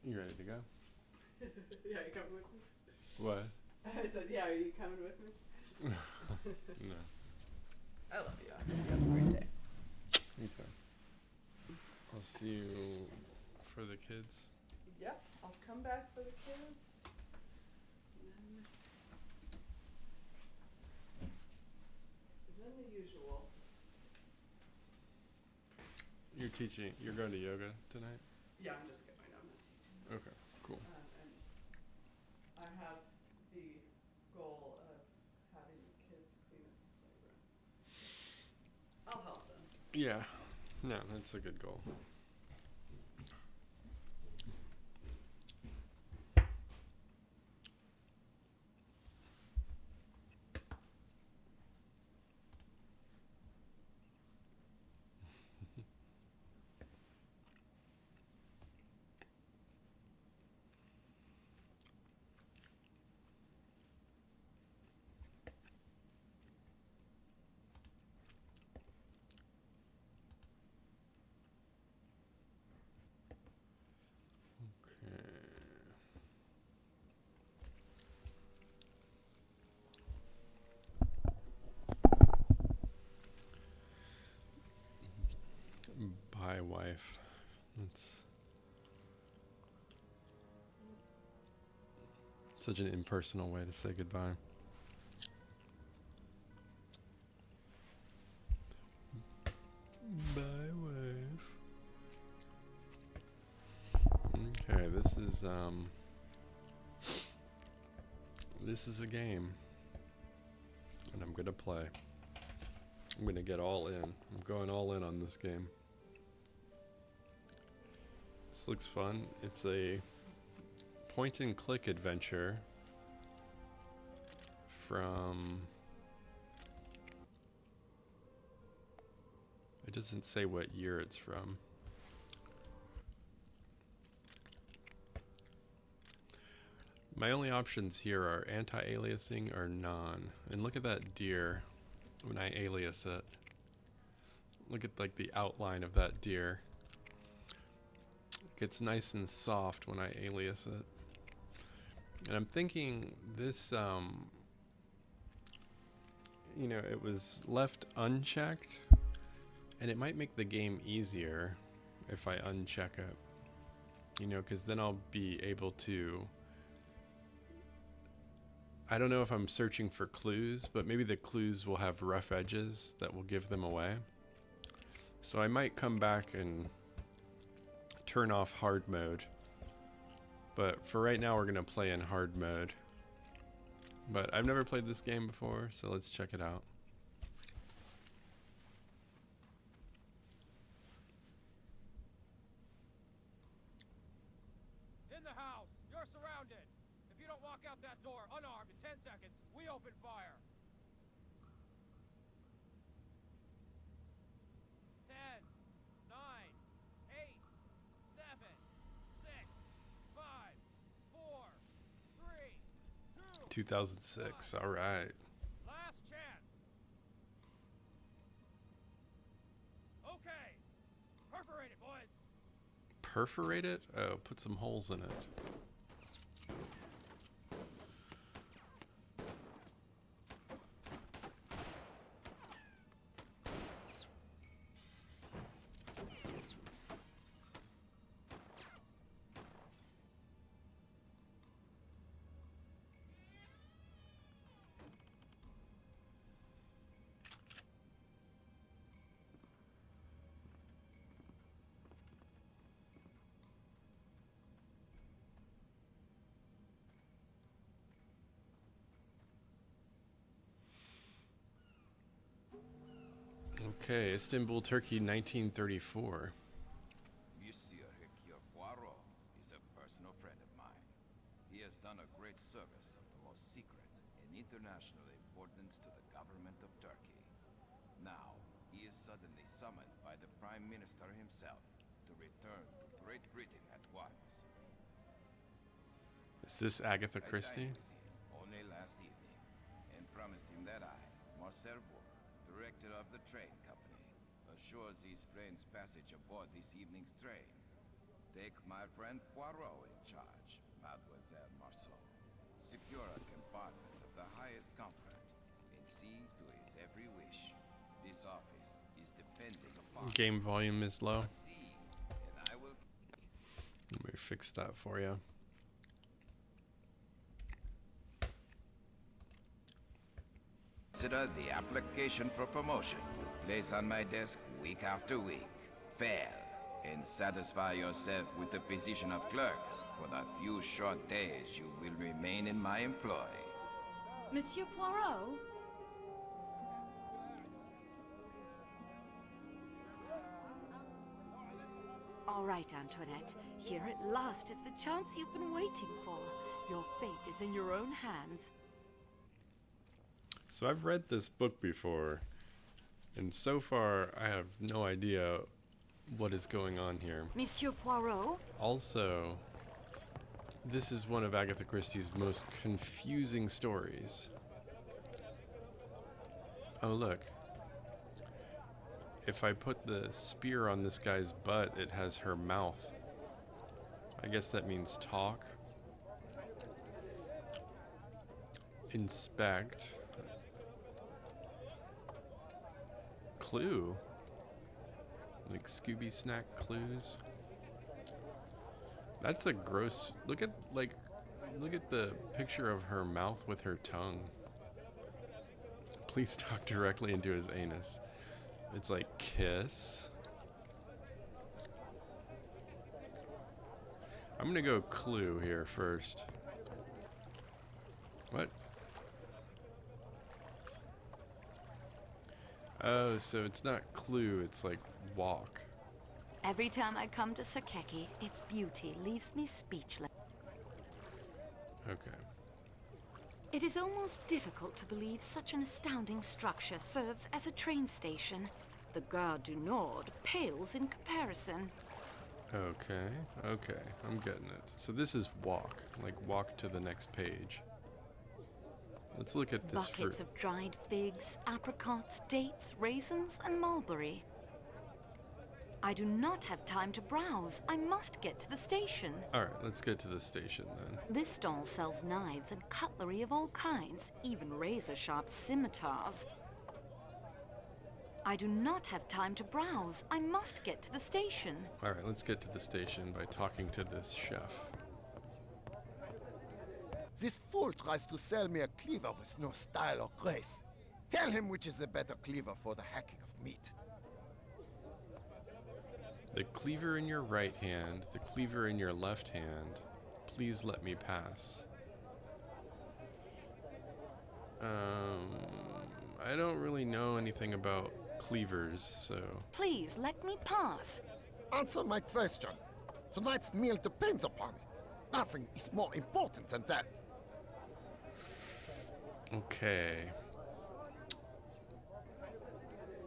You ready to go? Yeah, you coming with me? What? I said, yeah, are you coming with me? No. I love you. I hope you have a great day. Okay. I'll see you for the kids. Yep, I'll come back for the kids. And then the usual. You're teaching. You're going to yoga tonight? Yeah, I'm just kidding. I'm not teaching. Okay, cool. And I have the goal of having the kids clean up the playground. I'll help them. Yeah. No, that's a good goal. Bye, wife. That's such an impersonal way to say goodbye. Bye, wife. Okay, this is a game, and I'm gonna play. I'm gonna get all in. I'm going all in on this game. This looks fun. It's a point and click adventure from... It doesn't say what year it's from. My only options here are anti-aliasing or non. And look at that deer when I alias it. Look at like the outline of that deer. It gets nice and soft when I alias it. And I'm thinking this, it was left unchecked, and it might make the game easier if I uncheck it. Because then I'll be able to... I don't know if I'm searching for clues, but maybe the clues will have rough edges that will give them away. So I might come back and turn off hard mode. But for right now, we're going to play in hard mode. But I've never played this game before, so let's check it out. In the house! You're surrounded! If you don't walk out that door unarmed in 10 seconds, we open fire! 10, 9, 8, 7, 6, 5, 4, 3, 2... 2006, alright. Last chance! Okay! Perforate it, boys! Perforate it? Oh, put some holes in it. 'Okay, Istanbul, Turkey, 1934. Monsieur Hercule Poirot is a personal friend of mine. He has done a great service of the most secret and international importance to the government of Turkey. Now, he is suddenly summoned by the Prime Minister himself to return to Great Britain at once. Is this Agatha I Christie? dined with him only last evening and promised him that I, Marcel Bourg, director of the train company, assures his friends passage aboard this evening's train. Take my friend Poirot in charge, Mademoiselle Marceau. Secure a compartment of the highest comfort and see to his every wish. This office is depending upon Game volume is low. succeed, and I will Let me fix that for you. consider the application for promotion you place on my desk week after week. Fail, and satisfy yourself with the position of clerk for the few short days you will remain in my employ. Monsieur Poirot? All right, Antoinette. Here at last is the chance you've been waiting for. Your fate is in your own hands. So I've read this book before, and so far I have no idea what is going on here. Monsieur Poirot? Also, this is one of Agatha Christie's most confusing stories. Oh, look. If I put the spear on this guy's butt, it has her mouth. I guess that means talk. Inspect. Clue. Like Scooby Snack clues. That's a gross. Look at the picture of her mouth with her tongue. Please talk directly into his anus. It's like kiss. I'm gonna go clue here first. What? Oh, so it's not clue, it's like walk. Every time I come to Sakeki, its beauty leaves me speechless. Okay. It is almost difficult to believe such an astounding structure serves as a train station. The Gare du Nord pales in comparison. Okay, I'm getting it. So this is walk, like walk to the next page. Let's look at this fruit. Buckets of dried figs, apricots, dates, raisins, and mulberry. I do not have time to browse. I must get to the station. Alright, let's get to the station then. This stall sells knives and cutlery of all kinds, even razor-sharp scimitars. I do not have time to browse. I must get to the station. Alright, let's get to the station by talking to this chef. This fool tries to sell me a cleaver with no style or grace. Tell him which is the better cleaver for the hacking of meat. The cleaver in your right hand, the cleaver in your left hand. Please let me pass. I don't really know anything about cleavers, so... Please let me pass. Answer my question. Tonight's meal depends upon it. Nothing is more important than that. Okay.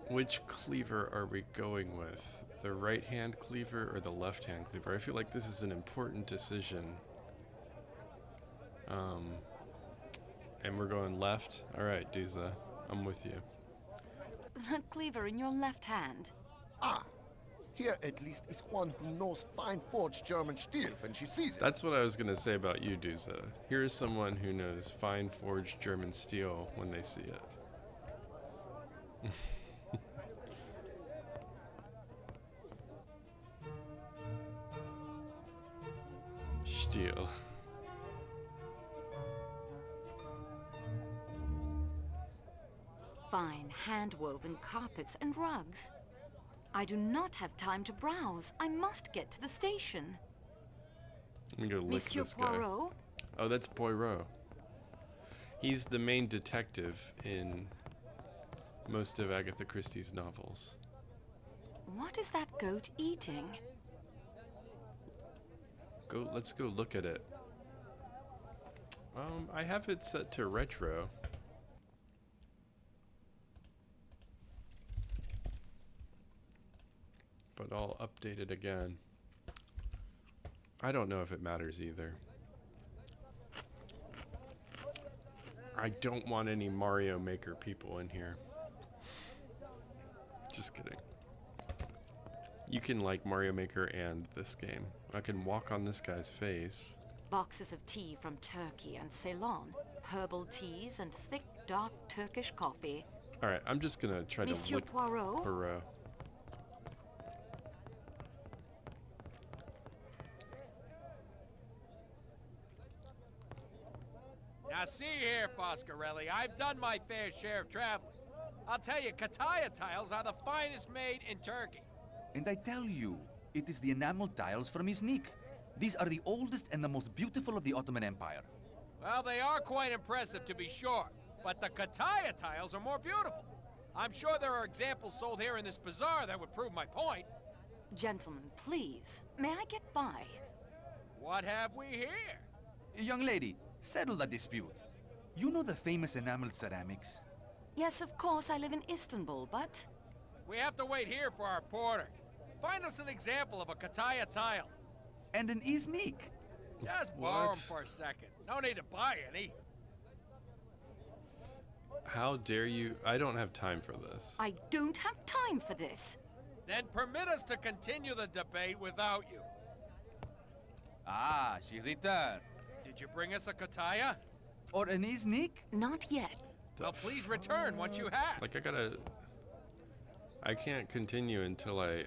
Which cleaver are we going with? The right-hand cleaver or the left-hand cleaver? I feel like this is an important decision. And we're going left? Alright, Duza. I'm with you. The cleaver in your left hand. Ah, here at least is one who knows fine forged German steel when she sees it. That's what I was gonna say about you, Duza. Here's someone who knows fine forged German steel when they see it. Steel. Fine hand-woven carpets and rugs. I do not have time to browse. I must get to the station. Let me go look at Monsieur this guy. Poirot? Oh, that's Poirot. He's the main detective in most of Agatha Christie's novels. What is that goat eating? Let's go look at it. I have it set to retro. But I'll update it again. I don't know if it matters either. I don't want any Mario Maker people in here. Just kidding. You can like Mario Maker and this game. I can walk on this guy's face. Boxes of tea from Turkey and Ceylon, herbal teas and thick, dark Turkish coffee. All right, I'm just gonna try to Monsieur lick Poirot? Poirot. Now see here, Foscarelli, I've done my fair share of traveling. I'll tell you, Kataya tiles are the finest made in Turkey. And I tell you, it is the enamel tiles from Iznik. These are the oldest and the most beautiful of the Ottoman Empire. Well, they are quite impressive, to be sure, but the Kataya tiles are more beautiful. I'm sure there are examples sold here in this bazaar that would prove my point. Gentlemen, please, may I get by? What have we here? Young lady, settle the dispute. You know the famous enameled ceramics? Yes, of course, I live in Istanbul, but... We have to wait here for our porter. Find us an example of a Kataya tile. And an Iznik. Just borrow What? them for a second. No need to buy any. How dare you? I don't have time for this. I don't have time for this. Then permit us to continue the debate without you. Ah, she returned. Did you bring us a Kataya? Or an Iznik? Not yet. Well, please return once you have. Like I can't continue until I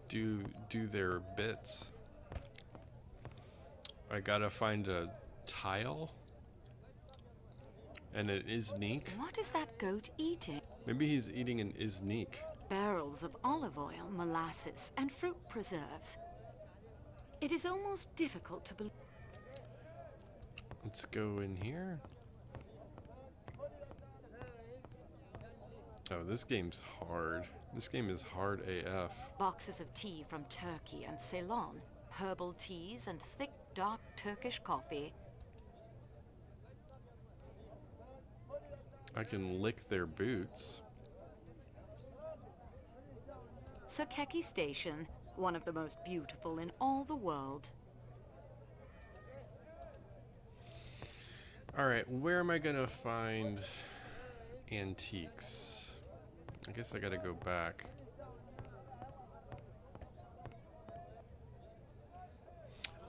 do their bits. I gotta find a tile. And it is Iznik. What is that goat eating? Maybe he's eating an Iznik. Barrels of olive oil, molasses, and fruit preserves. It is almost difficult to believe. Let's go in here. Oh, this game's hard. This game is hard AF. Boxes of tea from Turkey and Ceylon, herbal teas and thick, dark Turkish coffee. I can lick their boots. Sakeki Station, one of the most beautiful in all the world. Alright, where am I gonna find antiques? I guess I gotta go back.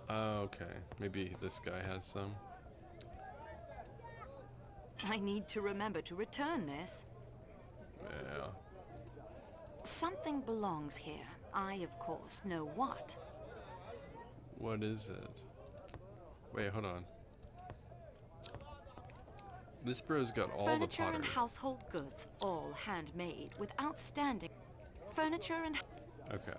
Okay, maybe this guy has some. I need to remember to return this. Yeah. Something belongs here. I, of course, know what. What is it? Wait, hold on. This bro's got all the Furniture pottery. and household goods, all handmade, with outstanding furniture and... Okay.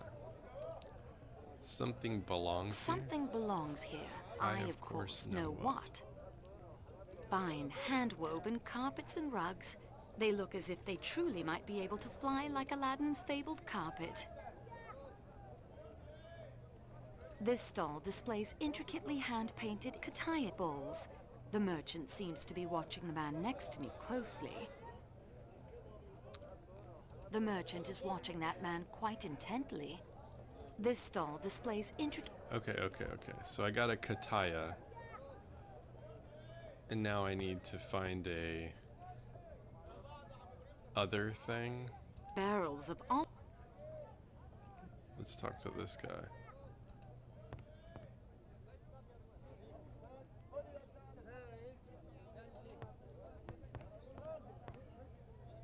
Something belongs Something belongs here. I, I, of of course, course, know know what. Fine hand-woven carpets and rugs. They look as if they truly might be able to fly like Aladdin's fabled carpet. This stall displays intricately hand-painted Kataya bowls. The merchant seems to be watching the man next to me closely. The merchant is watching that man quite intently. This stall displays intricate... here. Okay. So I got a Kataya. And now I need to find a... other thing. barrels of all... Let's talk to this guy.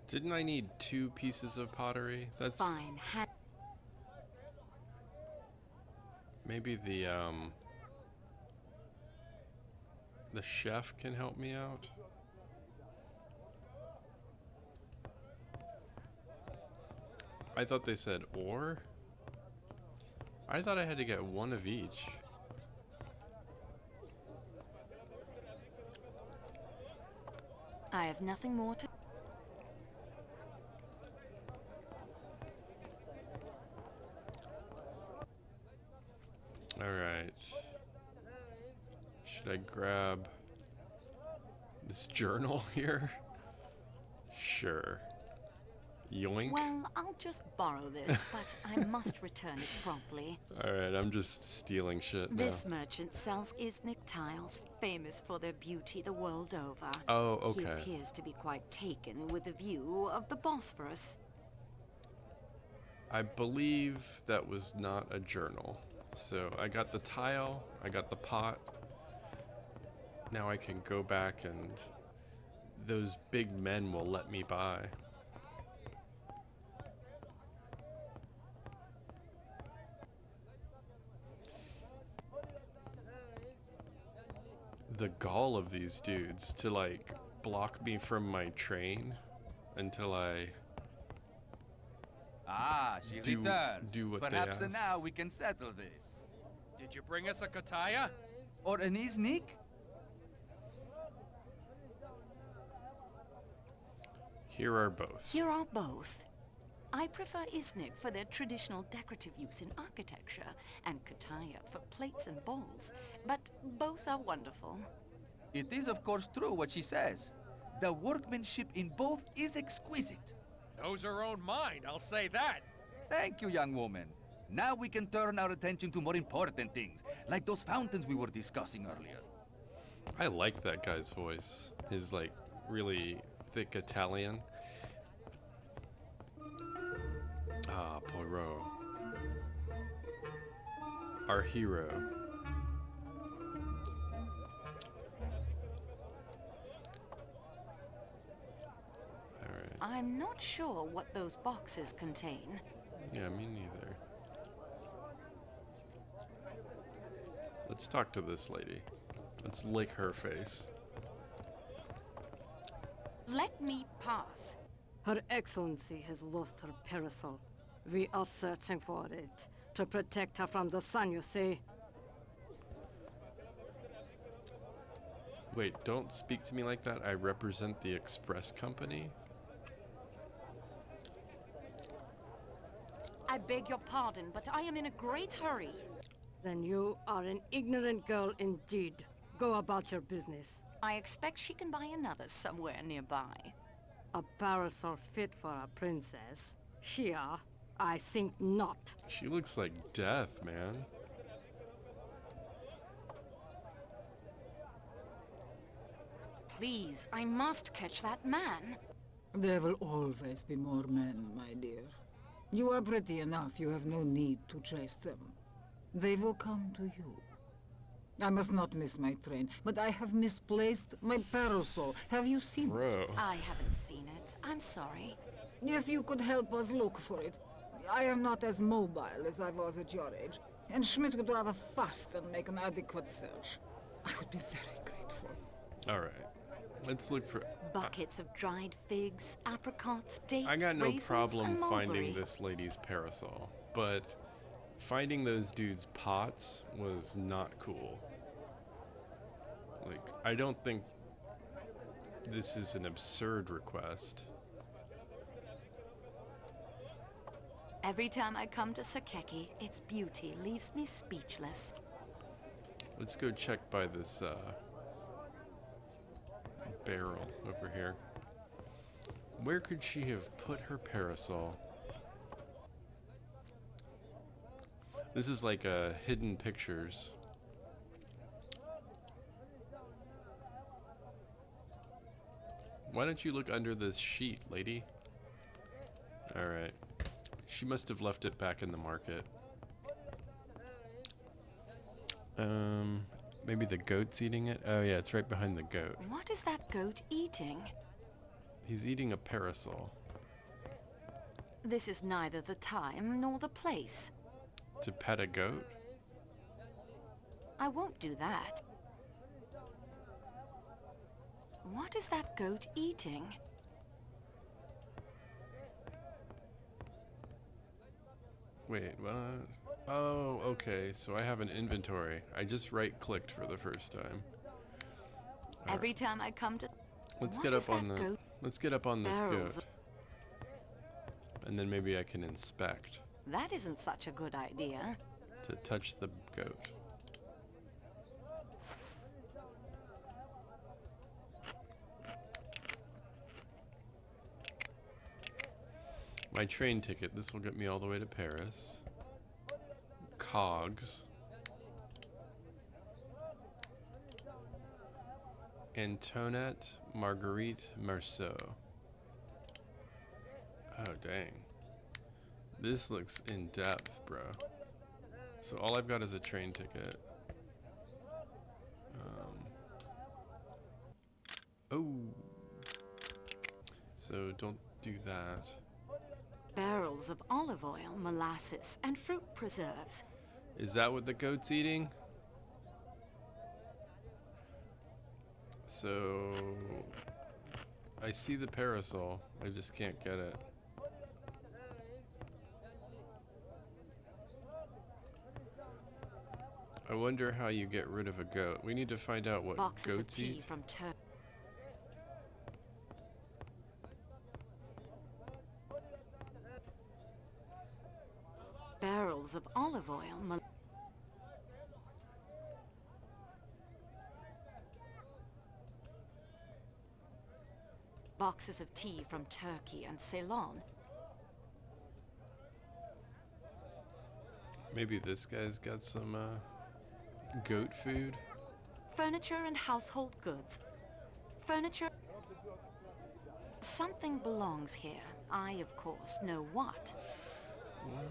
Didn't I need 2 pieces of pottery? That's fine hand... maybe the chef can help me out. I thought they said ore. I thought I had to get 1 of each. I have nothing more to... Alright. Should I grab this journal here? Sure. Yoink. Well, I'll just borrow this, but I must return it promptly. Alright, I'm just stealing shit now. This merchant sells Iznik tiles, famous for their beauty the world over. Oh, He okay. appears to be quite taken with the view of the Bosphorus. I believe that was not a journal. So I got the tile, I got the pot. Now I can go back and those big men will let me by. The gall of these dudes to like block me from my train until I Ah, she do returns. what they Perhaps ask. now we can settle this. Did you bring us a kataya? Or an Iznik? Here are both. Here are both. I prefer Iznik for their traditional decorative use in architecture, and Kataya for plates and bowls, but both are wonderful. It is, of course, true what she says. The workmanship in both is exquisite. Knows her own mind, I'll say that. Thank you, young woman. Now we can turn our attention to more important things, like those fountains we were discussing earlier. I like that guy's voice. His like really thick Italian. Ah, Poirot. Our hero. Alright. I'm not sure what those boxes contain. Yeah, me neither. Let's talk to this lady. Let's lick her face. Let me pass. Her Excellency has lost her parasol. We are searching for it. To protect her from the sun, you see. Wait, don't speak to me like that. I represent the express company. I beg your pardon, but I am in a great hurry. Then you are an ignorant girl indeed. Go about your business. I expect she can buy another somewhere nearby. A parasol fit for a princess? Here, I think not. She looks like death, man. Please, I must catch that man. There will always be more men, my dear. You are pretty enough, you have no need to chase them. They will come to you. I must not miss my train, but I have misplaced my parasol. Have you seen it? Bro. I haven't seen it. I'm sorry. If you could help us look for it. I am not as mobile as I was at your age, and Schmidt would rather fast than make an adequate search. I would be very grateful. Alright. Let's look for... Buckets of dried figs, apricots, dates, I got no raisins, problem and finding mulberry. this lady's parasol, but finding those dudes' pots was not cool. Like, I don't think this is an absurd request. Every time I come to Sakeki, its beauty leaves me speechless. Let's go check by this barrel over here. Where could she have put her parasol? This is like hidden pictures. Why don't you look under this sheet, lady? Alright. She must have left it back in the market. Maybe the goat's eating it? Oh yeah, it's right behind the goat. What is that goat eating? He's eating a parasol. This is neither the time nor the place. To pet a goat? I won't do that. What is that goat eating? Wait, what? Oh, okay, so I have an inventory. I just right-clicked for the first time. Every time I come to... Let's What get is up on that the... goat? Let's get up on this Barrels. goat. And then maybe I can inspect That isn't such a good idea. to touch the goat. My train ticket. This will get me all the way to Paris. Cogs. Antoinette Marguerite Marceau. Oh, dang. This looks in depth, bro. So all I've got is a train ticket. Oh. So don't do that. Barrels of olive oil, molasses, and fruit preserves. Is that what the goat's eating? So I see the parasol. I just can't get it. I wonder how you get rid of a goat. We need to find out what Boxes of goats tea eat. from Turkey. Barrels of olive oil, boxes of tea from Turkey and Ceylon. Maybe this guy's got some goat food. Furniture and household goods. Furniture. Something belongs here. I, of course, know what. What?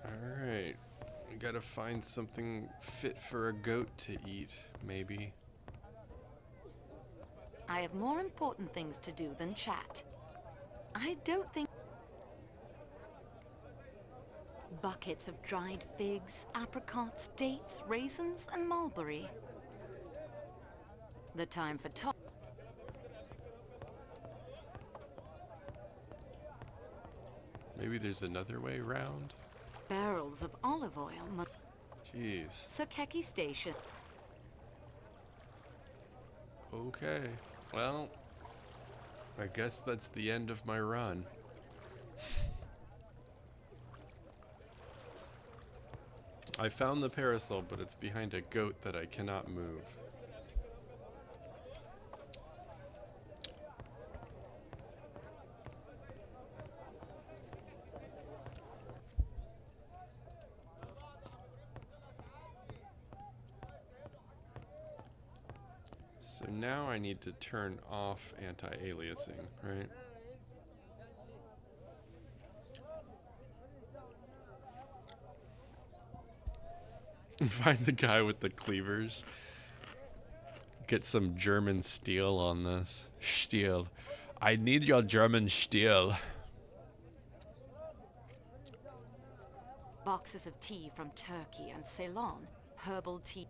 Alright. We gotta find something fit for a goat to eat, maybe. I have more important things to do than chat. I don't think... Buckets of dried figs, apricots, dates, raisins, and mulberry. The time for talk. Maybe there's another way round? Barrels of olive oil. Jeez. Sakeki Station. Okay. Well, I guess that's the end of my run. I found the parasol, but it's behind a goat that I cannot move. So now I need to turn off anti-aliasing, right? Find the guy with the cleavers. Get some German steel on this. Steel. I need your German steel. Boxes of tea from Turkey and Ceylon. Herbal tea.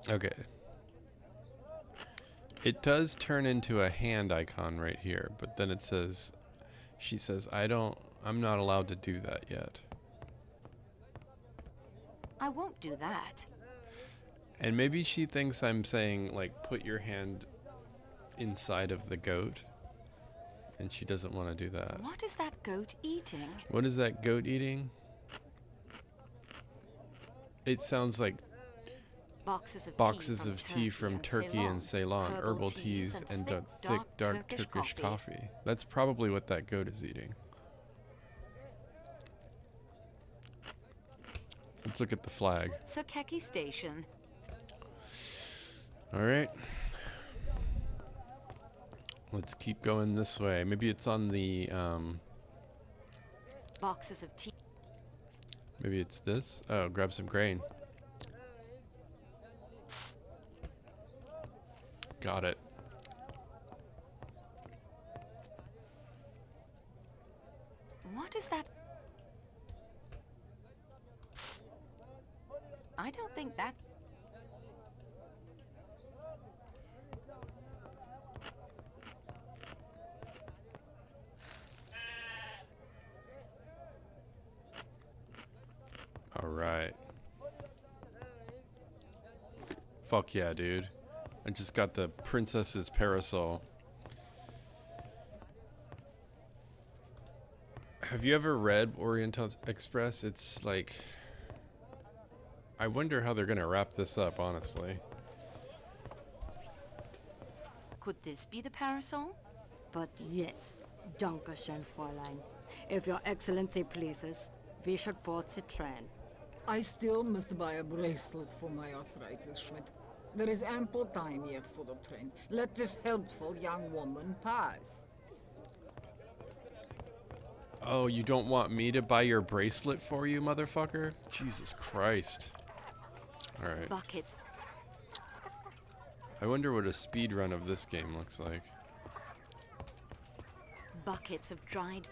Okay. It does turn into a hand icon right here, but then it says, she says, I'm not allowed to do that yet. I won't do that. And maybe she thinks I'm saying, like, put your hand inside of the goat. And she doesn't want to do that. What is that goat eating? What is that goat eating? It sounds like boxes of tea from Turkey and Ceylon, herbal teas, and thick, dark Turkish coffee. That's probably what that goat is eating. Let's look at the flag. Sakeki Station. All right. Let's keep going this way. Maybe it's on the, Boxes of tea. maybe it's this. Oh, grab some grain. Got it. What is that? I don't think that... All right. Fuck yeah, dude. I just got the princess's parasol. Have you ever read Orient Express? It's like... I wonder how they're gonna wrap this up, honestly. Could this be the parasol? But yes, Dankeschön, Fräulein. If your excellency pleases, we should board the train. I still must buy a bracelet for my arthritis, Schmidt. There is ample time yet for the train. Let this helpful young woman pass. Oh, you don't want me to buy your bracelet for you, motherfucker? Jesus Christ. Alright. Buckets. I wonder what a speed run of this game looks like. Buckets of dried...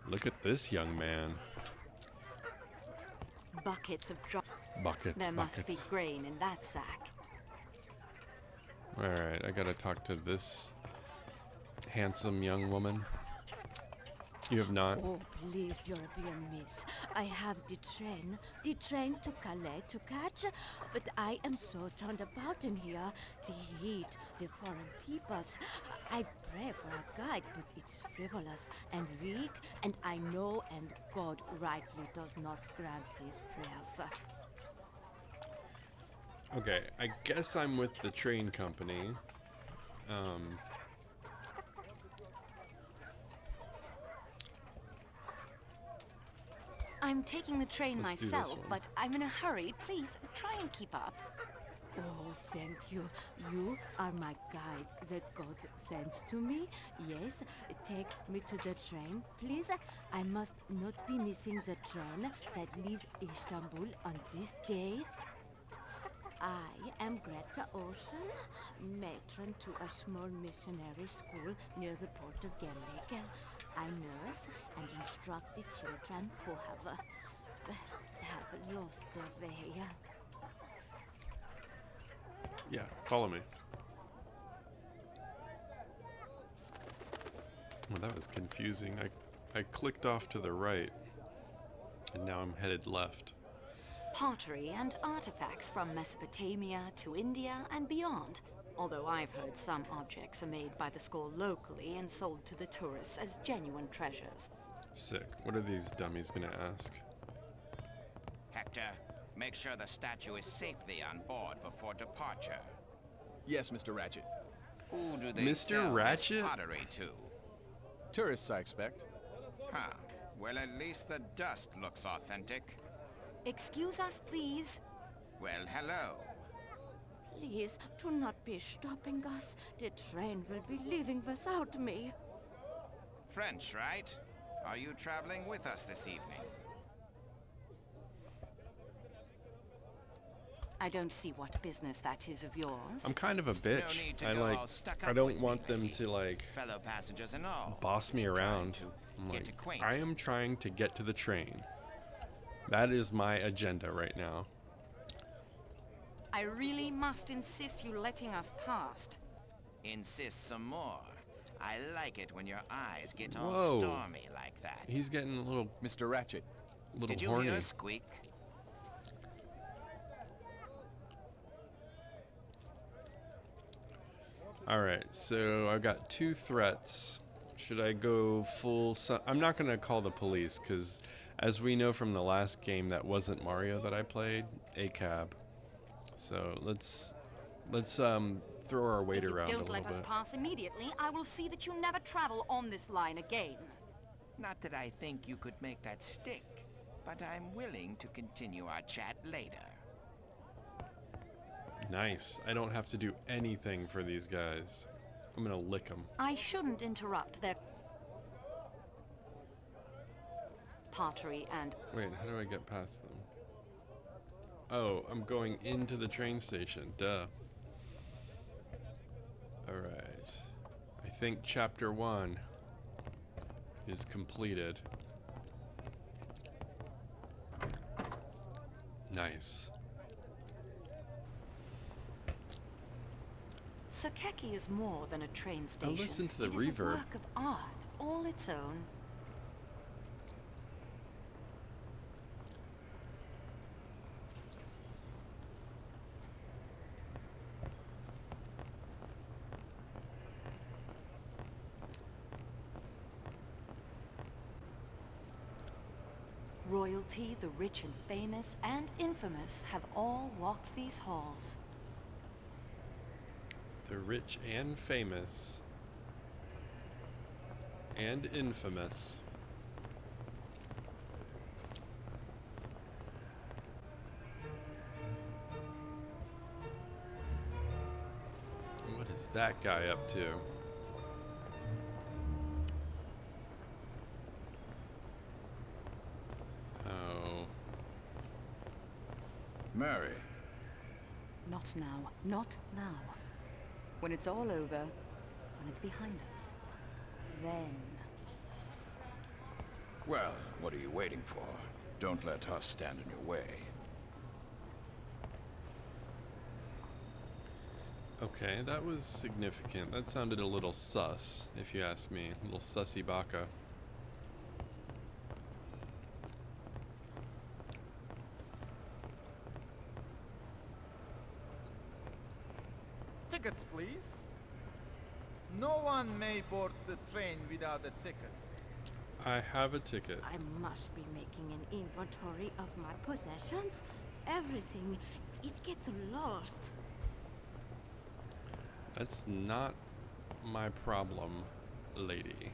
Look at this young man. Buckets of dry... Buckets, There must be buckets. grain in that sack. Alright, I gotta talk to this handsome young woman. You have not? Oh, please, European miss. I have the train to Calais to catch, but I am so turned about in here. The heat, the foreign peoples. I pray for a guide, but it is frivolous and weak, and I know, and God rightly does not grant these prayers. Okay, I guess I'm with the train company. I'm taking the train Let's do this myself, one. but I'm in a hurry. Please, try and keep up. Oh, thank you. You are my guide that God sends to me. Yes, take me to the train, please. I must not be missing the train that leaves Istanbul on this day. I am Greta Olsen, matron to a small missionary school near the port of Gemlik. I nurse and instruct the children who have lost their way. Yeah, follow me. Well, that was confusing. I clicked off to the right, and now I'm headed left. Pottery and artifacts from Mesopotamia to India and beyond. Although I've heard some objects are made by the school locally and sold to the tourists as genuine treasures. Sick. What are these dummies gonna ask? Hector, make sure the statue is safely on board before departure. Yes, Mr. Ratchet. Who do they Mr. sell Ratchet? this pottery to? Tourists, I expect. Huh. Well, at least the dust looks authentic. Excuse us, please. Well, hello. Please do not be stopping us. The train will be leaving without me. French, right? Are you traveling with us this evening? I don't see what business that is of yours. I'm kind of a No bitch. need to I go like. all stuck I up don't with me, want them Mickey. to like Fellow passengers and all. boss me Just trying around. to I'm get like, acquainted. I am trying to get to the train. That is my agenda right now. I really must insist you letting us past. Insist some more. I like it when your eyes get all Whoa. stormy like that. He's getting a little Mr. Ratchet. Did you horny. hear a squeak? Alright, so I've got 2 threats. Should I go full... I'm not going to call the police, because as we know from the last game, that wasn't Mario that I played, a cab. So let's throw our weight If you around a don't little let us bit. pass immediately, I will see that you never travel on this line again. Not that I think you could make that stick, but I'm willing to continue our chat later. Nice. I don't have to do anything for these guys. I'm going to lick them. I shouldn't interrupt their pottery and... Wait, how do I get past them? Oh, I'm going into the train station. Duh. Alright. I think chapter 1 is completed. Nice. Sakeki is more than a train station. listen to the It is a reverb. work of art, all its own. Royalty, the rich and famous and infamous have all walked these halls. The rich and famous and infamous. that guy up to? Oh. Mary. Not now. Not now. When it's all over, when it's behind us, then... Well, what are you waiting for? Don't let us stand in your way. Okay, that was significant. That sounded a little sus, if you ask me. A little sussy baka. Tickets, please. No one may board the train without a ticket. I have a ticket. I must be making an inventory of my possessions. Everything. It gets lost. That's not my problem, lady.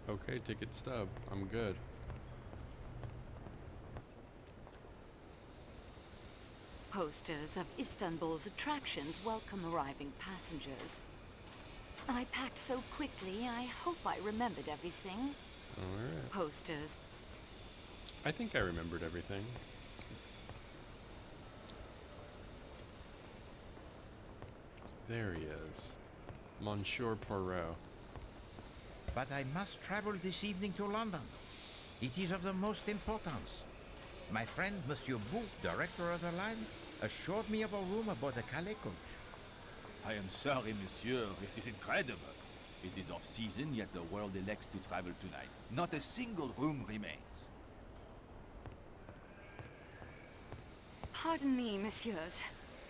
Okay, ticket stub. I'm good. Posters of Istanbul's attractions welcome arriving passengers. I packed so quickly, I hope I remembered everything. Alright. Posters. I think I remembered everything. There he is. Monsieur Poirot. But I must travel this evening to London. It is of the most importance. My friend, Monsieur Bouc, director of the line, assured me of a room aboard the Calais coach. I am sorry, monsieur. It is incredible. It is off-season, yet the world elects to travel tonight. Not a single room remains. Pardon me, messieurs.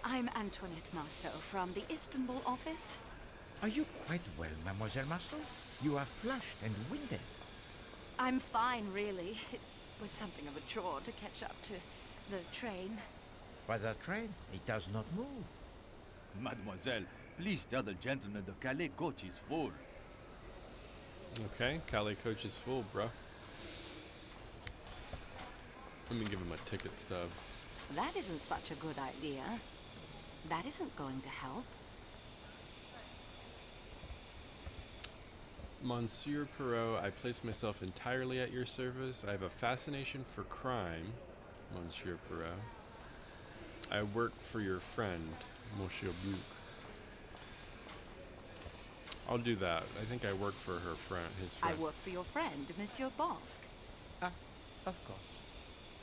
I'm Antoinette Marceau from the Istanbul office. Are you quite well, Mademoiselle Marceau? You are flushed and winded. I'm fine, really. It was something of a chore to catch up to the train. But the train, it does not move. Mademoiselle, please tell the gentleman the Calais coach is full. Okay, Calais coach is full, bruh. Let me give him a ticket stub. That isn't such a good idea. That isn't going to help. Monsieur Perrault, I place myself entirely at your service. I have a fascination for crime, Monsieur Perrault. I work for your friend, Monsieur Bouc. I'll do that. I think I work for her friend, his friend. I work for your friend, Monsieur Bosque. Ah, of course.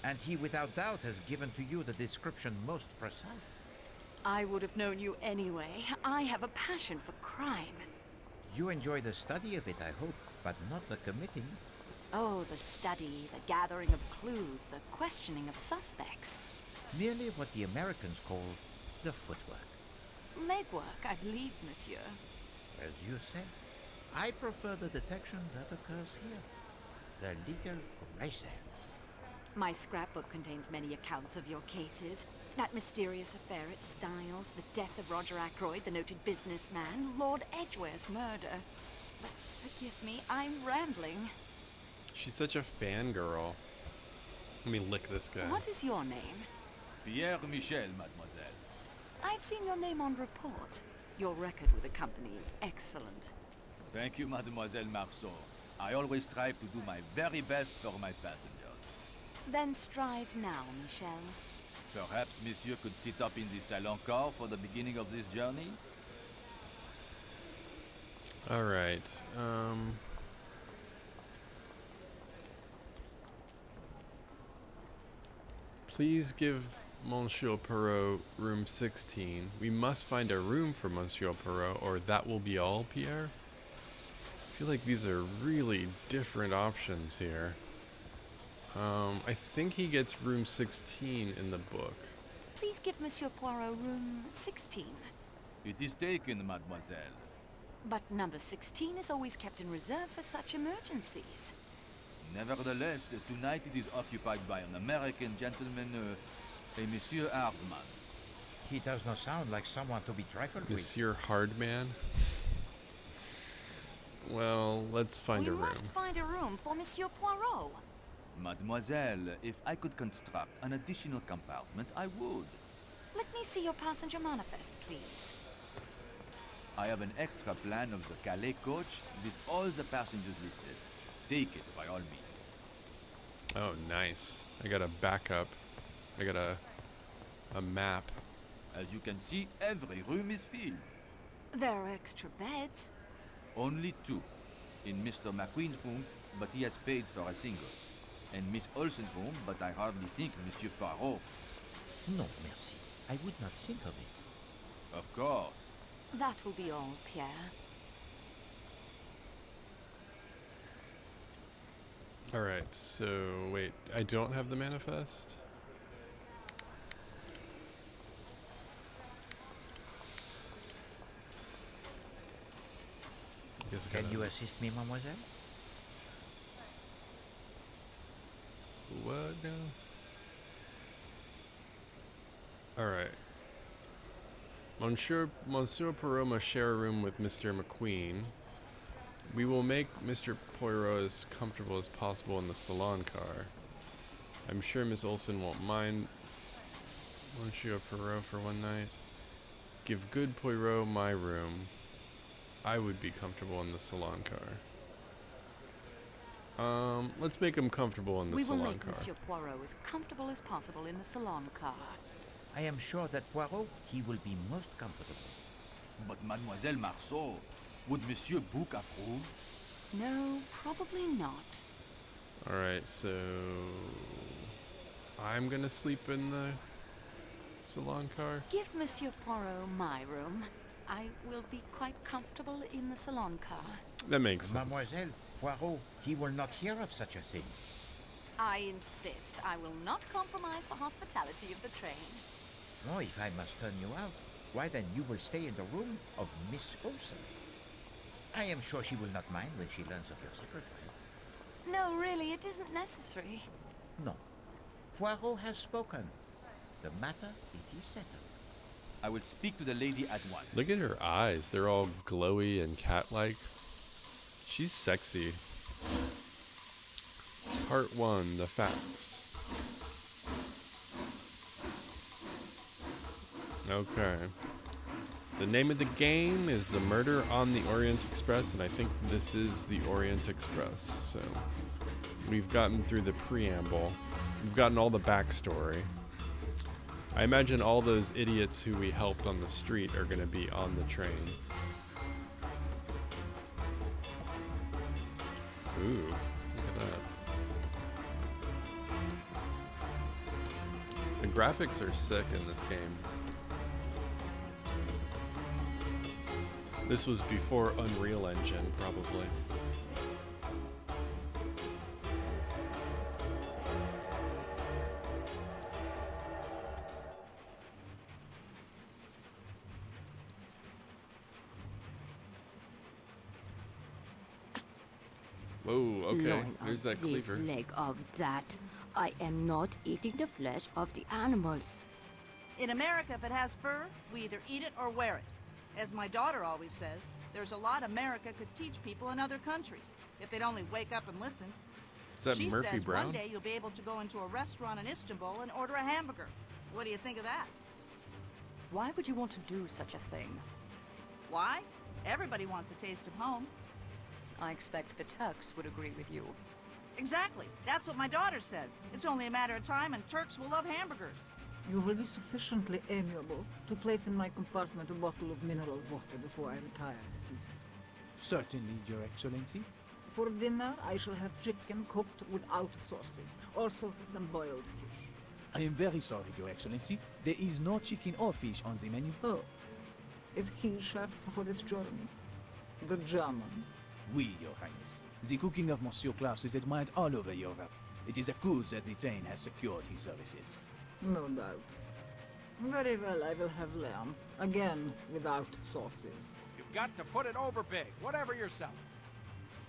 And he without doubt has given to you the description most precise. I would have known you anyway. I have a passion for crime. You enjoy the study of it, I hope, but not the committing. Oh, the study, the gathering of clues, the questioning of suspects. Merely what the Americans call the footwork. Legwork, I believe, monsieur. As you say, I prefer the detection that occurs here. The legal graces. My scrapbook contains many accounts of your cases. That mysterious affair at Styles, the death of Roger Ackroyd, the noted businessman, Lord Edgware's murder. But forgive me, I'm rambling. She's such a fangirl. Let me lick this guy. What is your name? Pierre Michel, mademoiselle. I've seen your name on reports. Your record with the company is excellent. Thank you, Mademoiselle Marceau. I always strive to do my very best for my passengers. Then strive now, Michel. Perhaps Monsieur could sit up in the salon car for the beginning of this journey? Alright, please give Monsieur Perrault room 16. We must find a room for Monsieur Perrault, or that will be all, Pierre? I feel like these are really different options here. I think he gets room 16 in the book. Please give Monsieur Poirot room 16. It is taken, mademoiselle. But number 16 is always kept in reserve for such emergencies. Nevertheless, tonight it is occupied by an American gentleman, a Monsieur Hardman. He does not sound like someone to be trifled with. Monsieur Hardman? Well, let's find a room. We must find a room for Monsieur Poirot. Mademoiselle, if I could construct an additional compartment, I would. Let me see your passenger manifest, please. I have an extra plan of the Calais coach with all the passengers listed. Take it by all means. Oh, nice. I got a backup. I got a map. As you can see, every room is filled. There are extra beds. Only 2. In Mr. McQueen's room, but he has paid for a single. And Miss Olsen's room, but I hardly think Monsieur Poirot. No, merci. I would not think of it. Of course. That will be all, Pierre. Alright, so wait, I don't have the manifest? Guess I Can gotta- you assist me, mademoiselle? What now? Alright. Monsieur Poirot must share a room with Mr. McQueen. We will make Mr. Poirot as comfortable as possible in the salon car. I'm sure Miss Olsen won't mind Monsieur Poirot for one night. Give good Poirot my room. I would be comfortable in the salon car. Let's make him comfortable in the We will salon make car. Monsieur Poirot as comfortable as possible in the salon car. I am sure that Poirot, he will be most comfortable. But Mademoiselle Marceau, would Monsieur Bouc approve? No, probably not. Alright, so I'm gonna sleep in the salon car. Give Monsieur Poirot my room. I will be quite comfortable in the salon car. That makes sense. Mademoiselle, Poirot, he will not hear of such a thing. I insist. I will not compromise the hospitality of the train. No, if I must turn you out, why then you will stay in the room of Miss Olsen. I am sure she will not mind when she learns of your sacrifice. No, really, it isn't necessary. No. Poirot has spoken. The matter, it is settled. I will speak to the lady at once. Look at her eyes. They're all glowy and cat-like. She's sexy. Part 1, the facts. Okay. The name of the game is The Murder on the Orient Express, and I think this is the Orient Express. So we've gotten through the preamble. We've gotten all the backstory. I imagine all those idiots who we helped on the street are going to be on the train. Ooh, look at that. The graphics are sick in this game. This was before Unreal Engine, probably. Whoa, okay. None There's of that this cleaver. leg of that. I am not eating the flesh of the animals. In America, if it has fur, we either eat it or wear it. As my daughter always says, there's a lot America could teach people in other countries, if they'd only wake up and listen. Is that She Murphy says Brown? one day you'll be able to go into a restaurant in Istanbul and order a hamburger. What do you think of that? Why would you want to do such a thing? Why? Everybody wants a taste of home. I expect the Turks would agree with you. Exactly. That's what my daughter says. It's only a matter of time and Turks will love hamburgers. You will be sufficiently amiable to place in my compartment a bottle of mineral water before I retire this evening. Certainly, Your Excellency. For dinner, I shall have chicken cooked without sauces. Also, some boiled fish. I am very sorry, Your Excellency. There is no chicken or fish on the menu. Oh. Is he chef for this journey? The German? Oui, Your Highness. The cooking of Monsieur Klaus is admired all over Europe. It is a coup that the train has secured his services. No doubt. Very well, I will have lamb. Again, without sauces. You've got to put it over big, whatever you're selling.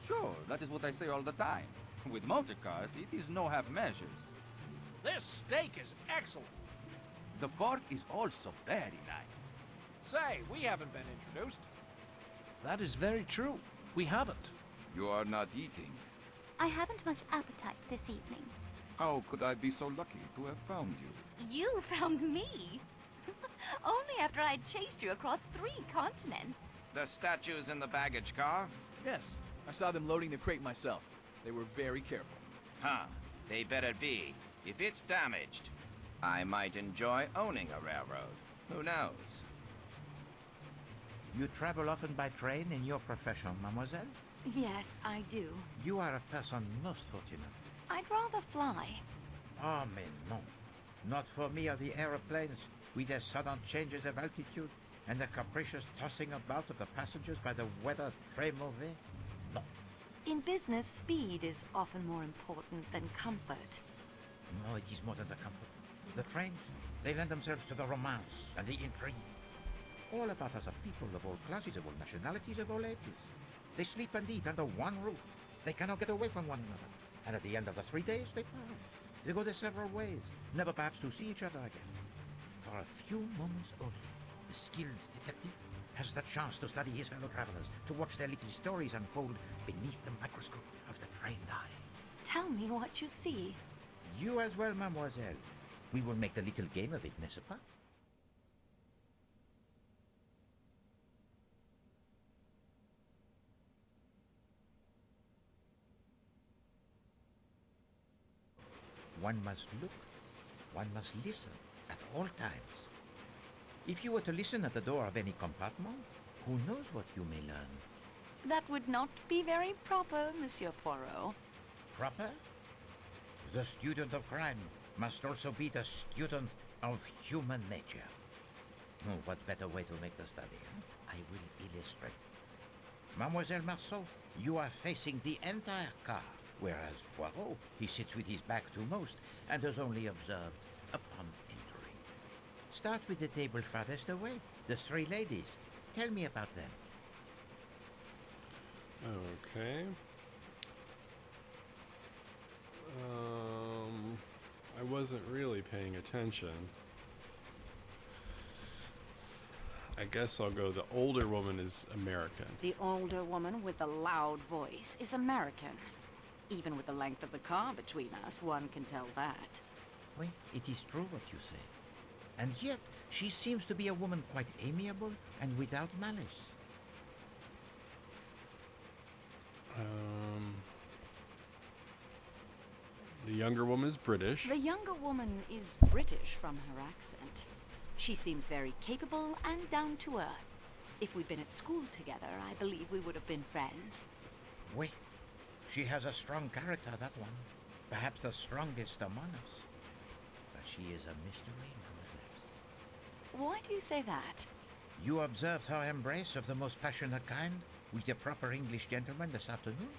Sure, that is what I say all the time. With motor cars, it is no half measures. This steak is excellent. The pork is also very nice. Say, we haven't been introduced. That is very true. We haven't. You are not eating. I haven't much appetite this evening. How could I be so lucky to have found you? You found me. Only after I'd chased you across 3 continents. The statues in the baggage car? Yes, I saw them loading the crate myself. They were very careful. Huh. They better be. If it's damaged, I might enjoy owning a railroad. Who knows? You travel often by train in your profession, mademoiselle? Yes, I do. You are a person most fortunate. I'd rather fly. Ah, mais non. Not for me are the aeroplanes, with their sudden changes of altitude, and the capricious tossing about of the passengers by the weather très mauvais. No. In business, speed is often more important than comfort. No, it is more than the comfort. The trains, they lend themselves to the romance and the intrigue. All about us are people of all classes, of all nationalities, of all ages. They sleep and eat under one roof. They cannot get away from one another. And at the end of the 3 days, they part. They go their several ways, never perhaps to see each other again. For a few moments only, the skilled detective has the chance to study his fellow travelers, to watch their little stories unfold beneath the microscope of the trained eye. Tell me what you see. You as well, mademoiselle. We will make the little game of it, n'est-ce pas? One must look, one must listen at all times. If you were to listen at the door of any compartment, who knows what you may learn? That would not be very proper, Monsieur Poirot. Proper? The student of crime must also be the student of human nature. Oh, what better way to make the study, huh? I will illustrate. Mademoiselle Marceau, you are facing the entire car, whereas Poirot, he sits with his back to most and is only observed upon entering. Start with the table farthest away, the 3 ladies. Tell me about them. Okay. I wasn't really paying attention. I guess I'll go the older woman is American. The older woman with the loud voice is American. Even with the length of the car between us, one can tell that. Well, it is true what you say. And yet, she seems to be a woman quite amiable and without malice. The younger woman is British. The younger woman is British from her accent. She seems very capable and down to earth. If we'd been at school together, I believe we would have been friends. Oui, she has a strong character, that one. Perhaps the strongest among us. But she is a mystery nonetheless. Why do you say that? You observed her embrace of the most passionate kind with a proper English gentleman this afternoon?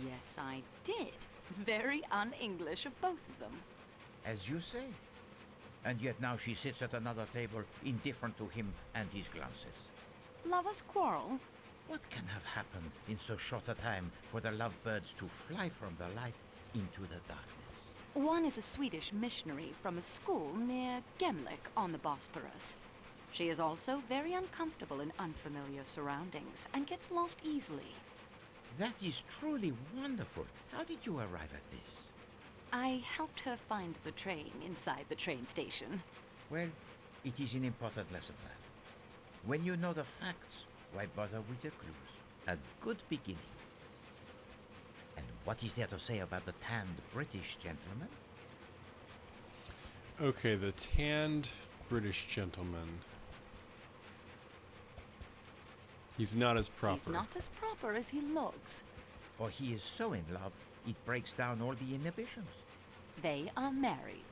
Yes, I did. Very un-English of both of them. As you say. And yet now she sits at another table, indifferent to him and his glances. Lovers quarrel? What can have happened in so short a time for the lovebirds to fly from the light into the darkness? One is a Swedish missionary from a school near Gemlik on the Bosporus. She is also very uncomfortable in unfamiliar surroundings and gets lost easily. That is truly wonderful. How did you arrive at this? I helped her find the train inside the train station. Well, it is an important lesson, that. When you know the facts, why bother with the clues? A good beginning. And what is there to say about the tanned British gentleman? Okay, the tanned British gentleman. He's not as proper. He's not as proper as he looks. Or he is so in love, it breaks down all the inhibitions. They are married,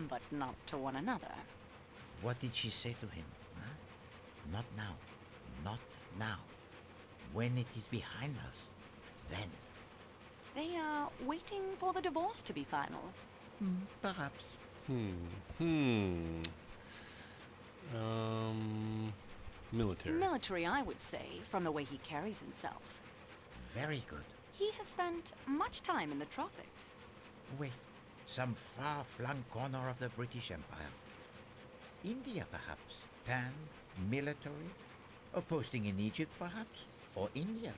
but not to one another. What did she say to him? Huh? Not now. Not now. When it is behind us, then. They are waiting for the divorce to be final. Perhaps. Military. Military, I would say, from the way he carries himself. Very good. He has spent much time in the tropics. Oui, some far-flung corner of the British Empire. India, perhaps. Tanned, military. Or posting in Egypt, perhaps. Or India.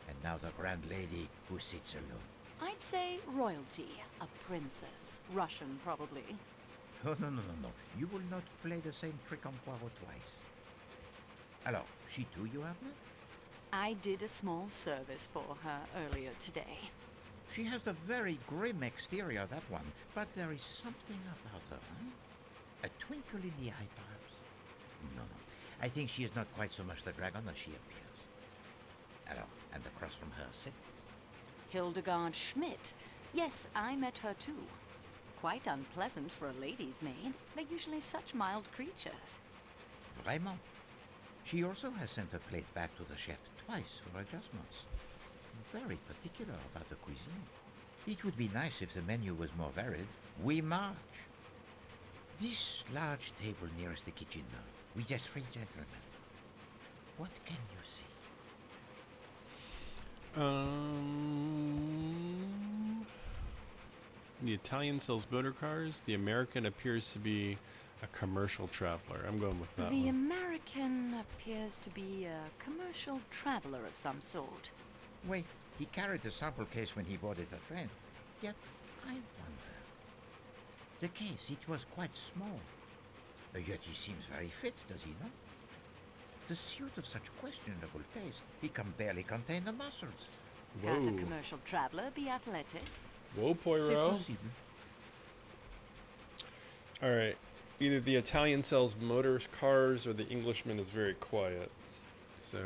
And now the grand lady who sits alone. I'd say royalty. A princess. Russian, probably. Oh, no, no, no, no. You will not play the same trick on Poirot twice. Alors, she too you have met? I did a small service for her earlier today. She has the very grim exterior, that one, but there is something about her, huh? A twinkle in the eye, perhaps? No, no. I think she is not quite so much the dragon as she appears. Alors, and across from her sits? Hildegard Schmidt. Yes, I met her too. Quite unpleasant for a lady's maid. They're usually such mild creatures. Vraiment. She also has sent her plate back to the chef twice for adjustments. Very particular about the cuisine. It would be nice if the menu was more varied. We march. This large table nearest the kitchen now, with the three gentlemen. What can you see? The Italian sells motor cars. The American appears to be a commercial traveler. I'm going with that The one. American appears to be a commercial traveler of some sort. Wait, he carried the sample case when he boarded the train. Yet, I wonder. The case, it was quite small. Yet he seems very fit, does he not? The suit of such questionable taste, he can barely contain the muscles. Can't a commercial traveler be athletic? Whoa, Poirot. All right. Either the Italian sells motor cars or the Englishman is very quiet. So,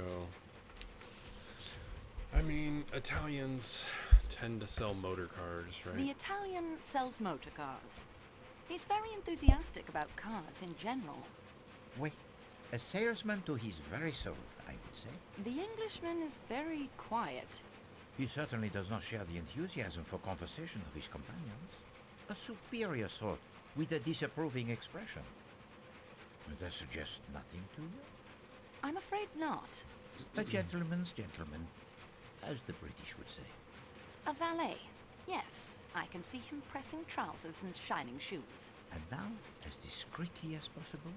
I mean, Italians tend to sell motor cars, right? The Italian sells motor cars. He's very enthusiastic about cars in general. Wait, a salesman to his very soul, I would say. The Englishman is very quiet. He certainly does not share the enthusiasm for conversation of his companions. A superior sort, with a disapproving expression. That suggests nothing to you? I'm afraid not. A gentleman's gentleman, as the British would say. A valet. Yes, I can see him pressing trousers and shining shoes. And now, as discreetly as possible,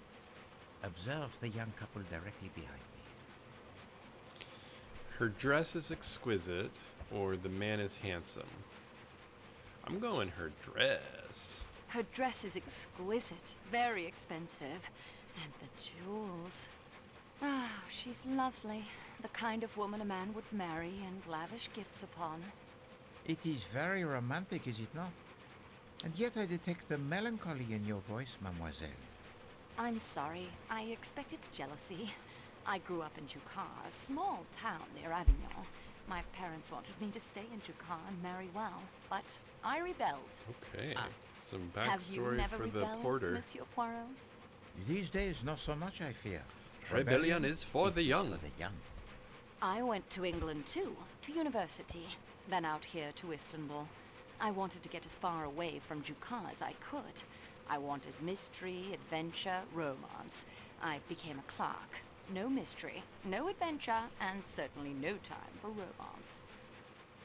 observe the young couple directly behind me. Her dress is exquisite, or the man is handsome. I'm going her dress. Her dress is exquisite, very expensive. And the jewels. Ah, she's lovely. The kind of woman a man would marry and lavish gifts upon. It is very romantic, is it not? And yet I detect the melancholy in your voice, mademoiselle. I'm sorry. I expect it's jealousy. I grew up in Jucar, a small town near Avignon. My parents wanted me to stay in Jucar and marry well, but I rebelled. Okay, some Have you backstory never for the rebelled, porter. Monsieur Poirot? These days, not so much, I fear. Rebellion is for the young. For the young. I went to England too, to university, then out here to Istanbul. I wanted to get as far away from Jucar as I could. I wanted mystery, adventure, romance. I became a clerk. No mystery, no adventure, and certainly no time for romance.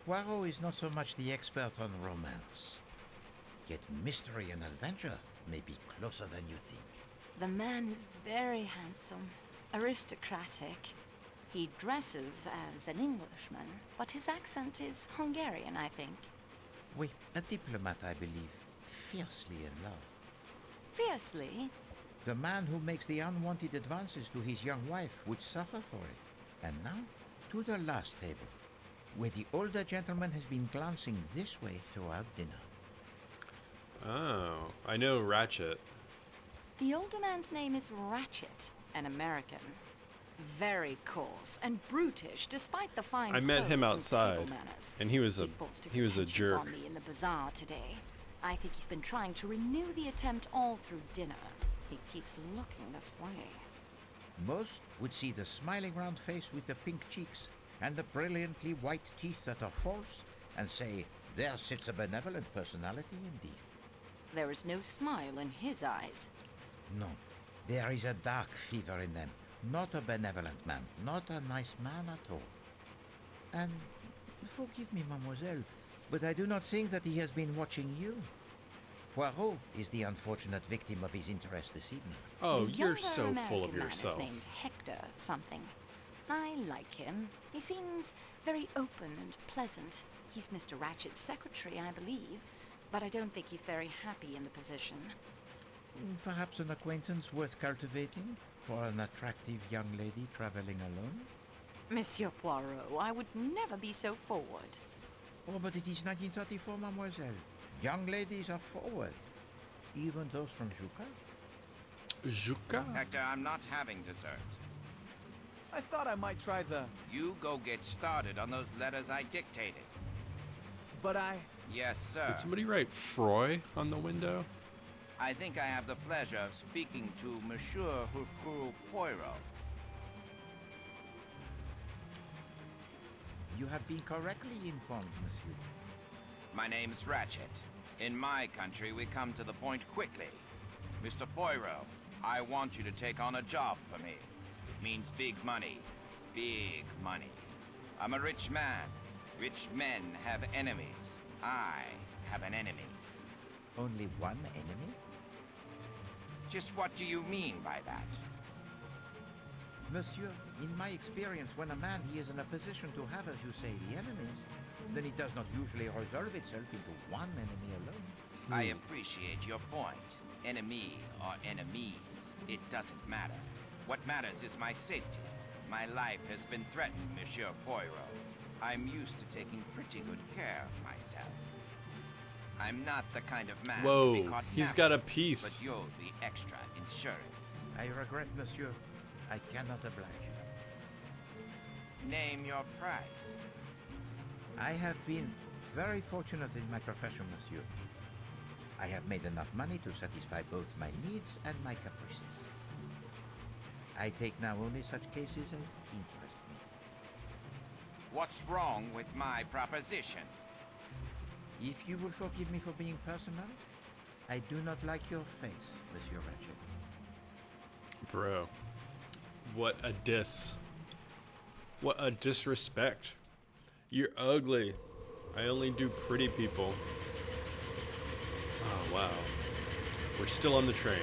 Poirot is not so much the expert on romance. Yet mystery and adventure may be closer than you think. The man is very handsome, aristocratic. He dresses as an Englishman, but his accent is Hungarian, I think. Oui, a diplomat, I believe, fiercely in love. Fiercely? The man who makes the unwanted advances to his young wife would suffer for it. And now, to the last table, where the older gentleman has been glancing this way throughout dinner. Oh, I know Ratchet. The older man's name is Ratchet, an American. Very coarse and brutish, despite the fine I met him clothes and outside, table manners. and he was a forced his he was a attentions jerk. on me in the bazaar today. I think he's been trying to renew the attempt all through dinner. He keeps looking this way. Most would see the smiling round face with the pink cheeks and the brilliantly white teeth that are false and say, there sits a benevolent personality indeed. There is no smile in his eyes. No, there is a dark fever in them. Not a benevolent man, not a nice man at all. And forgive me, mademoiselle, but I do not think that he has been watching you. Poirot is the unfortunate victim of his interest this evening. Oh, The you're younger so full of American man yourself. is named Hector something. I like him. He seems very open and pleasant. He's Mr. Ratchet's secretary, I believe, but I don't think he's very happy in the position. Perhaps an acquaintance worth cultivating for an attractive young lady traveling alone? Monsieur Poirot, I would never be so forward. Oh, but it is 1934, mademoiselle. Young ladies are forward. Even those from Juka. Juka? Hector, I'm not having dessert. I thought I might try the... You go get started on those letters I dictated. But I... Yes, sir. Did somebody write Froy on the window? I think I have the pleasure of speaking to Monsieur Hercule Poirot. You have been correctly informed, monsieur. My name's Ratchet. In my country, we come to the point quickly. Mr. Poirot, I want you to take on a job for me. It means big money. Big money. I'm a rich man. Rich men have enemies. I have an enemy. Only one enemy? Just what do you mean by that? Monsieur, in my experience, when a man he is in a position to have, as you say, the enemies, then it does not usually resolve itself into one enemy alone. I appreciate your point. Enemy or enemies, it doesn't matter. What matters is my safety. My life has been threatened, Monsieur Poirot. I'm used to taking pretty good care of myself. I'm not the kind of man to be caught he's napping, got a piece. But you'll be extra insurance. I regret, monsieur. I cannot oblige you. Name your price. I have been very fortunate in my profession, monsieur. I have made enough money to satisfy both my needs and my caprices. I take now only such cases as interest me. What's wrong with my proposition? If you will forgive me for being personal, I do not like your face, Monsieur Ratchet. Bro. What a diss. What a disrespect. You're ugly. I only do pretty people. Oh, wow. We're still on the train.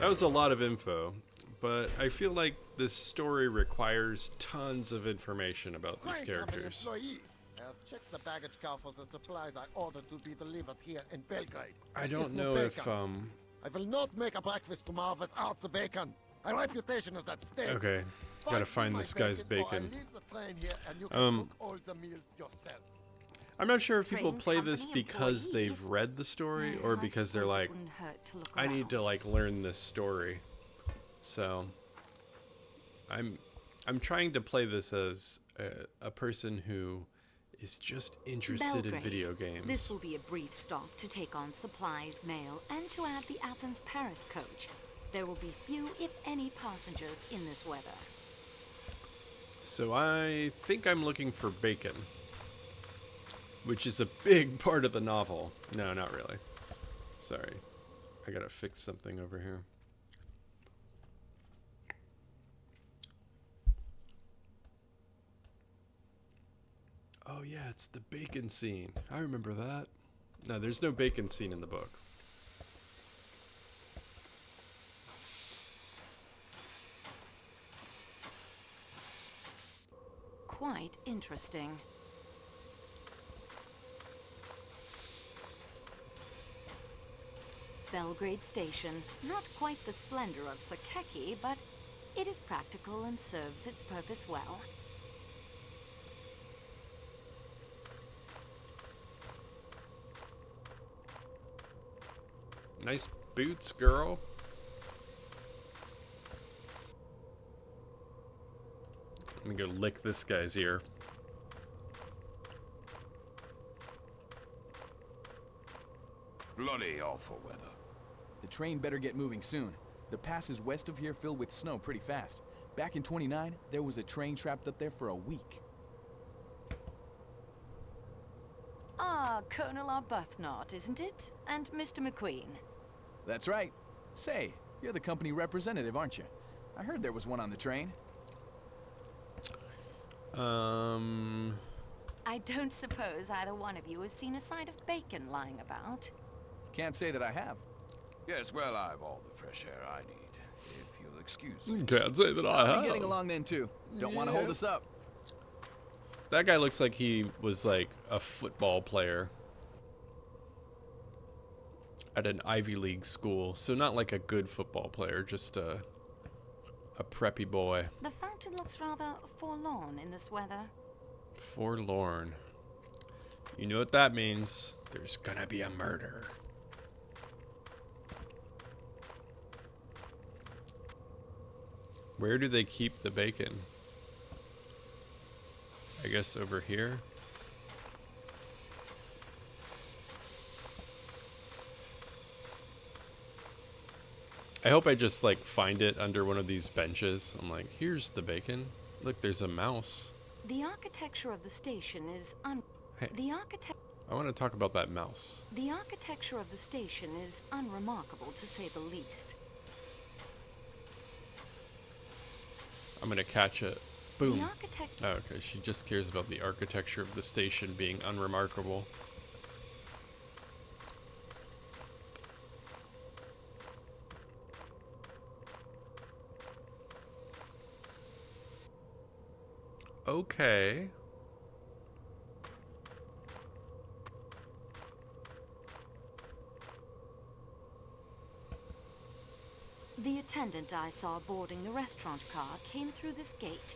That was a lot of info, but I feel like this story requires tons of information about these characters. I've checked the baggage car for the supplies I ordered to be delivered here in Belgrade. I don't know if, I will not make a breakfast tomorrow without the bacon. My reputation is at stake. Okay, gotta find this guy's bacon. I'm not sure if people play this because they've read the story or because they're like, I need to like learn this story. So I'm trying to play this as a person who is just interested in video games. This will be a brief stop to take on supplies, mail, and to add the Athens-Paris coach. There will be few, if any, passengers in this weather. So I think I'm looking for bacon, which is a big part of the novel. No, not really. Sorry. I gotta fix something over here. Oh yeah, it's the bacon scene. I remember that. No, there's no bacon scene in the book. Quite interesting. Belgrade Station. Not quite the splendor of Sakeki, but it is practical and serves its purpose well. Nice boots, girl. Let me go lick this guy's ear. Bloody awful weather. The train better get moving soon. The passes west of here fill with snow pretty fast. Back in '29, there was a train trapped up there for a week. Ah, Colonel Arbuthnot, isn't it? And Mr. McQueen. That's right. Say, you're the company representative, aren't you? I heard there was one on the train. I don't suppose either one of you has seen a side of bacon lying about. Can't say that I have. Yes, well, I've all the fresh air I need, if you'll excuse me. Can't say that I I'll have. be getting along then, too. Don't want to hold us up. That guy looks like he was like a football player. at an Ivy League school, so not like a good football player, just a preppy boy. The fountain looks rather forlorn in this weather. Forlorn. You know what that means. There's gonna be a murder. Where do they keep the bacon? I guess over here. I hope I just like find it under one of these benches. I'm like, here's the bacon. Look, there's a mouse. The architecture of the station is Hey, I want to talk about that mouse. The architecture of the station is unremarkable, to say the least. I'm gonna catch it. Boom. The architect- Oh, okay, she just cares about the architecture of the station being unremarkable. Okay. The attendant I saw boarding the restaurant car came through this gate.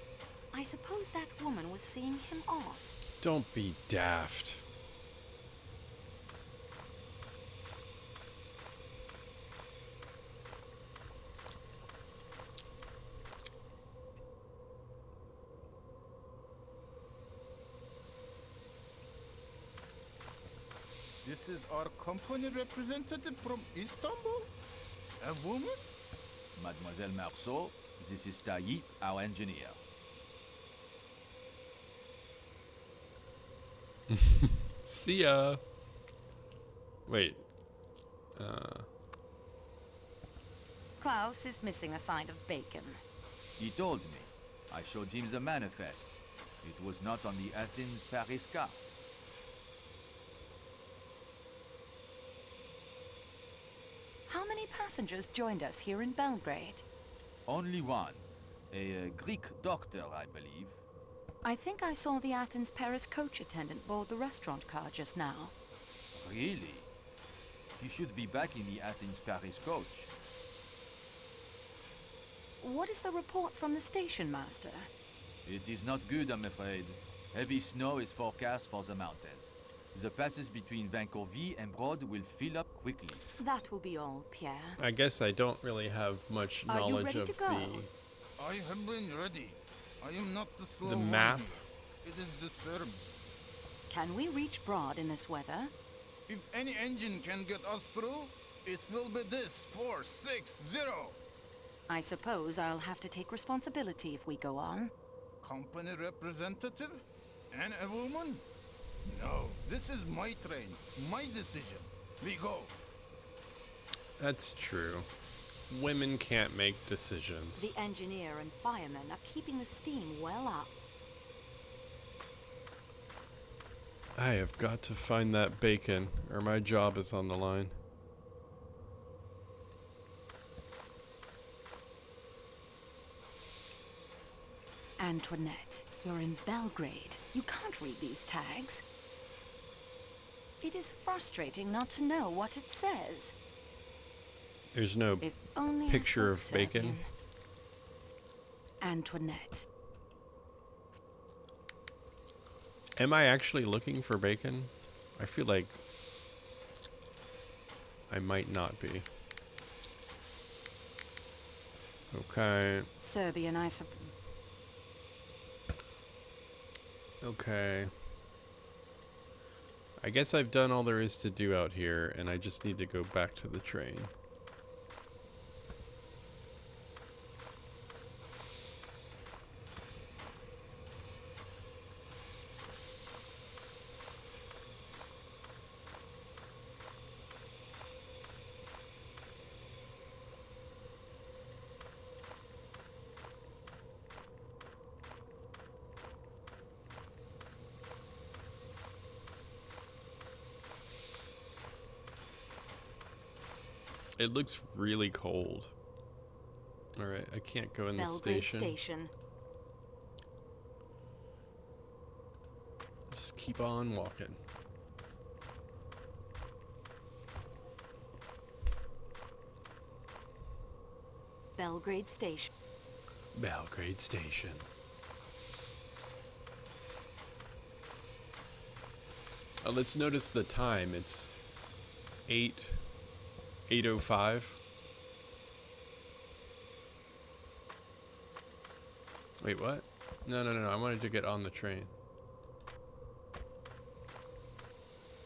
I suppose that woman was seeing him off. Don't be daft. This is our company representative from Istanbul? A woman? Mademoiselle Marceau, this is Tayyip, our engineer. See ya. Wait. Klaus is missing a side of bacon. He told me. I showed him the manifest. It was not on the Athens-Paris card. How many passengers joined us here in Belgrade? Only one. A Greek doctor, I believe. I think I saw the Athens-Paris coach attendant board the restaurant car just now. Really? He should be back in the Athens-Paris coach. What is the report from the station master? It is not good, I'm afraid. Heavy snow is forecast for the mountains. The passes between Vancouver and Broad will fill up quickly. That will be all, Pierre. I guess I don't really have much Are you knowledge ready of to go? I have been ready. I am not the slow the one map. here. It is the Serbs. Can we reach Broad in this weather? If any engine can get us through, it will be this 460. I suppose I'll have to take responsibility if we go on. Company representative? And a woman? No, this is my train, my decision. We go. That's true. Women can't make decisions. The engineer and firemen are keeping the steam well up. I have got to find that bacon, or my job is on the line. Antoinette, you're in Belgrade. You can't read these tags. It is frustrating not to know what it says. There's no If only I picture spoke of bacon. Serbian. Antoinette. Am I actually looking for bacon? I feel like I might not be. Okay. Serbian, I suppose. Okay. I guess I've done all there is to do out here, and I just need to go back to the train. It looks really cold. Alright, I can't go in the Belgrade station. Station. Just keep on walking. Belgrade Station. Belgrade Station. Let's notice the time. It's 8:05. Wait, what? No. I wanted to get on the train.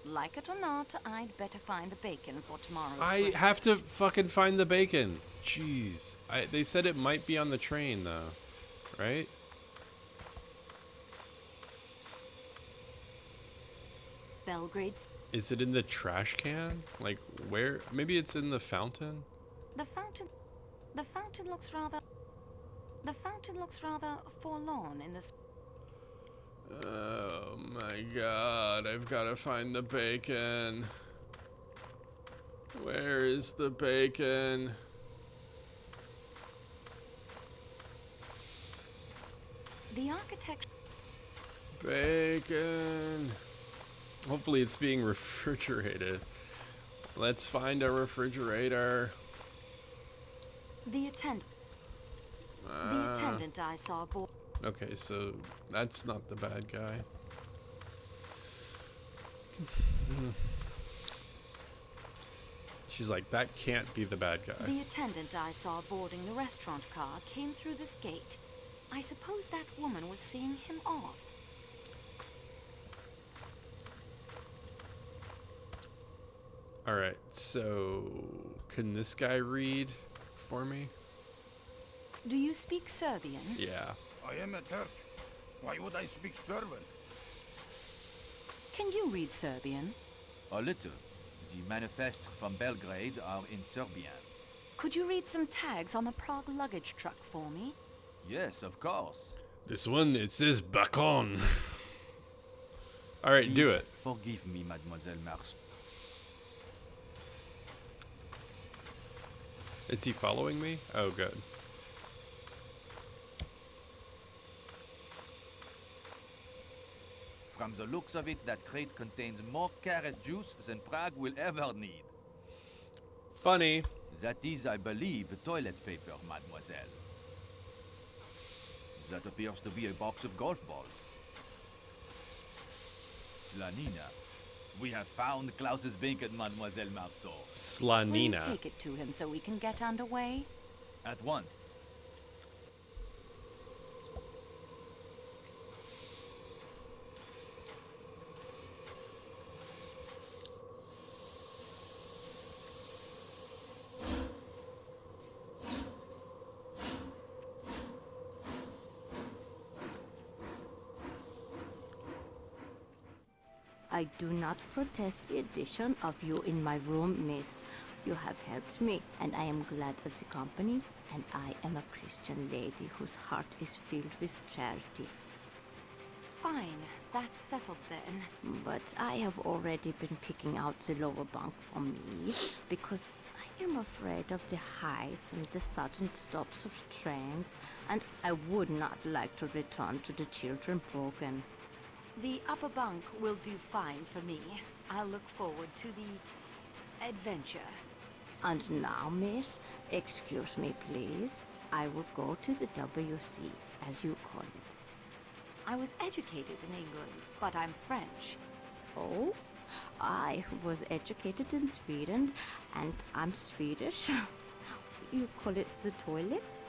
Like it or not, I'd better find the bacon for tomorrow. I have to fucking find the bacon. Jeez. They said it might be on the train, though. Right? Belgrade's. Is it in the trash can? Like, where? Maybe it's in the fountain? The fountain looks rather... The fountain looks rather forlorn in this... Oh my god, I've got to find the bacon. Where is the bacon? The architecture... Bacon. Hopefully it's being refrigerated. Let's find a refrigerator. The attendant I saw aboard... Okay, so that's not the bad guy. She's like, that can't be the bad guy. The attendant I saw boarding the restaurant car came through this gate. I suppose that woman was seeing him off. Alright, so can this guy read for me? Do you speak Serbian? Yeah. I am a Turk. Why would I speak Serbian? Can you read Serbian? A little. The manifests from Belgrade are in Serbian. Could you read some tags on the Prague luggage truck for me? Yes, of course. This one, it says Bacon. Alright, do it. Forgive me, Mademoiselle Mars. Is he following me? Oh, good. From the looks of it, that crate contains more carrot juice than Prague will ever need. Funny. That is, I believe, toilet paper, mademoiselle. That appears to be a box of golf balls. Slanina. We have found Klaus's bacon, Mademoiselle Marceau. Slanina. Will you take it to him so we can get underway? At once. I do not protest the addition of you in my room, miss. You have helped me, and I am glad of the company, and I am a Christian lady whose heart is filled with charity. Fine, that's settled then. But I have already been picking out the lower bunk for me, because I am afraid of the heights and the sudden stops of trains, and I would not like to return to the children broken. The upper bunk will do fine for me. I'll look forward to the adventure. And now, miss, excuse me, please. I will go to the WC, as you call it. I was educated in England, but I'm French. Oh? I was educated in Sweden, and I'm Swedish. You call it the toilet?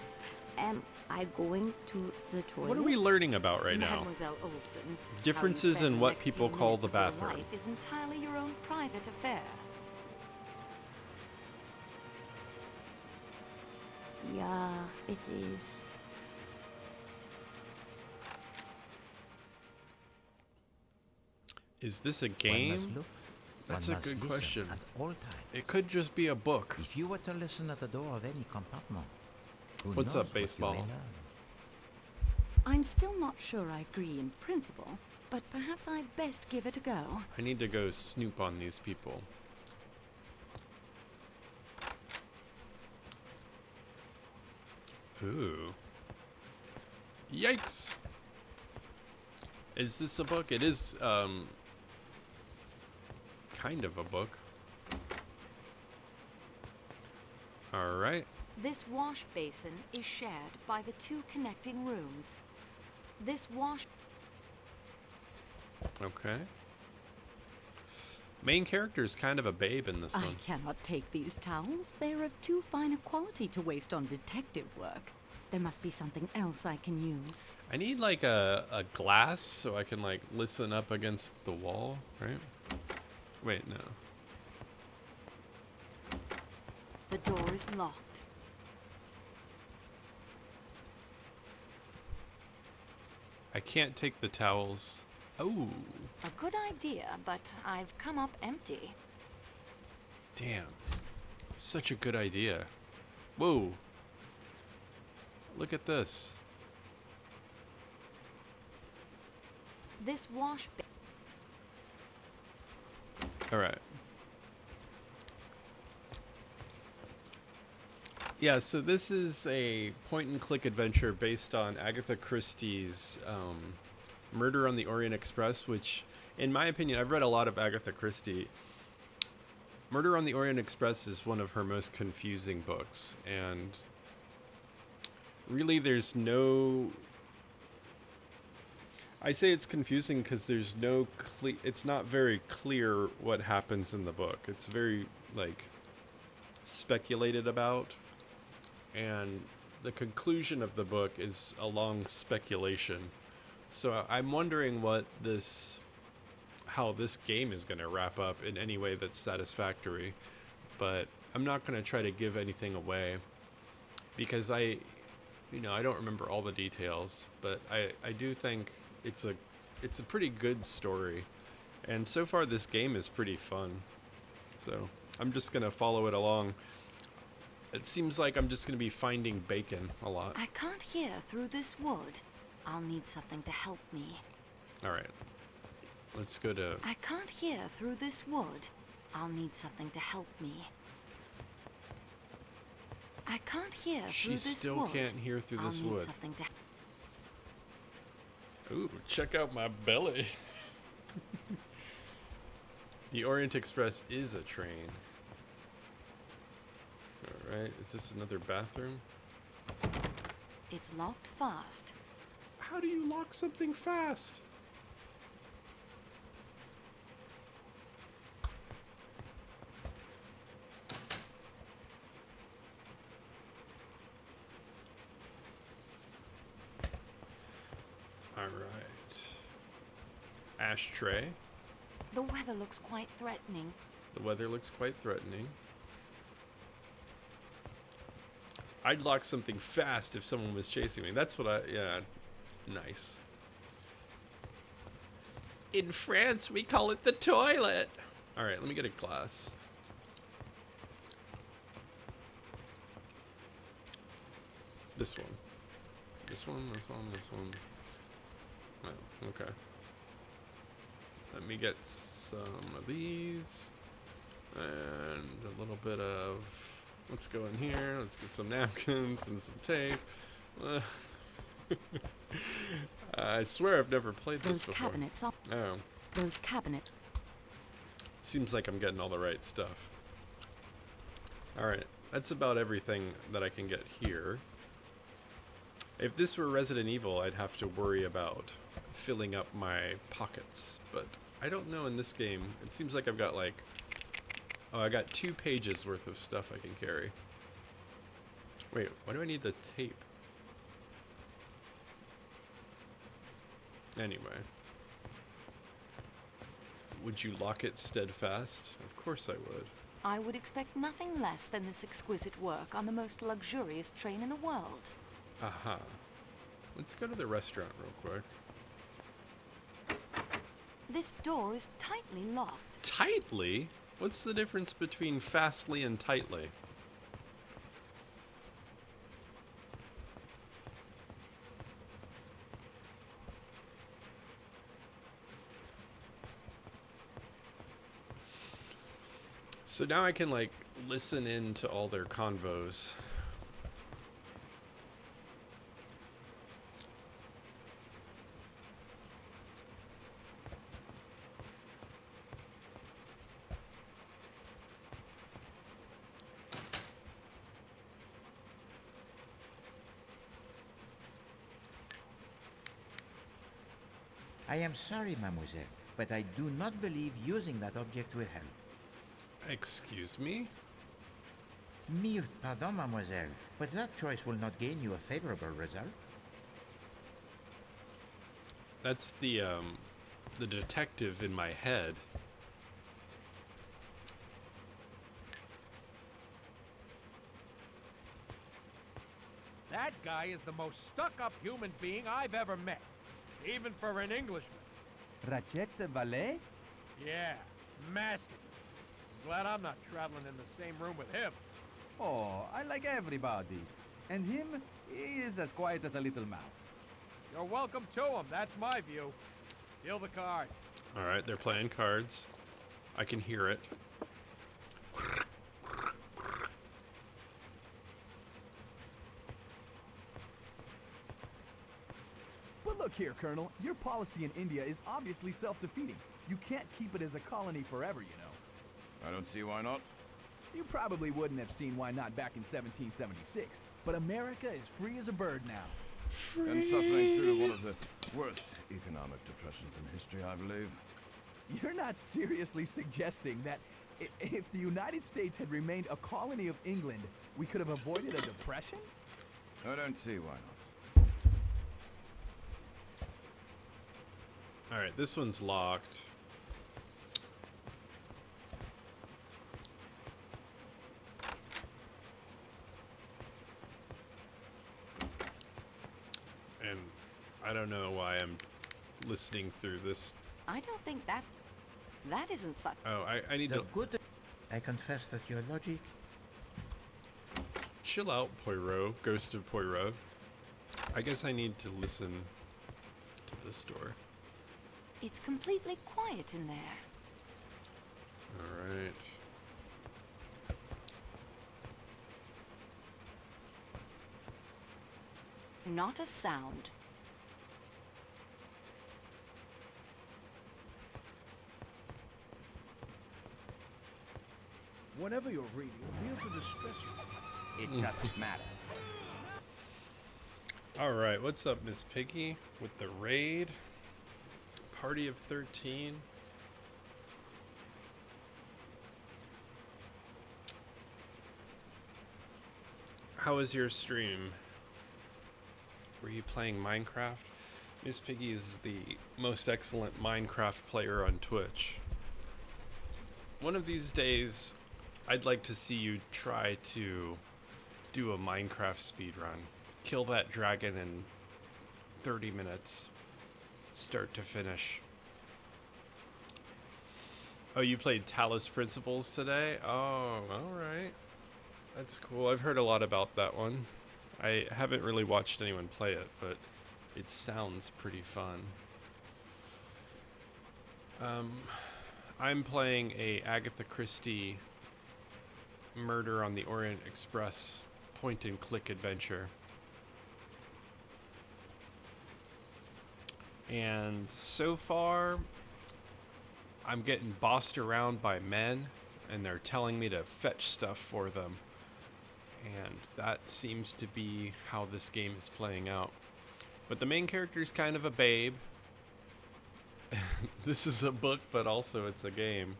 Am I going to the toilet? What are we learning about right now? Mademoiselle Olsen, Differences in what people call the bathroom. bathroom. Life is entirely your own private affair. Yeah, it is. Is this a game? That's a good question. At all times. It could just be a book. If you were to listen at the door of any compartment, who What's knows up, baseball? what you may learn? I'm still not sure I agree in principle, but perhaps I'd best give it a go. I need to go snoop on these people. Ooh. Yikes! Is this a book? It is, kind of a book. Alright. This wash basin is shared by the 2 connecting rooms. This wash... Okay. Main character is kind of a babe in this I one. cannot take these towels. They're of too fine a quality to waste on detective work. There must be something else I can use. I need like a glass so I can like listen up against the wall, right? Wait, no. The door is locked. I can't take the towels. Oh, A good idea, but I've come up empty. damn. Such a good idea. Whoa. Look at this. This wash... All right. Yeah, so this is a point-and-click adventure based on Agatha Christie's Murder on the Orient Express, which, in my opinion, I've read a lot of Agatha Christie. Murder on the Orient Express is one of her most confusing books, and really there's no... I say it's confusing because there's no it's not very clear what happens in the book. It's very, like, speculated about, and the conclusion of the book is a long speculation. So I'm wondering how this game is going to wrap up in any way that's satisfactory, but I'm not going to try to give anything away because I don't remember all the details, but I do think it's a pretty good story, and so far this game is pretty fun. So I'm just going to follow it along. It seems like I'm just going to be finding bacon a lot. I can't hear through this wood. I'll need something to help me. All right. Let's go to... I can't hear through this wood. I'll need something to help me. I can't hear through this wood. She still can't hear through this wood. I'll need something to... Ooh, check out my belly. The Orient Express is a train. All right, is this another bathroom? It's locked fast. How do you lock something fast? All right. Ashtray. The weather looks quite threatening. The weather looks quite threatening. I'd lock something fast if someone was chasing me. That's what yeah, nice. In France, we call it the toilet. All right, let me get a glass. This one. This one, this one, this one. Oh, okay. Let me get some of these. And a little bit of... Let's go in here. Let's get some napkins and some tape. I swear I've never played this before. Cabinets are... Oh. Those cabinets. Seems like I'm getting all the right stuff. Alright, that's about everything that I can get here. If this were Resident Evil, I'd have to worry about filling up my pockets. But I don't know in this game. It seems like I've got like... Oh, I got 2 pages worth of stuff I can carry. Wait, why do I need the tape? Anyway. Would you lock it steadfast? Of course I would. I would expect nothing less than this exquisite work on the most luxurious train in the world. Aha. Let's go to the restaurant real quick. This door is tightly locked. Tightly? What's the difference between fastly and tightly? So now I can, like, listen in to all their convos. I am sorry, mademoiselle, but I do not believe using that object will help. Excuse me? Mille pardon, mademoiselle, but that choice will not gain you a favorable result. That's the detective in my head. That guy is the most stuck-up human being I've ever met, even for an Englishman. Ratchet's a valet? Yeah, masterful. I'm glad I'm not traveling in the same room with him. Oh, I like everybody. And him, he is as quiet as a little mouse. You're welcome to him, that's my view. Deal the cards. Alright, they're playing cards. I can hear it. But look here, Colonel. Your policy in India is obviously self-defeating. You can't keep it as a colony forever, you know. I don't see why not. You probably wouldn't have seen why not back in 1776. But America is free as a bird now. And suffering through one of the worst economic depressions in history, I believe. You're not seriously suggesting that if the United States had remained a colony of England, we could have avoided a depression? I don't see why not. Alright, this one's locked. And I don't know why I'm listening through this. I don't think that isn't such. Oh, I need The to good... I confess that your logic... chill out, Poirot. Ghost of Poirot. I guess I need to listen to this door. It's completely quiet in there. Alright. Not a sound. Whatever you're reading appears to distress you. It doesn't matter. Alright, what's up, Miss Piggy? With the raid? Party of 13? How was your stream? Were you playing Minecraft? Miss Piggy is the most excellent Minecraft player on Twitch. One of these days, I'd like to see you try to do a Minecraft speedrun. Kill that dragon in 30 minutes. Start to finish. Oh, you played Talos Principles today? Oh, alright. That's cool. I've heard a lot about that one. I haven't really watched anyone play it, but it sounds pretty fun. I'm playing a Agatha Christie Murder on the Orient Express point-and-click adventure. And so far, I'm getting bossed around by men, and they're telling me to fetch stuff for them. And that seems to be how this game is playing out. But the main character is kind of a babe. This is a book, but also it's a game.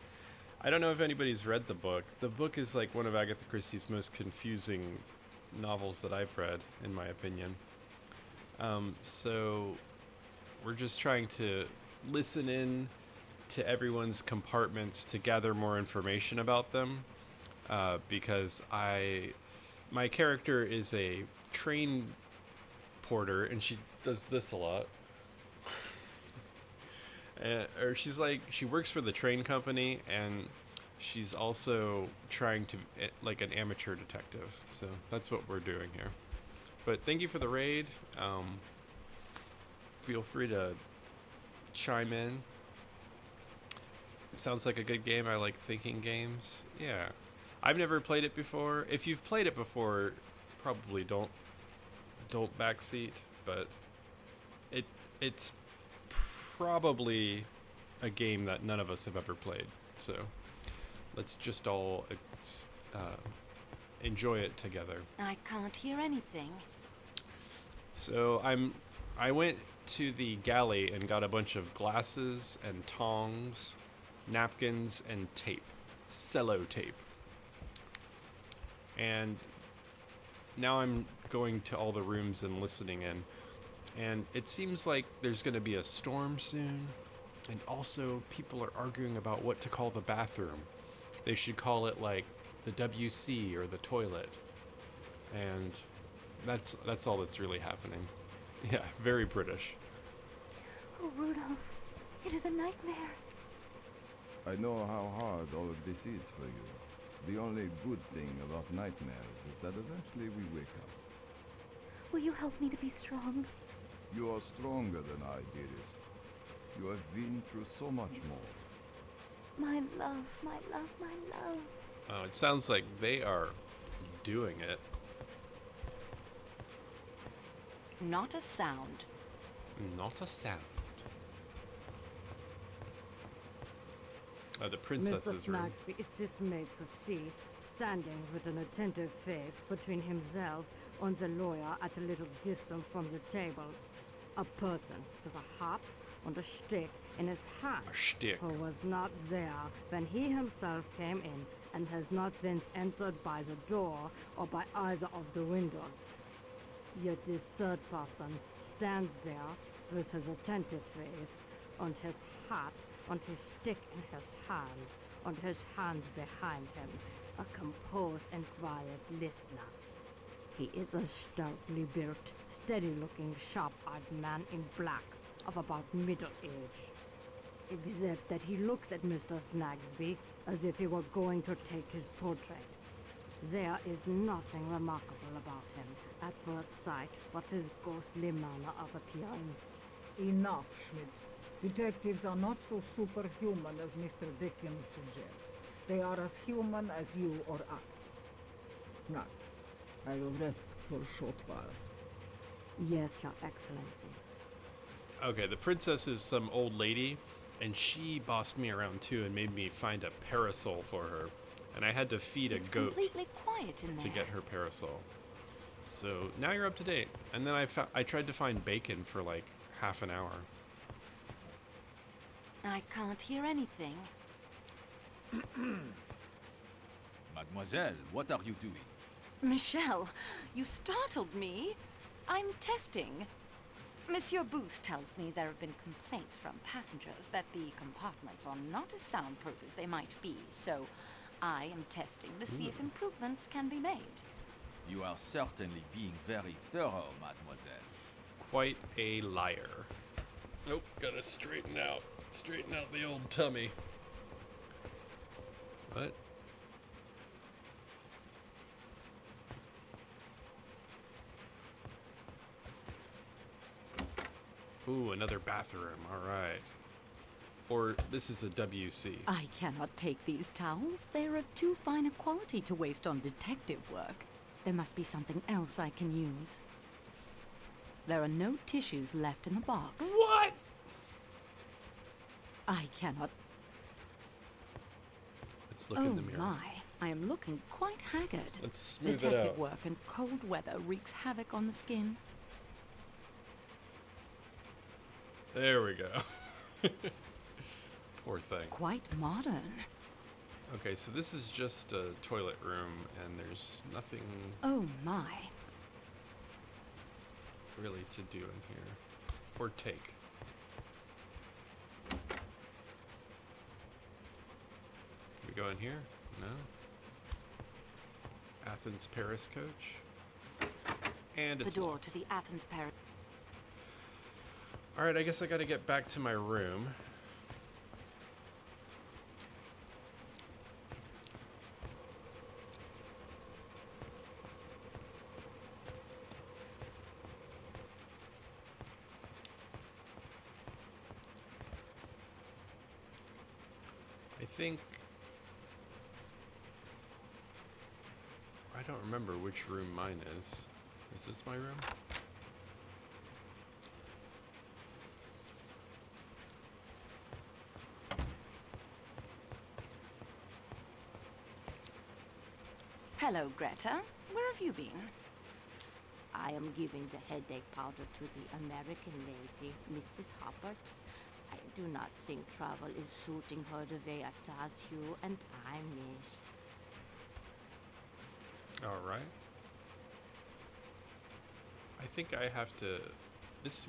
I don't know if anybody's read the book. The book is like one of Agatha Christie's most confusing novels that I've read, in my opinion. So we're just trying to listen in to everyone's compartments to gather more information about them. Because my character is a train porter, and she does this a lot. Or she works for the train company, and she's also trying to like an amateur detective. So that's what we're doing here. But thank you for the raid. Feel free to chime in. It sounds like a good game. I like thinking games. Yeah. I've never played it before. If you've played it before, probably don't backseat, but it's probably a game that none of us have ever played. So let's just all enjoy it together. I can't hear anything. So I went to the galley and got a bunch of glasses and tongs, napkins, and tape. Cello tape. And now I'm going to all the rooms and listening in. And it seems like there's going to be a storm soon. And also, people are arguing about what to call the bathroom. They should call it, like, the WC or the toilet. And that's all that's really happening. Yeah, very British. Oh, Rudolph, it is a nightmare. I know how hard all of this is for you. The only good thing about nightmares is that eventually we wake up. Will you help me to be strong? You are stronger than I, dearest. You have been through so much more. My love, my love, my love. Oh, it sounds like they are doing it. Not a sound. Not a sound. The princess's Mr. room. Snagsby is dismayed to see, standing with an attentive face between himself and the lawyer at a little distance from the table, a person with a hat and a stick in his hand, A shtick. who was not there when he himself came in and has not since entered by the door or by either of the windows. Yet this third person stands there with his attentive face and his hat and his stick in his hands and his hands behind him, a composed and quiet listener. He is a stoutly built, steady-looking, sharp-eyed man in black of about middle age, except that he looks at Mr. Snagsby as if he were going to take his portrait. There is nothing remarkable about him at first sight but his ghostly manner of appearing. Enough, Schmidt. Detectives are not so superhuman as Mr. Dickens suggests. They are as human as you or I. Now, I will rest for a short while. Yes, Your Excellency. Okay, the princess is some old lady, and she bossed me around too and made me find a parasol for her. And I had to feed a goat Completely quiet in there. to get her parasol. So now you're up to date. And then I tried to find bacon for like half an hour. I can't hear anything. Mademoiselle, what are you doing? Michelle, you startled me. I'm testing. Monsieur Boost tells me there have been complaints from passengers that the compartments are not as soundproof as they might be, so I am testing to see if improvements can be made. You are certainly being very thorough, mademoiselle. Quite a liar. Nope, gotta straighten out the old tummy. What? Ooh, another bathroom. All right. Or this is a WC. I cannot take these towels. They're of too fine a quality to waste on detective work. There must be something else I can use. There are no tissues left in the box. What? I cannot. Let's look in the mirror. Oh my, I am looking quite haggard. Let's smooth it Detective out. work and cold weather wreaks havoc on the skin. There we go. Poor thing. Quite modern. Okay, so this is just a toilet room, and there's nothing Oh my. really to do in here. Or take. Can we go in here? No. Athens Paris coach. And it's The door locked. to the Athens Paris. Alright, I guess I gotta get back to my room. I think... I don't remember which room mine is. Is this my room? Hello, Greta. Where have you been? I am giving the headache powder to the American lady, Mrs. Hoppert. I do not think travel is suiting her the way it does you, and I miss. All right. I think I have to. This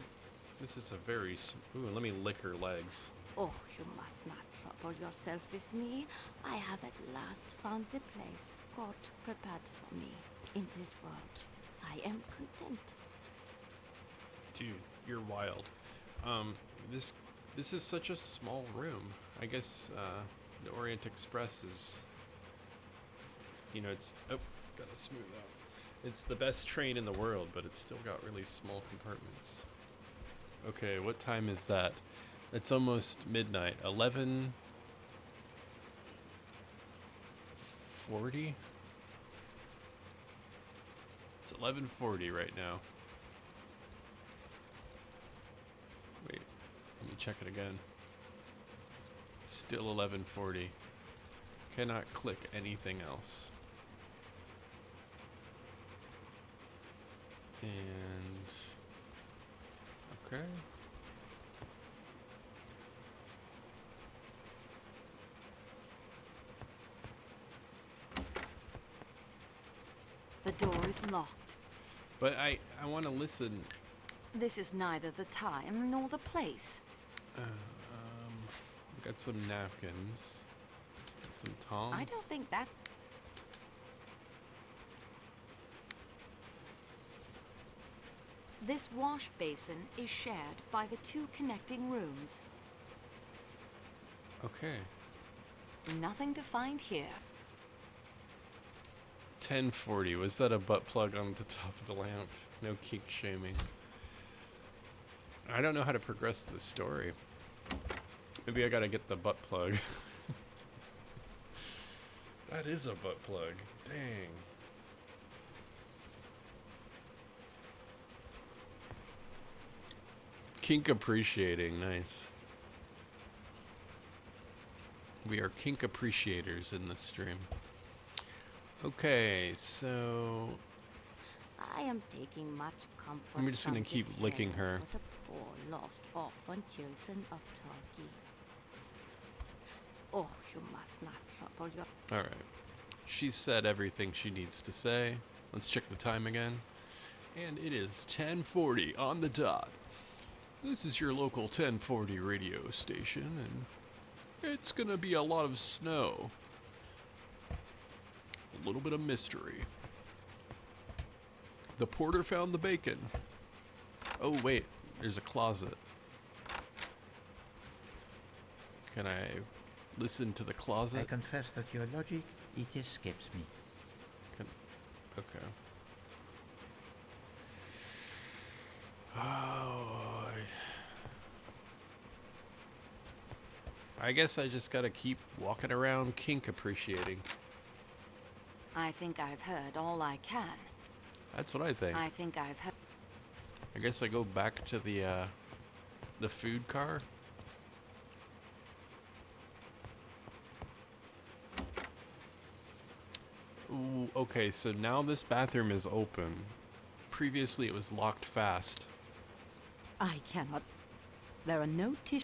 is a very. Ooh, let me lick her legs. Oh, you must not trouble yourself with me. I have at last found the place God prepared for me in this world. I am content. Dude, you're wild. This is such a small room. I guess the Orient Express is. You know, it's gotta smooth out. It's the best train in the world, but it's still got really small compartments. Okay, what time is that? It's almost midnight. 11:40? It's 11:40 right now. Wait, let me check it again. Still 11:40. Cannot click anything else. And okay. The door is locked. But I want to listen. This is neither the time nor the place. Got some napkins. Some tongs. I don't think that... This wash basin is shared by the two connecting rooms. Okay. Nothing to find here. 10:40. Was that a butt plug on the top of the lamp? No kink shaming. I don't know how to progress the story. Maybe I gotta get the butt plug. That is a butt plug. Dang. Kink appreciating. Nice. We are kink appreciators in this stream. Okay, so I am taking much comfort. I'm just gonna keep licking her. For the poor, lost orphan children of Turkey. Oh, you must not trouble your... Alright. She said everything she needs to say. Let's check the time again. And it is 10:40 on the dot. This is your local 1040 radio station, and it's gonna be a lot of snow. A little bit of mystery. The porter found the bacon. Oh wait, there's a closet. Can I listen to the closet? I confess that your logic, it escapes me. Okay. Oh, I guess I just gotta keep walking around kink appreciating. I think I've heard all I can. That's what I think. I think I've heard... I guess I go back to the food car. Ooh, okay, so now this bathroom is open. Previously it was locked fast. I cannot... There are no tissues.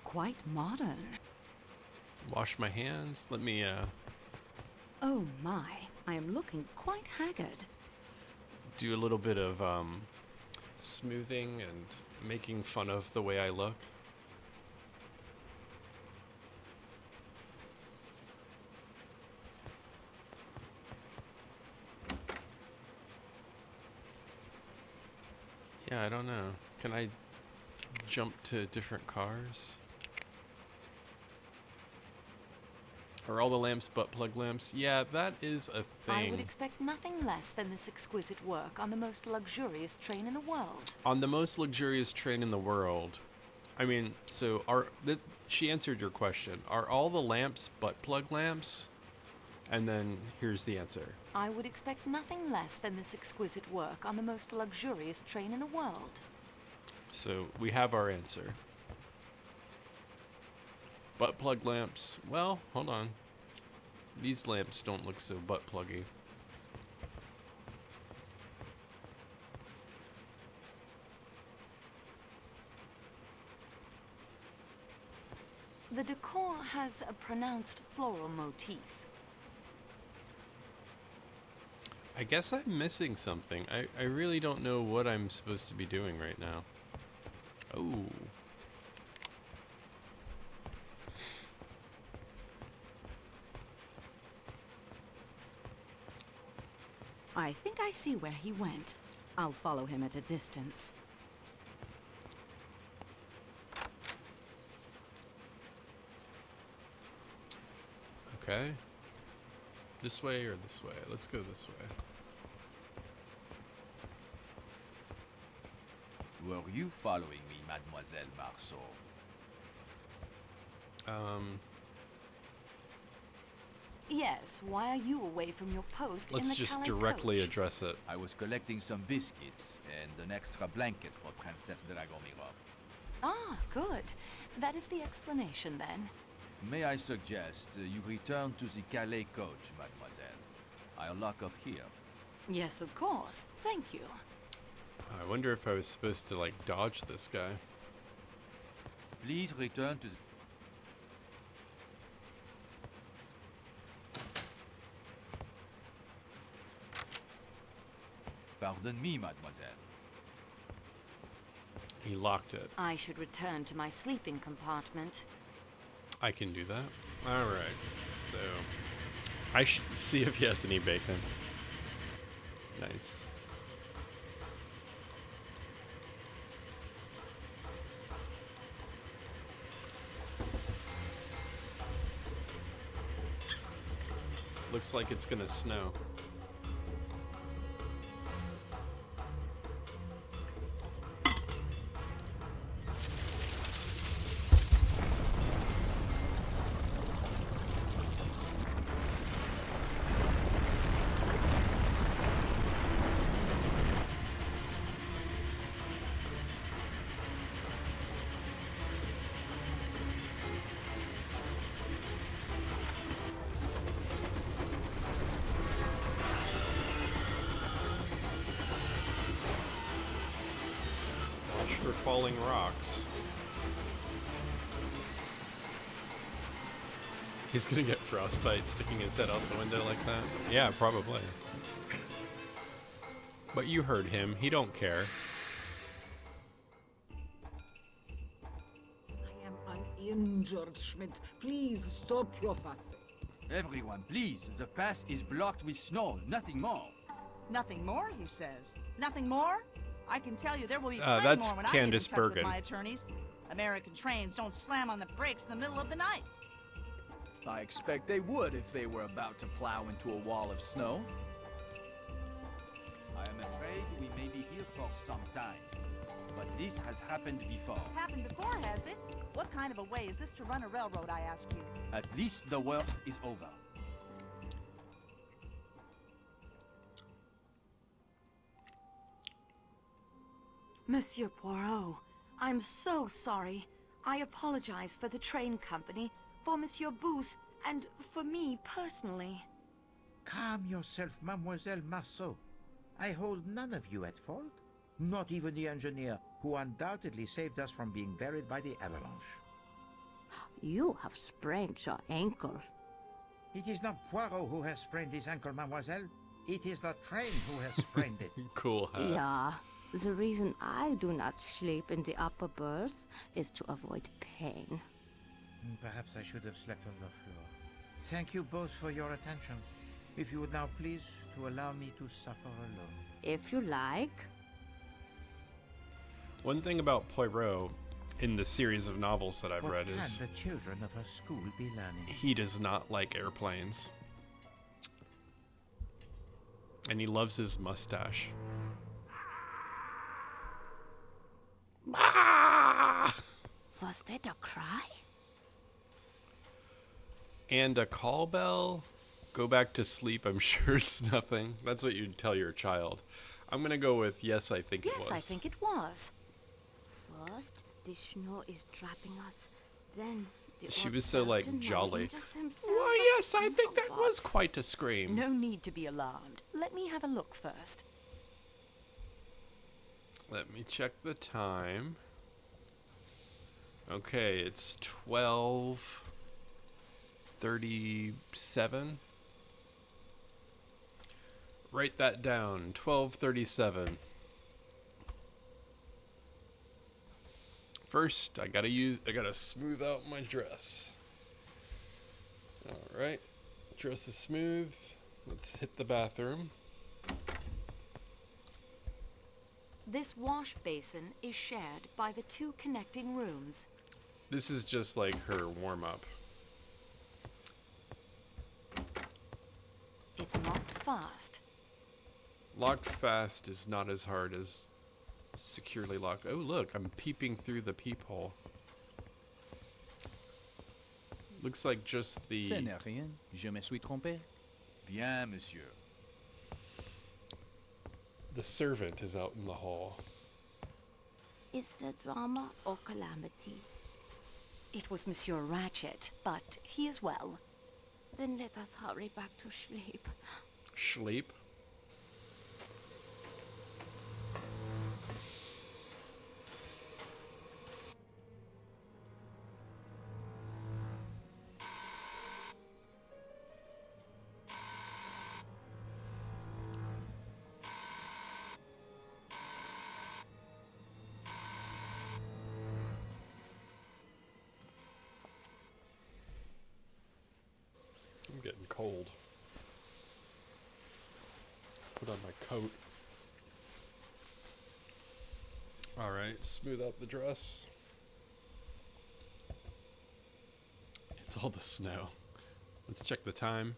Quite modern. Wash my hands. Let me, Oh my, I am looking quite haggard. do a little bit of, smoothing and making fun of the way I look. Yeah, I don't know. Can I jump to different cars? Are all the lamps butt plug lamps? Yeah, that is a thing. I would expect nothing less than this exquisite work on the most luxurious train in the world. On the most luxurious train in the world. I mean, so she answered your question. Are all the lamps butt plug lamps? And then here's the answer. I would expect nothing less than this exquisite work on the most luxurious train in the world. So we have our answer. Butt plug lamps. Well, hold on. These lamps don't look so butt pluggy. The decor has a pronounced floral motif. I guess I'm missing something. I really don't know what I'm supposed to be doing right now. Oh. I think I see where he went. I'll follow him at a distance. Okay. This way or this way? Let's go this way. Were you following me, Mademoiselle Marceau? Yes, why are you away from your post in Let's the just Calais directly coach? address it. I was collecting some biscuits and an extra blanket for Princess Dragomirov. Ah, good. That is the explanation then. May I suggest you return to the Calais coach, mademoiselle? I'll lock up here. Yes, of course. Thank you. I wonder if I was supposed to, like, dodge this guy. Please return to the... Pardon me, mademoiselle. He locked it. I should return to my sleeping compartment. I can do that. Alright, so... I should see if he has any bacon. Nice. Looks like it's gonna snow. For falling rocks. He's gonna get frostbite sticking his head out the window like that. Yeah, probably. But you heard him. He don't care. I am uninjured, Schmidt. Please stop your fussing. Everyone, please. The pass is blocked with snow. Nothing more. Nothing more, he says. Nothing more? I can tell you there will be plenty that's more when Candace I get in touch Bergen. with my attorneys. American trains don't slam on the brakes in the middle of the night. I expect they would if they were about to plow into a wall of snow. I am afraid we may be here for some time. But this has happened before. Happened before, has it? What kind of a way is this to run a railroad, I ask you? At least the worst is over. Monsieur Poirot, I'm so sorry. I apologize for the train company, for Monsieur Booth, and for me personally. Calm yourself, Mademoiselle Marceau. I hold none of you at fault. Not even the engineer, who undoubtedly saved us from being buried by the avalanche. You have sprained your ankle. It is not Poirot who has sprained his ankle, Mademoiselle. It is the train who has sprained it. Cool hat. Yeah. The reason I do not sleep in the upper berths is to avoid pain. Perhaps I should have slept on the floor. Thank you both for your attention. If you would now please to allow me to suffer alone. If you like. One thing about Poirot in the series of novels that I've What read can is the children of her school be learning? he does not like airplanes. And he loves his mustache. Was that a cry? And a call bell? Go back to sleep. I'm sure it's nothing. That's what you'd tell your child. I'm gonna go with yes, I think it was. Yes, I think it was. First, the snow is trapping us. Then, the She old was so, like, Captain jolly. arranges himself. Why, yes, I think that was quite a scream. No need to be alarmed. Let me have a look first. Let me check the time. Okay, it's 12:37. Write that down. 12:37. First, I gotta smooth out my dress. All right, dress is smooth. Let's hit the bathroom. This wash basin is shared by the 2 connecting rooms. This is just like her warm-up. It's locked fast. Locked fast is not as hard as securely locked. Oh, look, I'm peeping through the peephole. Looks like just the... Ce n'est rien. Je me suis trompé. Bien, monsieur. The servant is out in the hall. Is there drama or calamity? It was Monsieur Ratchet, but he is well. Then let us hurry back to sleep. Sleep? I'm getting cold. Put on my coat. Alright, smooth out the dress. It's all the snow. Let's check the time.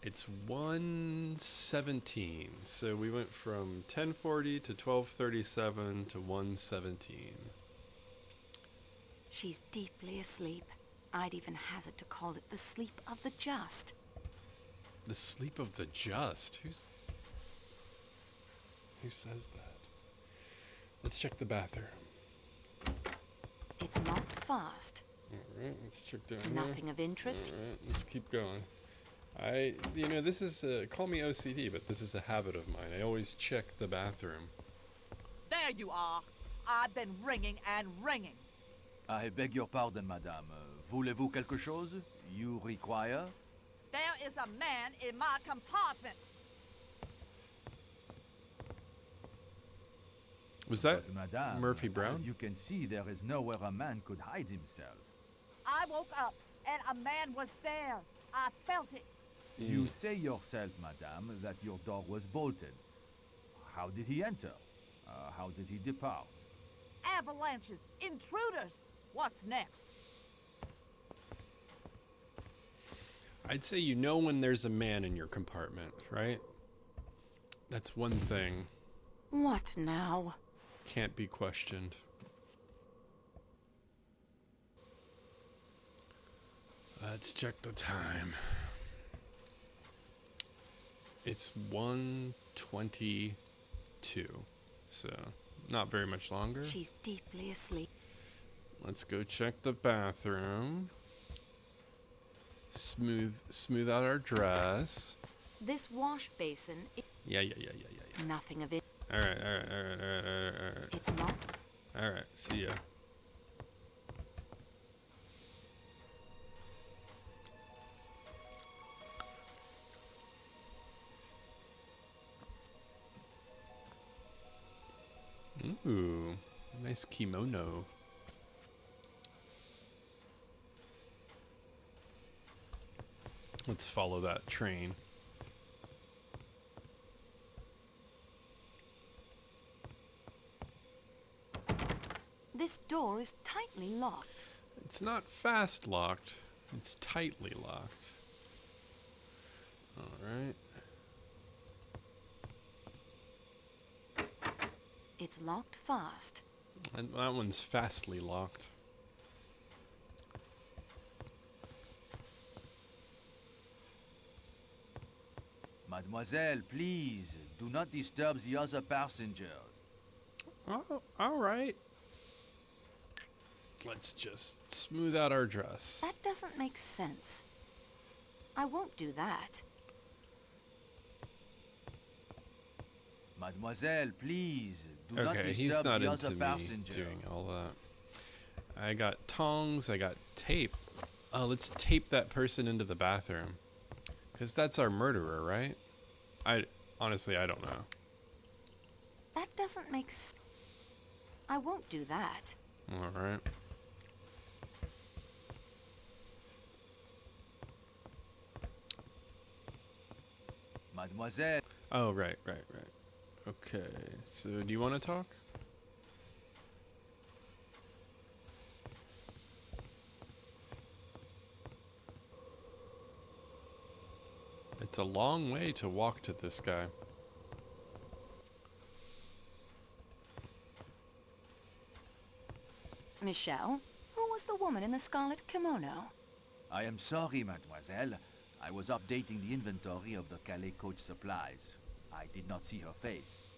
It's 1:17. So we went from 10:40 to 12:37 to 1:17. She's deeply asleep. I'd even hazard to call it the sleep of the just. The sleep of the just? Who says that? Let's check the bathroom. It's locked fast. Alright, let's check down here. Nothing of interest. Alright, let's keep going. This is, call me OCD, but this is a habit of mine. I always check the bathroom. There you are. I've been ringing and ringing. I beg your pardon, madame. Voulez-vous quelque chose? You require? There is a man in my compartment. Was that But madame, Murphy Brown? as you can see, there is nowhere a man could hide himself. I woke up and a man was there. I felt it. You say yourself, madame, that your door was bolted. How did he enter? How did he depart? Avalanches, intruders. What's next? I'd say you know when there's a man in your compartment, right? That's one thing. What now? Can't be questioned. Let's check the time. It's 1:22, so not very much longer. She's deeply asleep. Let's go check the bathroom. Smooth out our dress. This wash basin. Yeah. Nothing of it. All right. It's locked. All right. See ya. Ooh, nice kimono. Let's follow that train. This door is tightly locked. It's not fast locked, it's tightly locked. Alright. It's locked fast. And that one's fastly locked. Mademoiselle, please, do not disturb the other passengers. Oh, alright. Let's just smooth out our dress. That doesn't make sense. I won't do that. Mademoiselle, please, do not Okay, disturb he's not the into other me passengers. doing all that. I got tongs, I got tape. Oh, let's tape that person into the bathroom. Because that's our murderer, right? Honestly, I don't know. That doesn't make sense. I won't do that. Alright. Mademoiselle. Oh, right. Okay, so do you want to talk? It's a long way to walk to this guy. Michelle, who was the woman in the scarlet kimono? I am sorry, mademoiselle. I was updating the inventory of the Calais coach supplies. I did not see her face.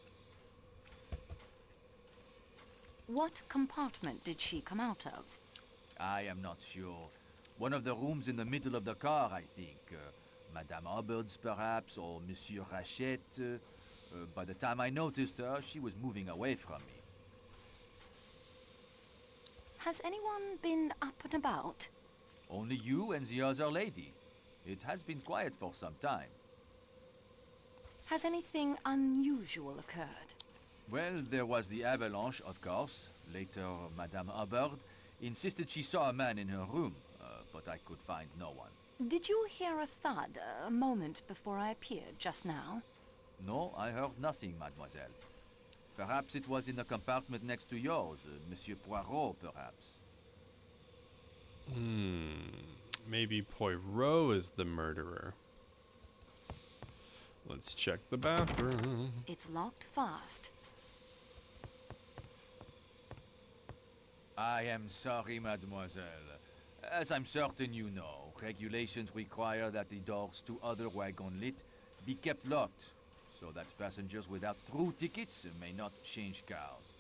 What compartment did she come out of? I am not sure. One of the rooms in the middle of the car, I think. Madame Hubbard's, perhaps, or Monsieur Rachette. By the time I noticed her, she was moving away from me. Has anyone been up and about? Only you and the other lady. It has been quiet for some time. Has anything unusual occurred? Well, there was the avalanche, of course. Later, Madame Hubbard insisted she saw a man in her room, but I could find no one. Did you hear a thud a moment before I appeared just now? No, I heard nothing, mademoiselle. Perhaps it was in the compartment next to yours, Monsieur Poirot, perhaps. Maybe Poirot is the murderer. Let's check the bathroom. It's locked fast. I am sorry, mademoiselle. As I'm certain you know, regulations require that the doors to other wagonlit be kept locked, so that passengers without through tickets may not change cars.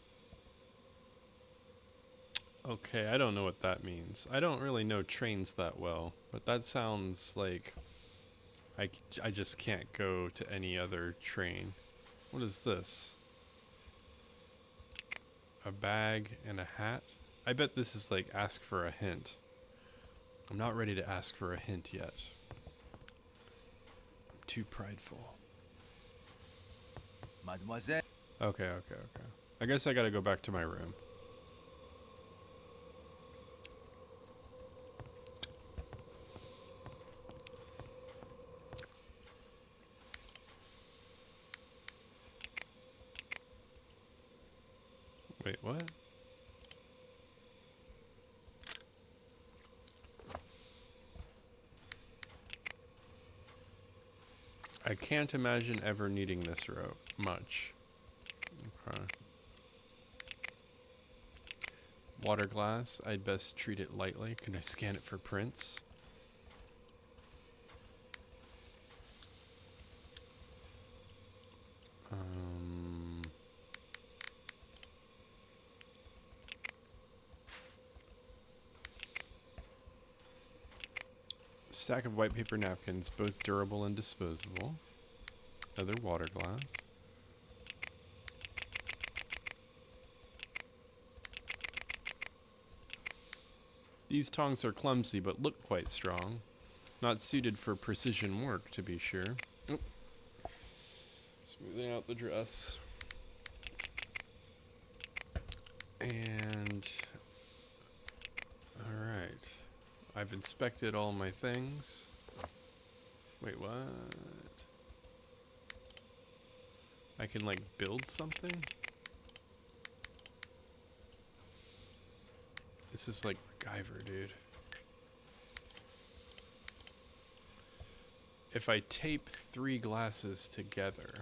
Okay, I don't know what that means. I don't really know trains that well, but that sounds like I just can't go to any other train. What is this? A bag and a hat? I bet this is like ask for a hint. I'm not ready to ask for a hint yet. I'm too prideful. Mademoiselle. Okay. I guess I gotta go back to my room. Wait, what? I can't imagine ever needing this rope much. Okay. Water glass, I'd best treat it lightly. Can I scan it for prints? Stack of white paper napkins, both durable and disposable. Another water glass. These tongs are clumsy but look quite strong. Not suited for precision work, to be sure. Oh. Smoothing out the dress. And... alright. I've inspected all my things. Wait, what? I can, like, build something? This is like MacGyver, dude. If I tape 3 glasses together,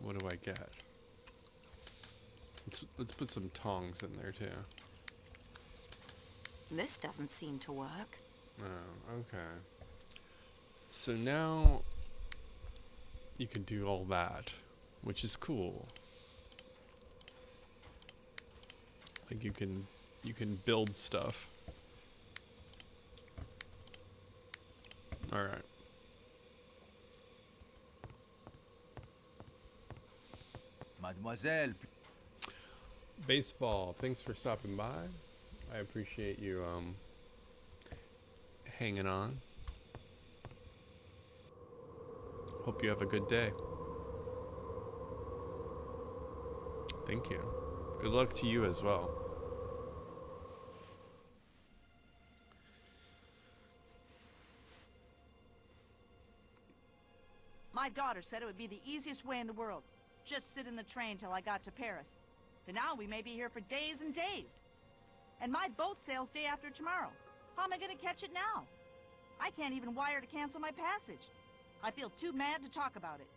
what do I get? Let's put some tongs in there, too. This doesn't seem to work. Oh, okay. So now you can do all that, which is cool. Like you can build stuff. All right. Mademoiselle. Baseball, thanks for stopping by. I appreciate you hanging on. Hope you have a good day. Thank you. Good luck to you as well. My daughter said it would be the easiest way in the world. Just sit in the train till I got to Paris. But now we may be here for days and days. And my boat sails day after tomorrow. How am I going to catch it now? I can't even wire to cancel my passage. I feel too mad to talk about it.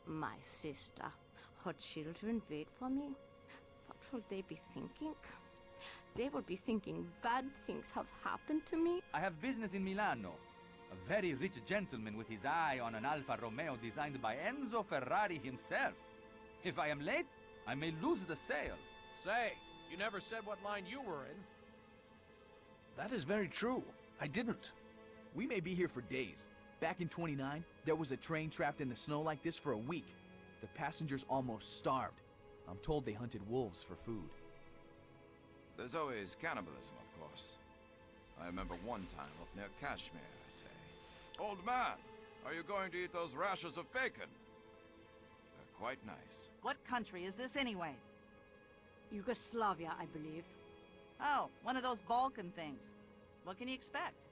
My sister, her children wait for me. What will they be thinking? They will be thinking bad things have happened to me. I have business in Milano. A very rich gentleman with his eye on an Alfa Romeo designed by Enzo Ferrari himself. If I am late, I may lose the sale. Say, you never said what line you were in. That is very true. I didn't. We may be here for days. Back in 29, there was a train trapped in the snow like this for a week. The passengers almost starved. I'm told they hunted wolves for food. There's always cannibalism, of course. I remember one time up near Kashmir, I say. Old man, are you going to eat those rashers of bacon? They're quite nice. What country is this anyway? Yugoslavia, I believe. Oh, one of those Balkan things. What can you expect?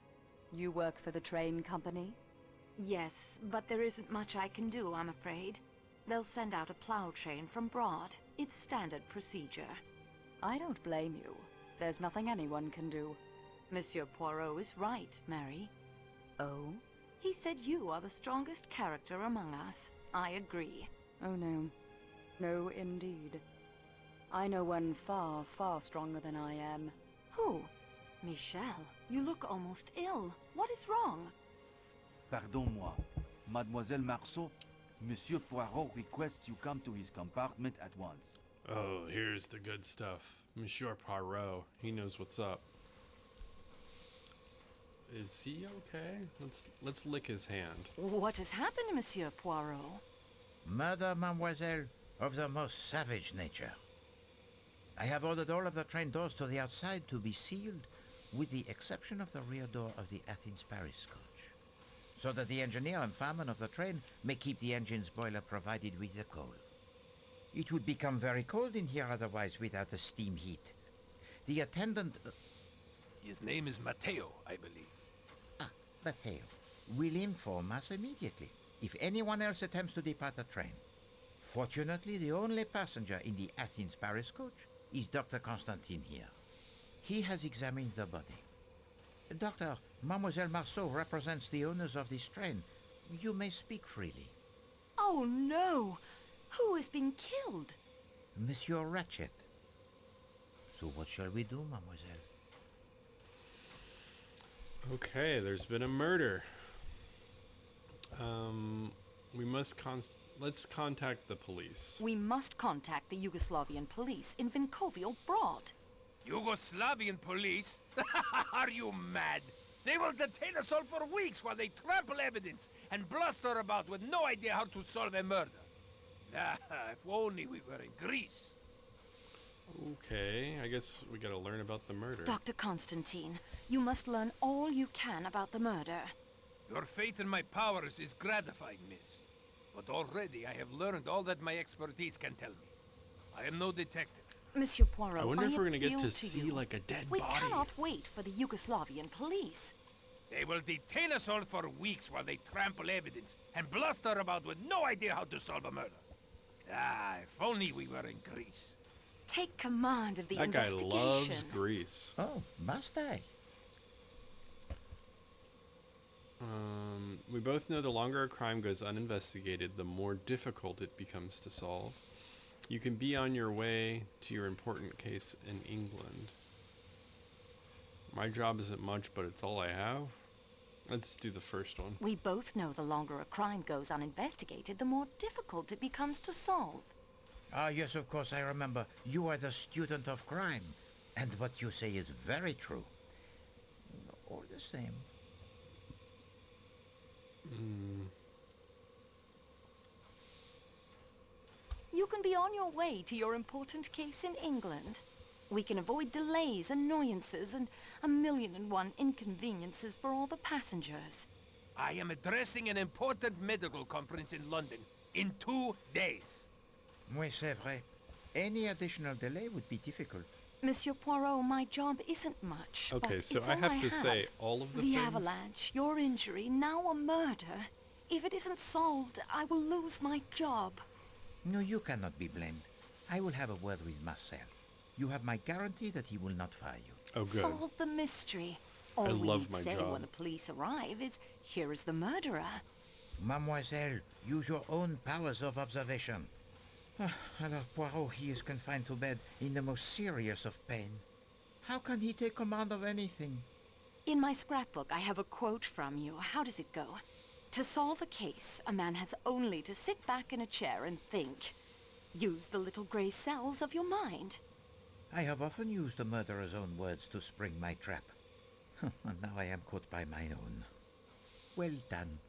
You work for the train company? Yes, but there isn't much I can do, I'm afraid. They'll send out a plow train from Broad. It's standard procedure. I don't blame you. There's nothing anyone can do. Monsieur Poirot is right, Mary. Oh? He said you are the strongest character among us. I agree. Oh no. No, indeed. I know one far, far stronger than I am. Who? Michel, you look almost ill. What is wrong? Pardon-moi. Mademoiselle Marceau, Monsieur Poirot requests you come to his compartment at once. Oh, here's the good stuff. Monsieur Poirot, he knows what's up. Is he okay? Let's lick his hand. What has happened, Monsieur Poirot? Murder, mademoiselle, of the most savage nature. I have ordered all of the train doors to the outside to be sealed, with the exception of the rear door of the Athens-Paris coach, so that the engineer and fireman of the train may keep the engine's boiler provided with the coal. It would become very cold in here otherwise without the steam heat. The attendant... His name is Matteo, I believe. Matteo will inform us immediately if anyone else attempts to depart the train. Fortunately, the only passenger in the Athens-Paris coach is Dr. Constantine here. He has examined the body. Doctor, Mademoiselle Marceau represents the owners of this train. You may speak freely. Oh no! Who has been killed? Monsieur Ratchet. So what shall we do, mademoiselle? Okay, there's been a murder. We must let's contact the police. We must contact the Yugoslavian police in Vinkovio Broad. Yugoslavian police? Are you mad? They will detain us all for weeks while they trample evidence and bluster about with no idea how to solve a murder. If only we were in Greece. Okay, I guess we gotta learn about the murder. Dr. Constantine, you must learn all you can about the murder. Your faith in my powers is gratifying, miss. But already I have learned all that my expertise can tell me. I am no detective. Monsieur Poirot, I wonder if we're gonna get appeal to to see you. like a dead We body. cannot wait for the Yugoslavian police. They will detain us all for weeks while they trample evidence and bluster about with no idea how to solve a murder. If only we were in Greece. Take command of the That guy investigation. loves Greece. Oh, must I? We both know the longer a crime goes uninvestigated, the more difficult it becomes to solve. You can be on your way to your important case in England. My job isn't much, but it's all I have. Let's do the first one. We both know the longer a crime goes uninvestigated, the more difficult it becomes to solve. Ah, yes, of course, I remember. You are the student of crime. And what you say is very true. All the same. You can be on your way to your important case in England. We can avoid delays, annoyances, and 1,000,001 inconveniences for all the passengers. I am addressing an important medical conference in London in 2 days. Oui, c'est vrai. Any additional delay would be difficult. Monsieur Poirot, my job isn't much. Okay, but so it's I all have to say all of the The things. avalanche, your injury, now a murder. If it isn't solved, I will lose my job. No, you cannot be blamed. I will have a word with Marcel. You have my guarantee that he will not fire you. Oh, good. Solve the mystery. All I we love need my say job. when the police arrive is, here is the murderer. Mademoiselle, use your own powers of observation. Alors, Poirot, he is confined to bed in the most serious of pain. How can he take command of anything? In my scrapbook, I have a quote from you. How does it go? To solve a case, a man has only to sit back in a chair and think. Use the little gray cells of your mind. I have often used the murderer's own words to spring my trap. And now I am caught by mine own. Well done.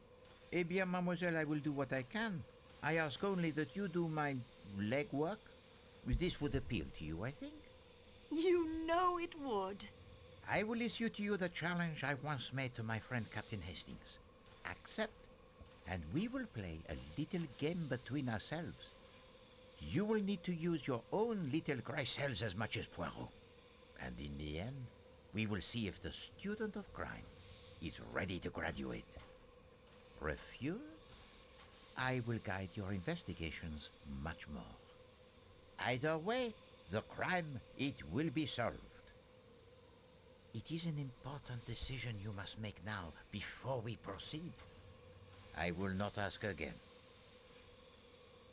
Eh bien, mademoiselle, I will do what I can. I ask only that you do my legwork. This would appeal to you, I think. You know it would. I will issue to you the challenge I once made to my friend Captain Hastings. Accept, and we will play a little game between ourselves. You will need to use your own little gray cells as much as Poirot. And in the end, we will see if the student of crime is ready to graduate. Refuse? I will guide your investigations much more. Either way, the crime, it will be solved. It is an important decision you must make now, before we proceed. I will not ask again.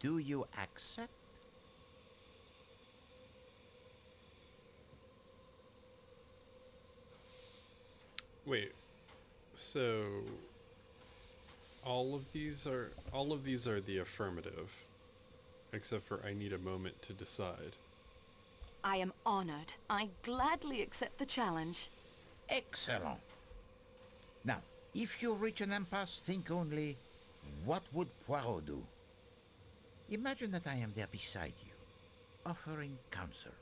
Do you accept? Wait. So all of these are the affirmative, except for I need a moment to decide. I am honored. I gladly accept the challenge. Excellent. Now, if you reach an impasse, think only, what would Poirot do? Imagine that I am there beside you, offering counsel.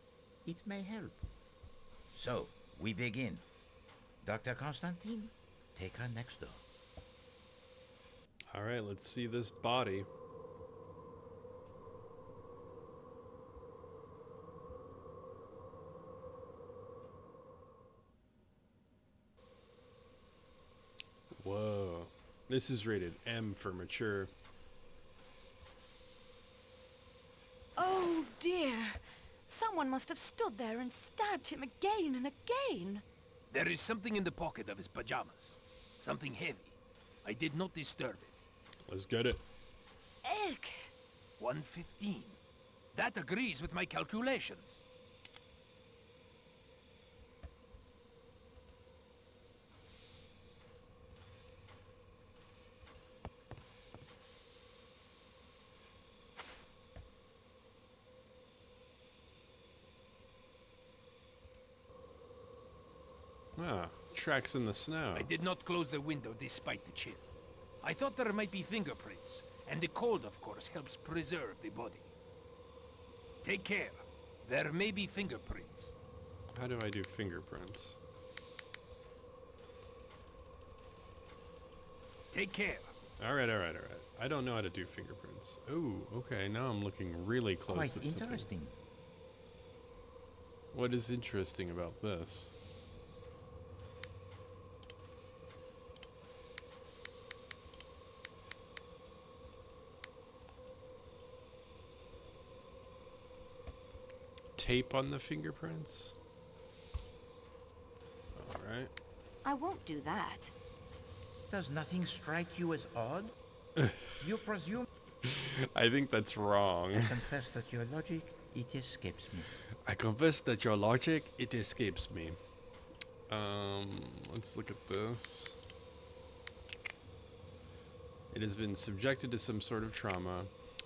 It may help. So, we begin. Dr. Constantine, take her next door. All right, let's see this body. Whoa. This is rated M for mature. Oh dear. Someone must have stood there and stabbed him again and again. There is something in the pocket of his pajamas. Something heavy. I did not disturb it. Let's get it. Egg. 115. That agrees with my calculations. Ah, tracks in the snow. I did not close the window despite the chill. I thought there might be fingerprints, and the cold, of course, helps preserve the body. Take care. There may be fingerprints. How do I do fingerprints? Take care. All right. I don't know how to do fingerprints. Oh, okay. Now I'm looking really close Quite at something. interesting. What is interesting about this? Tape on the fingerprints? All right. I won't do that. Does nothing strike you as odd? You presume? I think that's wrong. I confess that your logic, it escapes me. I confess that your logic, it escapes me. Let's look at this. It has been subjected to some sort of trauma.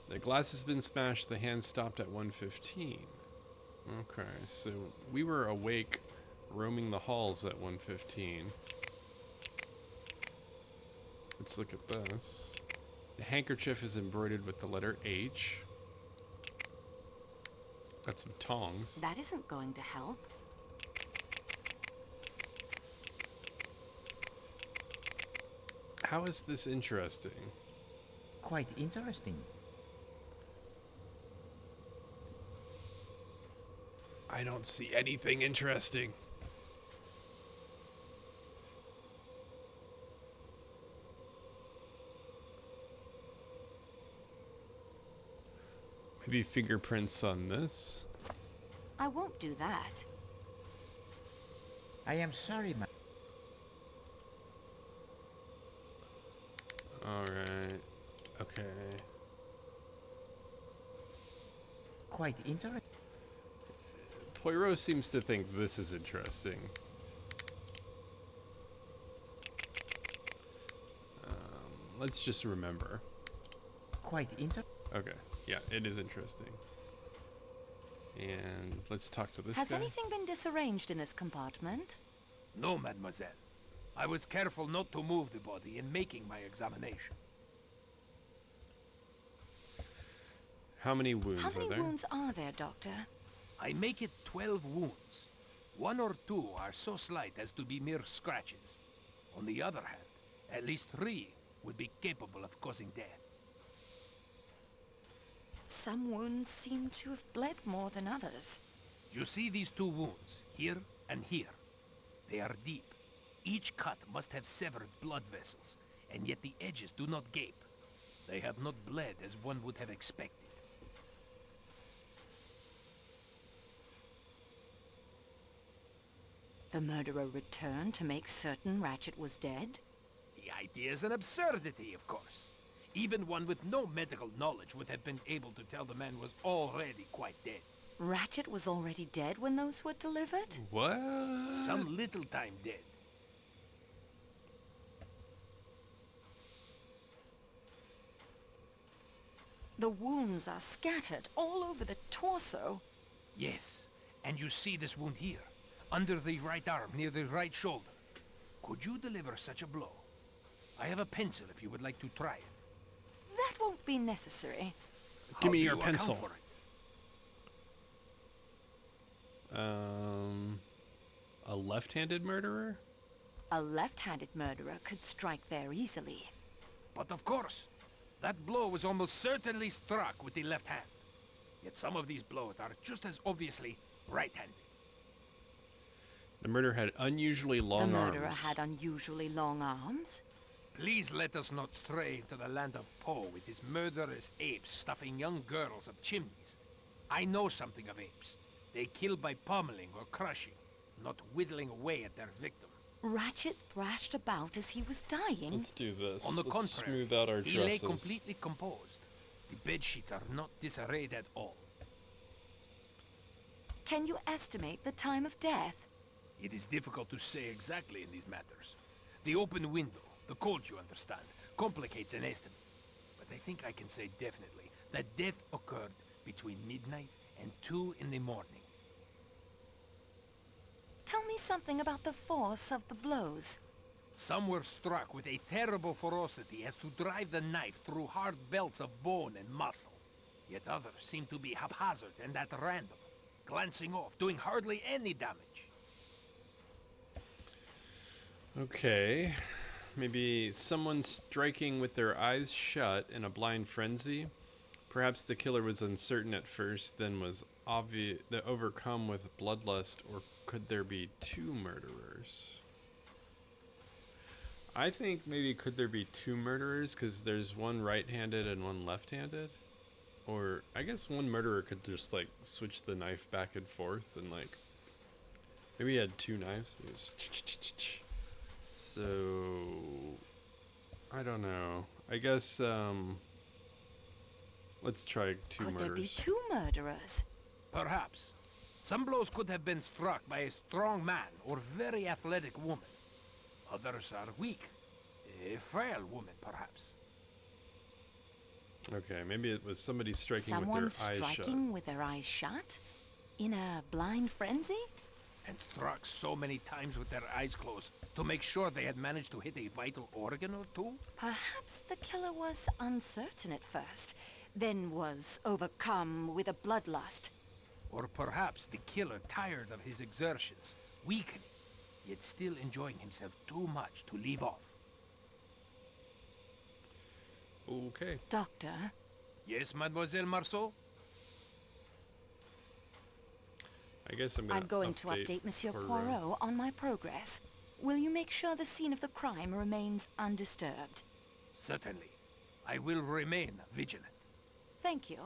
The glass has been smashed, the hand stopped at 1:15. Okay, so we were awake, roaming the halls at 1:15. Let's look at this. The handkerchief is embroidered with the letter H. Got some tongs. That isn't going to help. How is this interesting? Quite interesting. I don't see anything interesting. Maybe fingerprints on this? I won't do that. I am sorry, ma. Alright. Okay. Quite interesting. Poirot seems to think this is interesting. Let's just remember. Quite interesting. Okay. Yeah, it is interesting. And let's talk to this Has guy. anything been disarranged in this compartment? No, mademoiselle. I was careful not to move the body in making my examination. How many wounds How are many there? wounds are there, Doctor? I make it 12 wounds. 1 or 2 are so slight as to be mere scratches. On the other hand, at least 3 would be capable of causing death. Some wounds seem to have bled more than others. You see these 2 wounds, here and here. They are deep. Each cut must have severed blood vessels, and yet the edges do not gape. They have not bled as one would have expected. The murderer returned to make certain Ratchet was dead? The idea is an absurdity, of course. Even one with no medical knowledge would have been able to tell the man was already quite dead. Ratchet was already dead when those were delivered? What? Some little time dead. The wounds are scattered all over the torso. Yes, and you see this wound here, under the right arm, near the right shoulder. Could you deliver such a blow? I have a pencil if you would like to try it. That won't be necessary. Give me How do your you account pencil. for it? A left-handed murderer? A left-handed murderer could strike there easily. But of course, that blow was almost certainly struck with the left hand. Yet some of these blows are just as obviously right-handed. The murderer had unusually long The murderer arms. had unusually long arms? Please let us not stray into the land of Poe with his murderous apes stuffing young girls up chimneys. I know something of apes. They kill by pummeling or crushing, not whittling away at their victim. Ratchet thrashed about as he was dying? Let's do this. On the Let's contrary, smooth out our he lay dresses. completely composed. The bed sheets are not disarrayed at all. Can you estimate the time of death? It is difficult to say exactly in these matters. The open window, the cold, you understand, complicates an estimate. But I think I can say definitely that death occurred between midnight and 2 in the morning. Tell me something about the force of the blows. Some were struck with a terrible ferocity as to drive the knife through hard belts of bone and muscle. Yet others seemed to be haphazard and at random, glancing off, doing hardly any damage. Okay. Maybe someone striking with their eyes shut in a blind frenzy. Perhaps the killer was uncertain at first, then was overcome with bloodlust, or could there be 2 murderers? I think maybe could there be 2 murderers, because there's one right-handed and one left-handed? Or, I guess one murderer could just, like, switch the knife back and forth, and, like, maybe he had 2 knives. It was so, I don't know. I guess, let's try 2 Could murders. there be 2 murderers? Perhaps. Some blows could have been struck by a strong man or very athletic woman. Others are weak. A frail woman, perhaps. Okay, maybe it was somebody striking Someone with their eyes shut. striking with their eyes shut? In a blind frenzy? And struck so many times with their eyes closed to make sure they had managed to hit a vital organ or 2? Perhaps the killer was uncertain at first, then was overcome with a bloodlust. Or perhaps the killer tired of his exertions, weakened, yet still enjoying himself too much to leave off. Okay. Doctor? Yes, Mademoiselle Marceau? I guess I'm going to update Monsieur Poirot on my progress. Will you make sure the scene of the crime remains undisturbed? Certainly. I will remain vigilant. Thank you.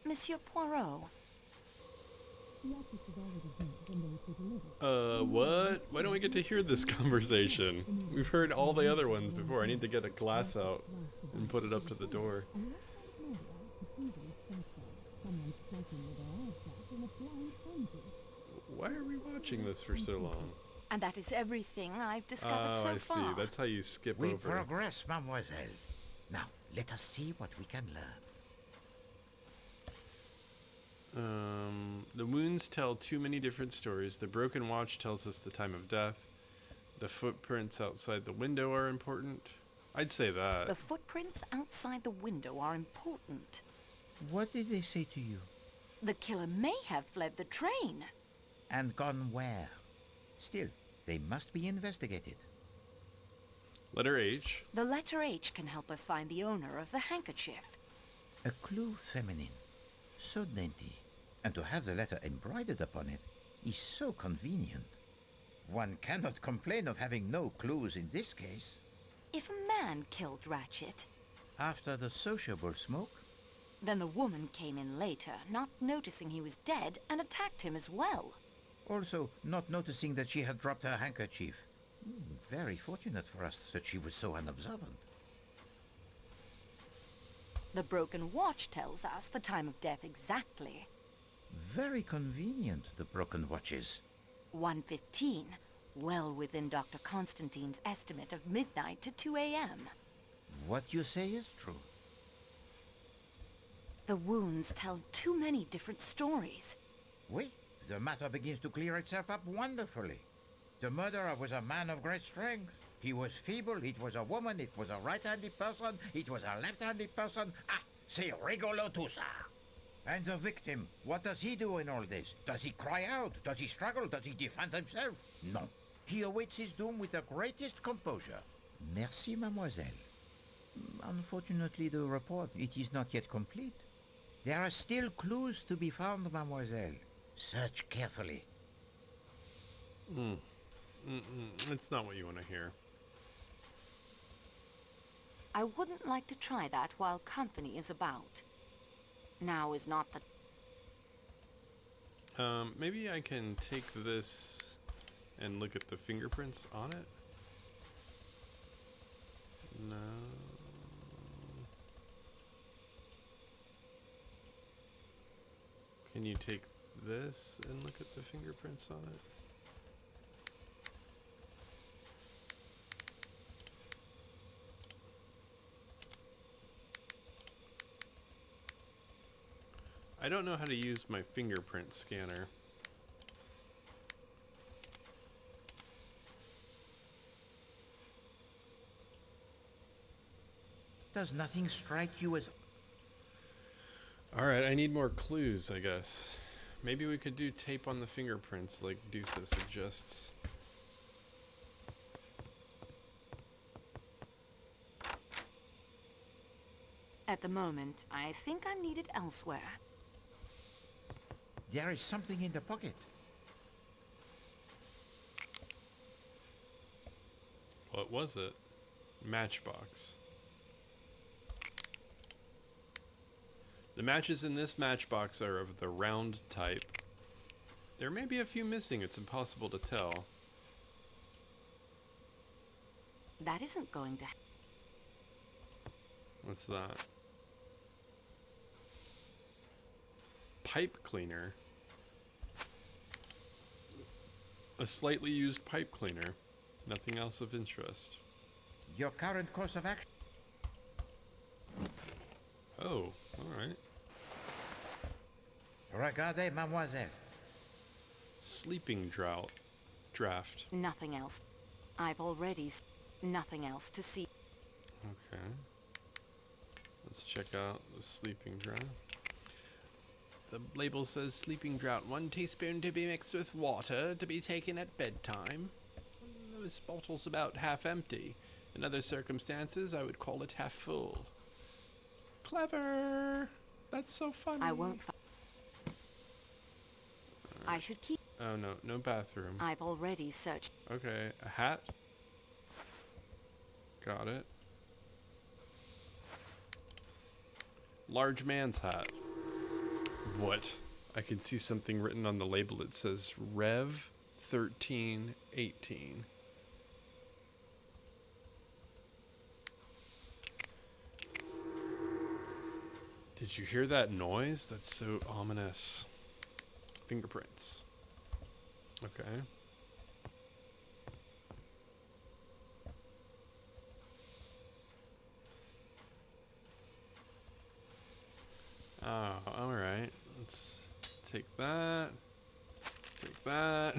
Monsieur Poirot. What? Why don't we get to hear this conversation? We've heard all the other ones before. I need to get a glass out and put it up to the door. Why are we watching this for so long? And that is everything I've discovered so far. I see. That's how you skip We over. progress, mademoiselle. Now, let us see what we can learn. The wounds tell too many different stories. The broken watch tells us the time of death. The footprints outside the window are important. I'd say that. The footprints outside the window are important. What did they say to you? The killer may have fled the train. And gone where? Still, they must be investigated. Letter H. The letter H can help us find the owner of the handkerchief. A clue feminine. So dainty. And to have the letter embroidered upon it is so convenient. One cannot complain of having no clues in this case. If a man killed Ratchet... After the sociable smoke? Then the woman came in later, not noticing he was dead, and attacked him as well. Also, not noticing that she had dropped her handkerchief. Very fortunate for us that she was so unobservant. The broken watch tells us the time of death exactly. Very convenient, the broken watches. 1:15, well within Dr. Constantine's estimate of midnight to 2 a.m. What you say is true. The wounds tell too many different stories. Oui, the matter begins to clear itself up wonderfully. The murderer was a man of great strength. He was feeble, it was a woman, it was a right-handed person, it was a left-handed person. Ah, c'est rigolo tout ça. And the victim, what does he do in all this? Does he cry out? Does he struggle? Does he defend himself? No. He awaits his doom with the greatest composure. Merci, mademoiselle. Unfortunately, the report, it is not yet complete. There are still clues to be found, mademoiselle. Search carefully. That's not what you want to hear. I wouldn't like to try that while company is about. Now is not the... Maybe I can take this and look at the fingerprints on it? No. Can you take this and look at the fingerprints on it? I don't know how to use my fingerprint scanner. Does nothing strike you as... Alright, I need more clues, I guess. Maybe we could do tape on the fingerprints like Dusa suggests. At the moment, I think I'm needed elsewhere. There is something in the pocket. What was it? Matchbox. The matches in this matchbox are of the round type. There may be a few missing, it's impossible to tell. That isn't going to... What's that? Pipe cleaner. A slightly used pipe cleaner. Nothing else of interest. Your current course of action. Oh, alright. Regardez, mademoiselle. Sleeping draft. Nothing else. I've already... Nothing else to see. Okay. Let's check out the sleeping draft. The label says sleeping draught, 1 teaspoon to be mixed with water to be taken at bedtime. This bottle's about half empty. In other circumstances, I would call it half full. Clever! That's so funny. I won't. I should keep. Oh no, no bathroom. I've already searched. Okay, a hat. Got it. Large man's hat. What? I can see something written on the label. It says Rev 1318. Did you hear that noise? That's so ominous. Fingerprints. Okay. Oh, alright. Let's take that. Take that.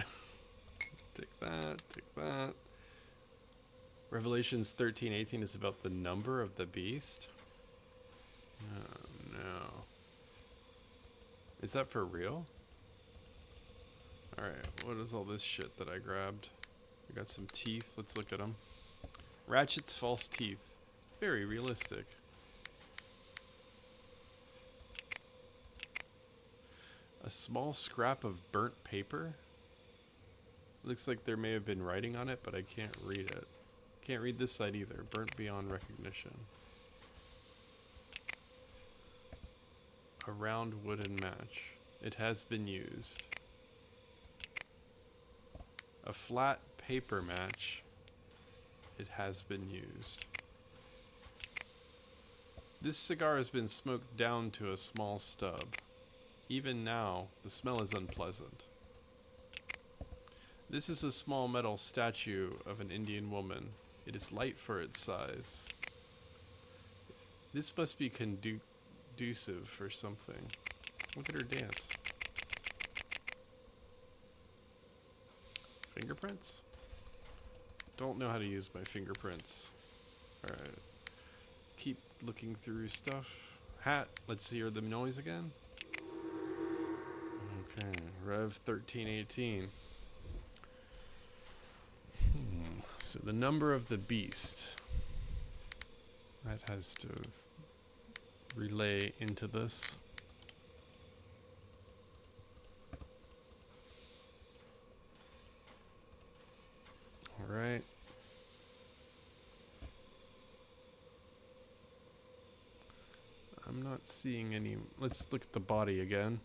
Take that. Take that. Revelations 13:18 is about the number of the beast. Oh no. Is that for real? Alright, what is all this shit that I grabbed? We got some teeth. Let's look at them. Ratchet's false teeth. Very realistic. A small scrap of burnt paper? Looks like there may have been writing on it, but I can't read it. Can't read this side either. Burnt beyond recognition. A round wooden match. It has been used. A flat paper match. It has been used. This cigar has been smoked down to a small stub. Even now, the smell is unpleasant. This is a small metal statue of an Indian woman. It is light for its size. This must be conducive for something. Look at her dance. Fingerprints? Don't know how to use my fingerprints. Alright. Keep looking through stuff. Hat. Let's hear the noise again. Okay. Rev 1318. So the number of the beast. That has to relay into this. Alright. I'm not seeing any. Let's look at the body again.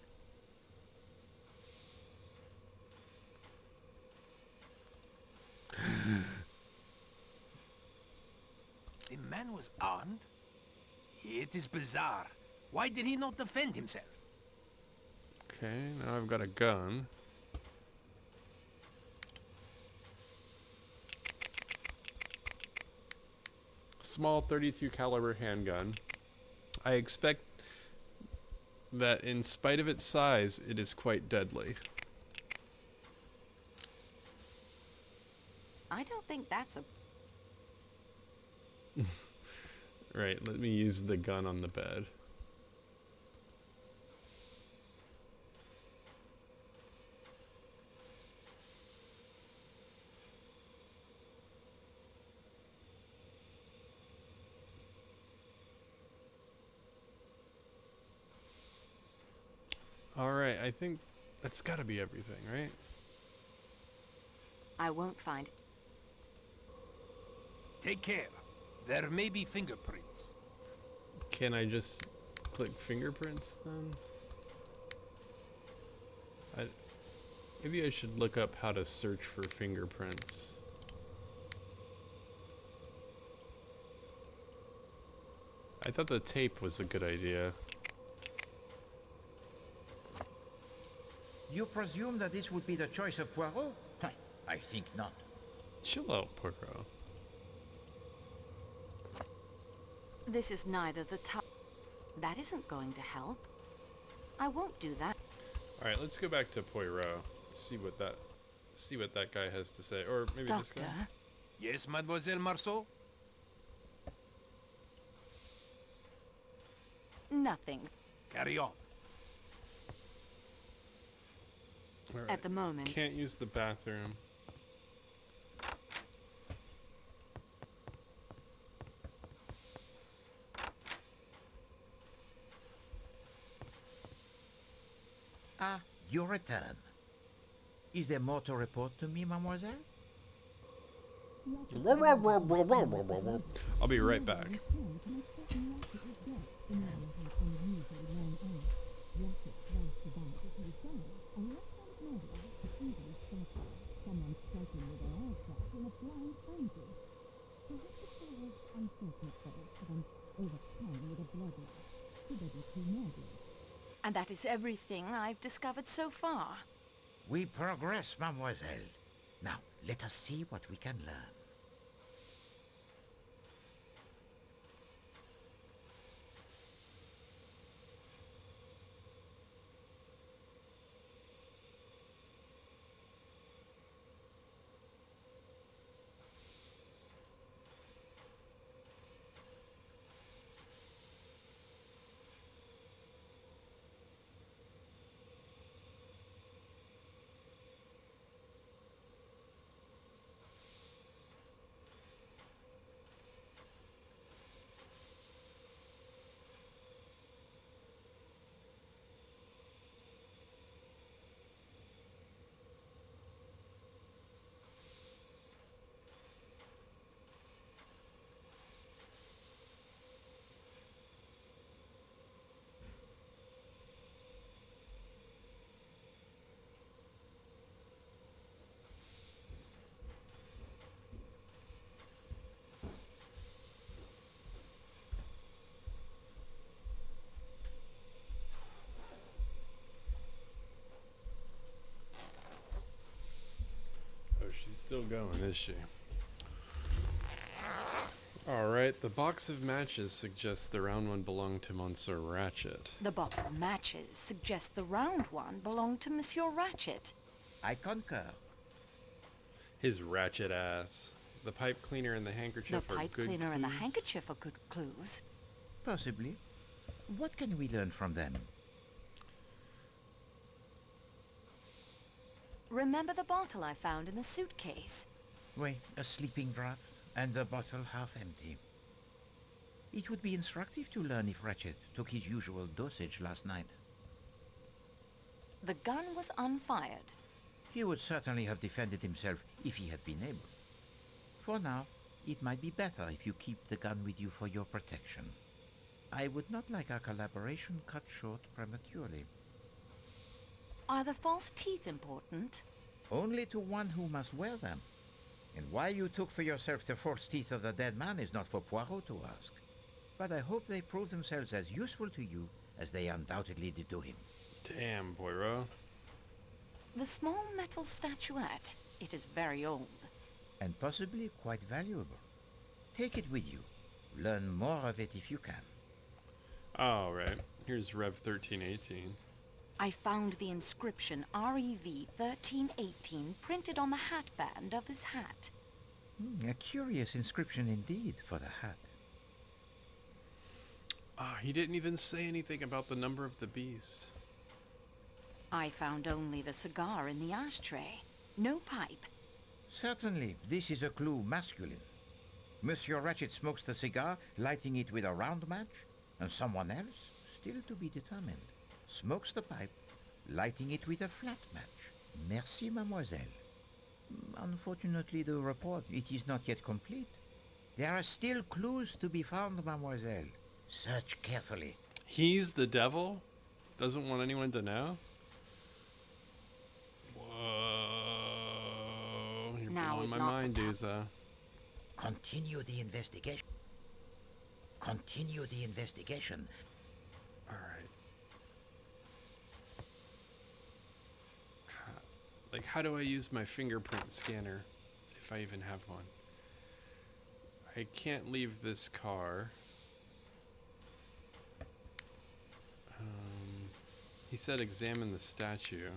The man was armed? It is bizarre. Why did he not defend himself? Okay, now I've got a gun. Small 32 caliber handgun. I expect that in spite of its size, it is quite deadly. I don't think that's a. Right, let me use the gun on the bed. Alright, I think that's gotta be everything, right? I won't find it. Take care. There may be fingerprints. Can I just click fingerprints then? Maybe I should look up how to search for fingerprints. I thought the tape was a good idea. You presume that this would be the choice of Poirot? I think not. Chill out, Poirot. This is neither the top. That isn't going to help. I won't do that. All right, let's go back to Poirot. See what that guy has to say, or maybe this guy. Doctor? Yes, Mademoiselle Marceau? Nothing. Carry on. Alright. At the moment. Can't use the bathroom. Ah, you return. Is there more to report to me, mademoiselle? I'll be right back. And that is everything I've discovered so far. We progress, mademoiselle. Now, let us see what we can learn. Oh, she's still going, is she? Alright, the box of matches suggests the round one belonged to Monsieur Ratchet. The box of matches suggests the round one belonged to Monsieur Ratchet. I concur. His ratchet ass. The pipe cleaner and the handkerchief The are pipe good cleaner and the clues. handkerchief are good clues. Possibly. What can we learn from them? Remember the bottle I found in the suitcase? Wait, a sleeping draught, and the bottle half empty. It would be instructive to learn if Ratchet took his usual dosage last night. The gun was unfired. He would certainly have defended himself if he had been able. For now, it might be better if you keep the gun with you for your protection. I would not like our collaboration cut short prematurely. Are the false teeth important? Only to one who must wear them. And why you took for yourself the false teeth of the dead man is not for Poirot to ask. But I hope they prove themselves as useful to you as they undoubtedly did to him. Damn, Poirot. The small metal statuette. It is very old. And possibly quite valuable. Take it with you. Learn more of it if you can. Alright, here's Rev 1318. I found the inscription REV 1318 printed on the hatband of his hat. A curious inscription indeed for the hat. He didn't even say anything about the number of the beast. I found only the cigar in the ashtray. No pipe. Certainly, this is a clue masculine. Monsieur Ratchet smokes the cigar, lighting it with a round match, and someone else, still to be determined, smokes the pipe, lighting it with a flat match. Merci, mademoiselle. Unfortunately, the report, it is not yet complete. There are still clues to be found, mademoiselle. Search carefully. He's the devil? Doesn't want anyone to know? Whoa. You're Now blowing is my not mind, the time. Duza. Continue the investigation. Continue the investigation. Alright. Like, how do I use my fingerprint scanner? If I even have one. I can't leave this car. He said examine the statue.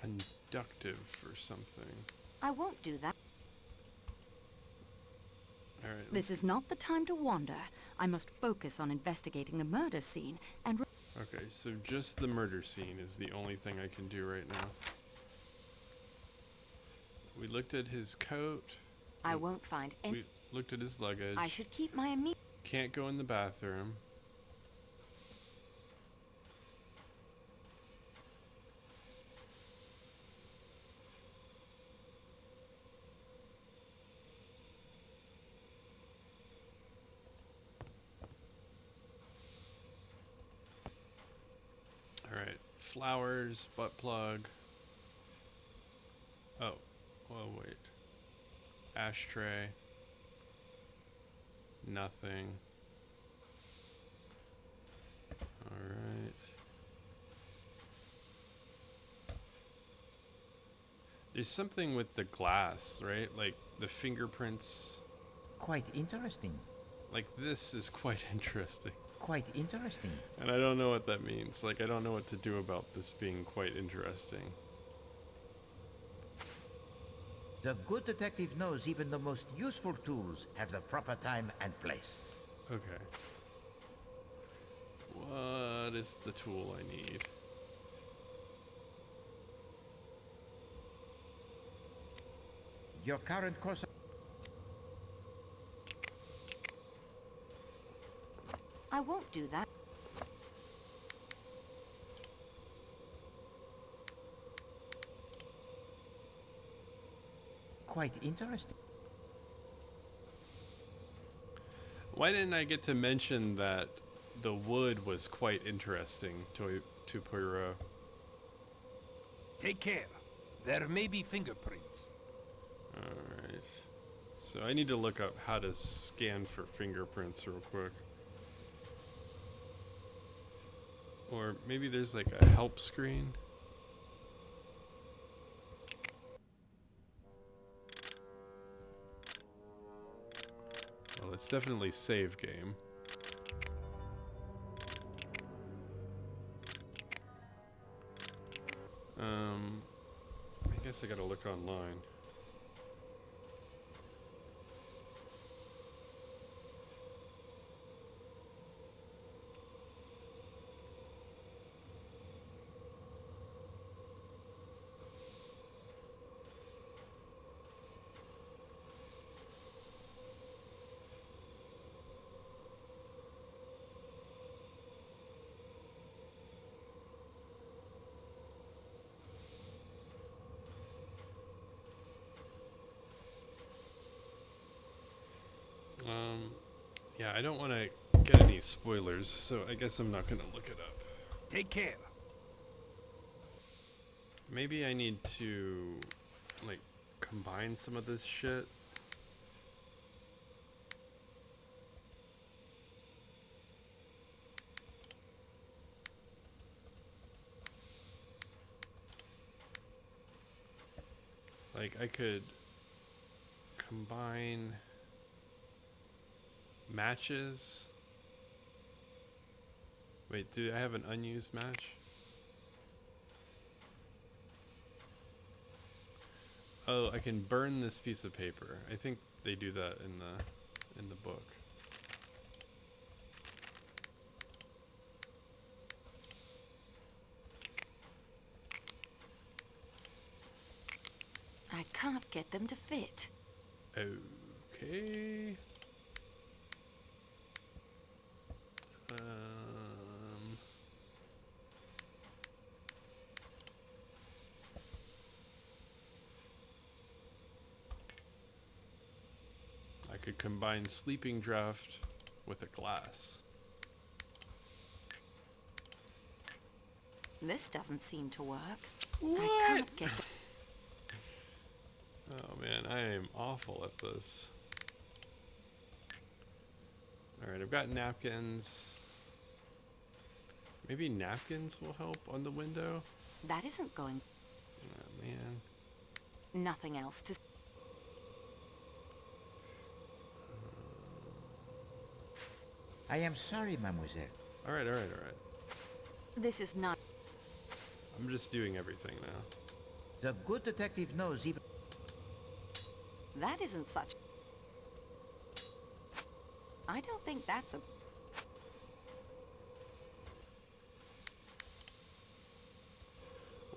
Conductive or something. I won't do that. Alright. This is not the time to wander. I must focus on investigating the murder scene and... Okay, so just the murder scene is the only thing I can do right now. We looked at his coat. I won't find any... We looked at his luggage. I should keep my immediate... Can't go in the bathroom. Alright, flowers, butt plug. Oh, wait. Ashtray. Nothing. Alright. There's something with the glass, right? Like the fingerprints. Quite interesting. Like this is quite interesting. Quite interesting. And I don't know what that means. Like I don't know what to do about this being quite interesting. The good detective knows even the most useful tools have the proper time and place. Okay. What is the tool I need? Your current course... I won't do that. Quite interesting. Why didn't I get to mention that the wood was quite interesting to Poirot? Take care. There may be fingerprints. Alright. So I need to look up how to scan for fingerprints real quick. Or maybe there's like a help screen. Well, it's definitely save game. I guess I gotta look online. Yeah, I don't want to get any spoilers, so I guess I'm not going to look it up. Take care. Maybe I need to, like, combine some of this shit. Like, I could combine matches. Wait, do I have an unused match? Oh, I can burn this piece of paper. I think they do that in the book. I can't get them to fit. Okay. I could combine sleeping draft with a glass. This doesn't seem to work. What? I can't get them. Oh man, I am awful at this. Alright, I've got napkins. Maybe napkins will help on the window? That isn't going. Oh man. Nothing else to... I am sorry, mademoiselle. Alright. This is not... I'm just doing everything now. The good detective knows even... That isn't such... I don't think that's a...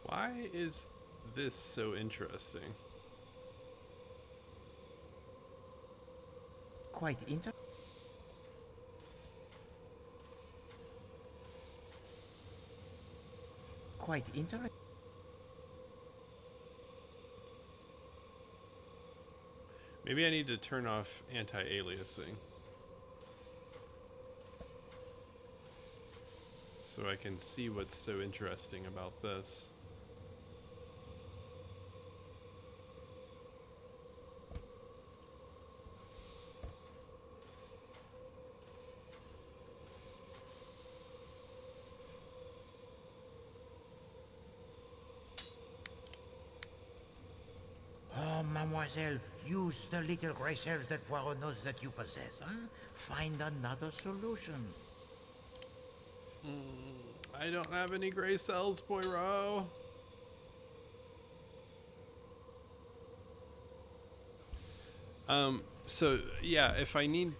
Why is this so interesting? Quite interesting. Maybe I need to turn off anti-aliasing so I can see what's so interesting about this. Oh, mademoiselle, use the little gray cells that Poirot knows that you possess, huh? Find another solution. I don't have any gray cells, Poirot. So yeah, if I need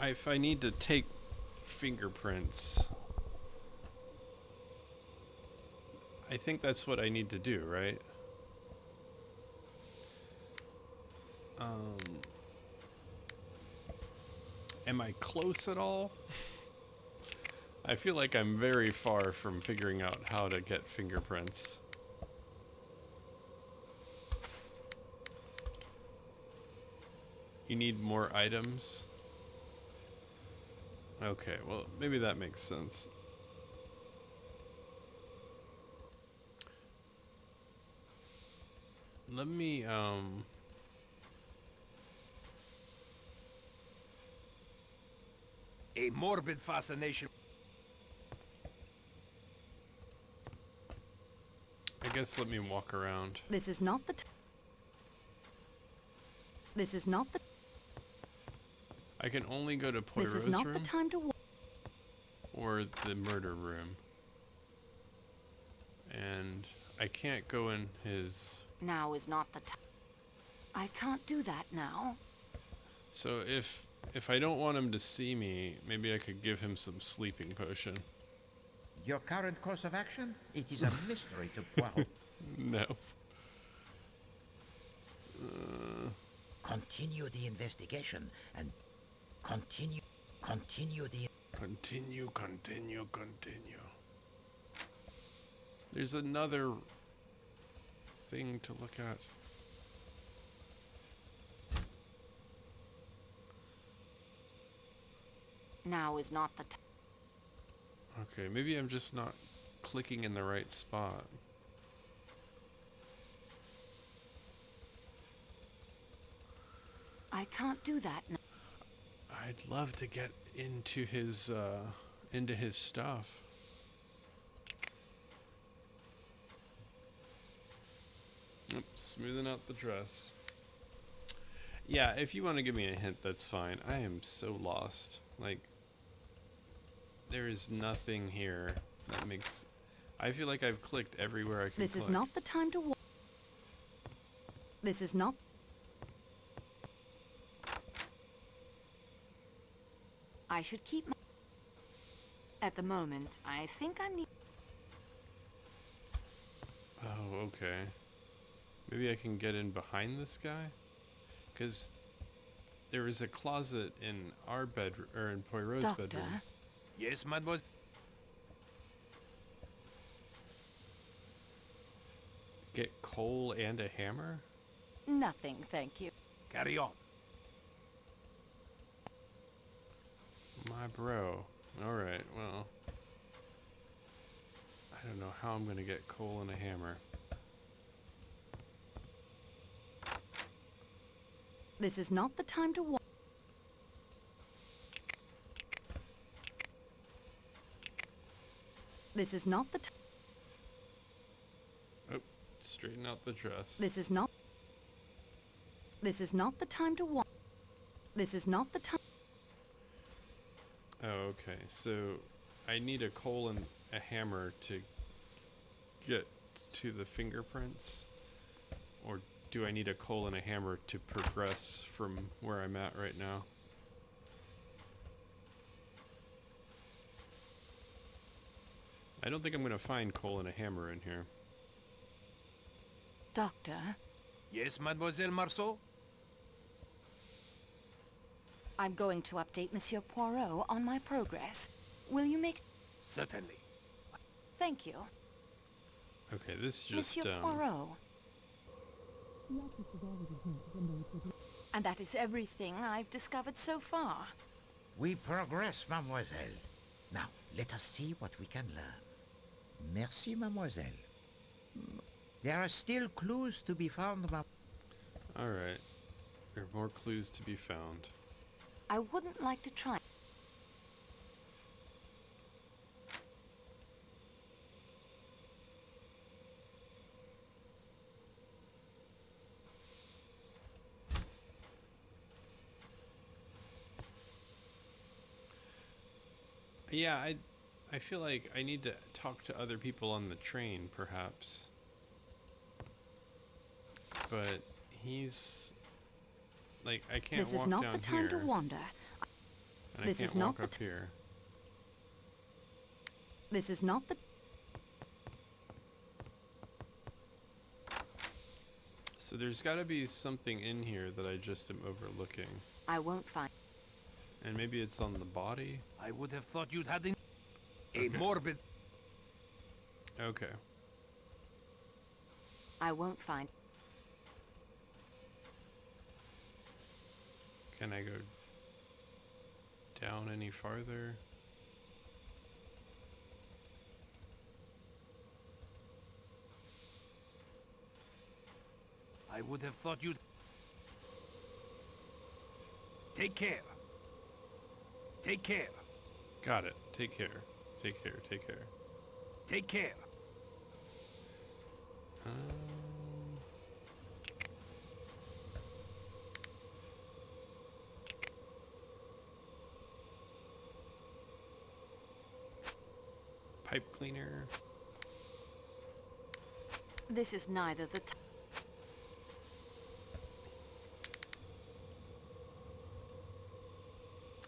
to take fingerprints, I think that's what I need to do, right? Am I close at all? I feel like I'm very far from figuring out how to get fingerprints. You need more items? Okay, well, maybe that makes sense. Let me, A morbid fascination. I guess let me walk around. This is not the This is not the... I can only go to Poirot's This is not room the time to... or the murder room. And I can't go in his... Now is not the time. I can't do that now. So if I don't want him to see me, maybe I could give him some sleeping potion. Your current course of action? It is a mystery to Poirot. No. Continue the investigation and continue the... Continue. There's another thing to look at. Now is not the time. Okay, maybe I'm just not clicking in the right spot. I can't do that now. I'd love to get into his stuff. Oops, smoothing out the dress. Yeah, if you want to give me a hint, that's fine. I am so lost. Like, there is nothing here that makes... I feel like I've clicked everywhere I can This click. is not the time to... This is not... I should keep my... At the moment, I think I need... Oh, okay. Maybe I can get in behind this guy? Because there is a closet in our bedroom, or in Poirot's Doctor? bedroom. Yes, mademoiselle. Get coal and a hammer? Nothing, thank you. Carry on. My bro. Alright, well. I don't know how I'm gonna get coal and a hammer. This is not the time to... This is not the time... Oh, straighten out the dress. This is not... This is not the time to... This is not the time... Oh, okay. So I need a coal and a hammer to get to the fingerprints? Or do I need a coal and a hammer to progress from where I'm at right now? I don't think I'm gonna find coal and a hammer in here. Doctor, Yes, Mademoiselle Marceau? I'm going to update Monsieur Poirot on my progress. Will you make... Certainly. Thank you. Okay, this just Monsieur Poirot. And that is everything I've discovered so far. We progress, mademoiselle. Now, let us see what we can learn. Merci, mademoiselle. There are still clues to be found, Alright. There are more clues to be found. I wouldn't like to try. Yeah, I feel like I need to talk to other people on the train, perhaps. But he's like, I can't This walk is not down the time here, to wander. and This I can't is not walk the up here. This is not the... So there's got to be something in here that I just am overlooking. I won't find... And maybe it's on the body? I would have thought you'd had a Okay. morbid... Okay. I won't find... Can I go down any farther? I would have thought you'd... Take care. Take care. Got it. Take care. Take care. Take care. Take care. Pipe cleaner. This is neither the...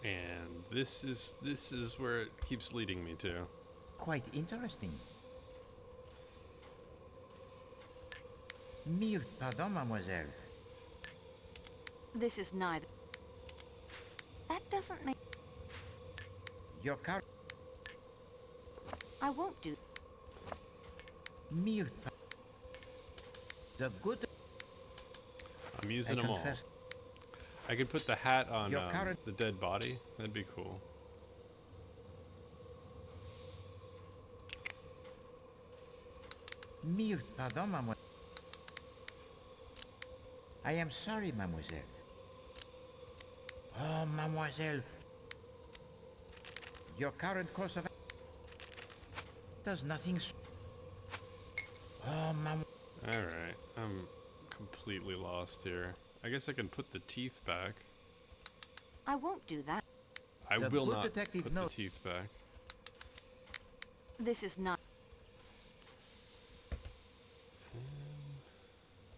And this is where it keeps leading me to. Quite interesting. Mille pardon, mademoiselle. This is neither... That doesn't make... Your car... I won't do... Mille The good... I'm using I them all. confess. I could put the hat on Your current- the dead body. That'd be cool. Mille pardon, mademoiselle. I am sorry, mademoiselle. Oh, mademoiselle. Your current course of... does nothing... Oh, Alright, I'm completely lost here. I guess I can put the teeth back. I won't do that. I The will good not detective put knows- the teeth back. This is not...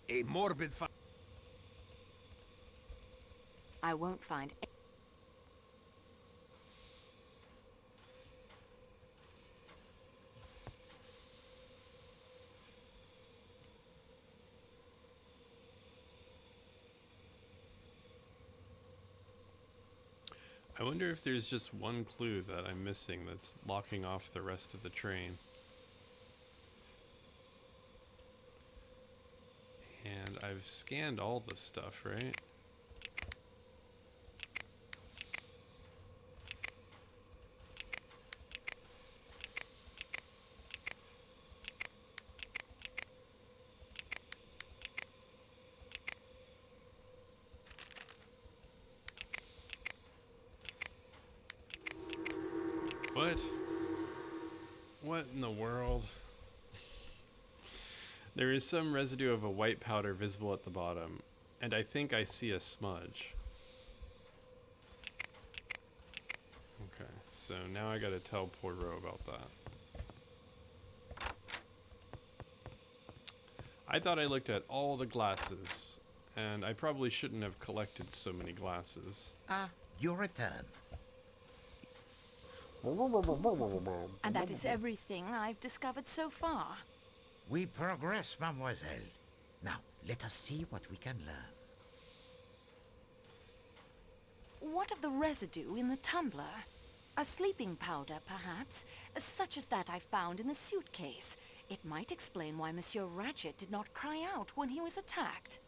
A morbid... I won't find... I wonder if there's just one clue that I'm missing that's locking off the rest of the train. And I've scanned all the stuff, right? What? What in the world? There is some residue of a white powder visible at the bottom, and I think I see a smudge. Okay, so now I gotta tell Poirot about that. I thought I looked at all the glasses, and I probably shouldn't have collected so many glasses. Ah, your return. And that is everything I've discovered so far. We progress, mademoiselle. Now, let us see what we can learn. What of the residue in the tumbler? A sleeping powder, perhaps, such as that I found in the suitcase. It might explain why Monsieur Ratchet did not cry out when he was attacked.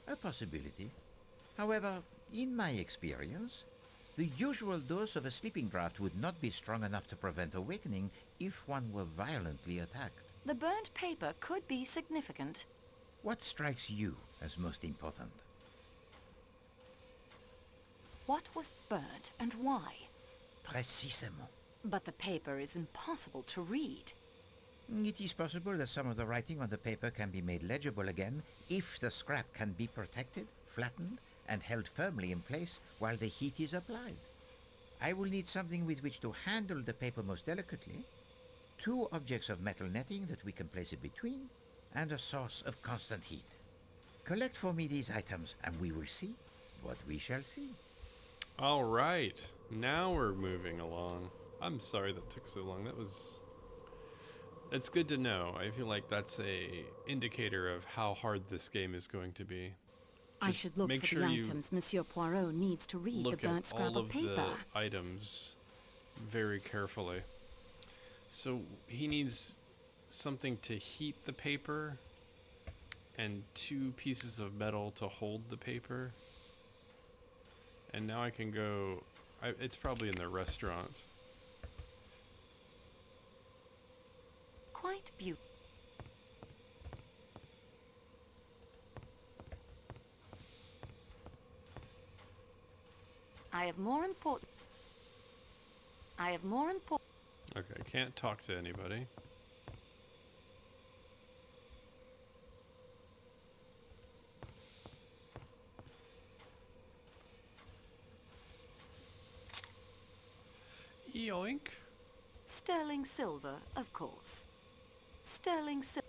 A possibility. However, in my experience, the usual dose of a sleeping draught would not be strong enough to prevent awakening if one were violently attacked. The burnt paper could be significant. What strikes you as most important? What was burnt and why? Précisément. But the paper is impossible to read. It is possible that some of the writing on the paper can be made legible again if the scrap can be protected, flattened, and held firmly in place while the heat is applied. I will need something with which to handle the paper most delicately, 2 objects of metal netting that we can place it between, and a source of constant heat. Collect for me these items, and we will see what we shall see. All right, now we're moving along. I'm sorry that took so long. It's good to know. I feel like that's a indicator of how hard this game is going to be. I should look for the items Monsieur Poirot needs to read the burnt scrap of paper. Look at all of the items very carefully. So he needs something to heat the paper and 2 pieces of metal to hold the paper. And now I can go... it's probably in the restaurant. Quite beautiful. I have more important... Okay, can't talk to anybody. Yoink. Sterling silver, of course. Sterling silver.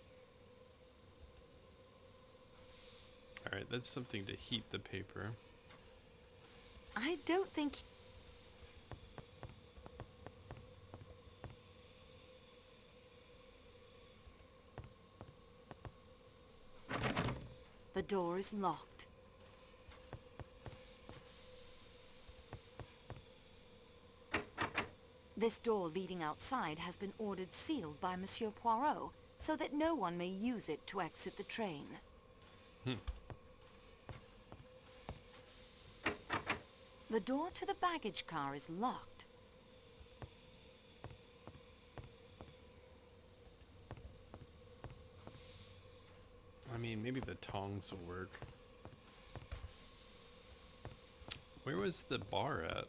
Alright, that's something to heat the paper. I don't think... The door is locked. This door leading outside has been ordered sealed by Monsieur Poirot, so that no one may use it to exit the train. The door to the baggage car is locked. I mean, maybe the tongs will work. Where was the bar at?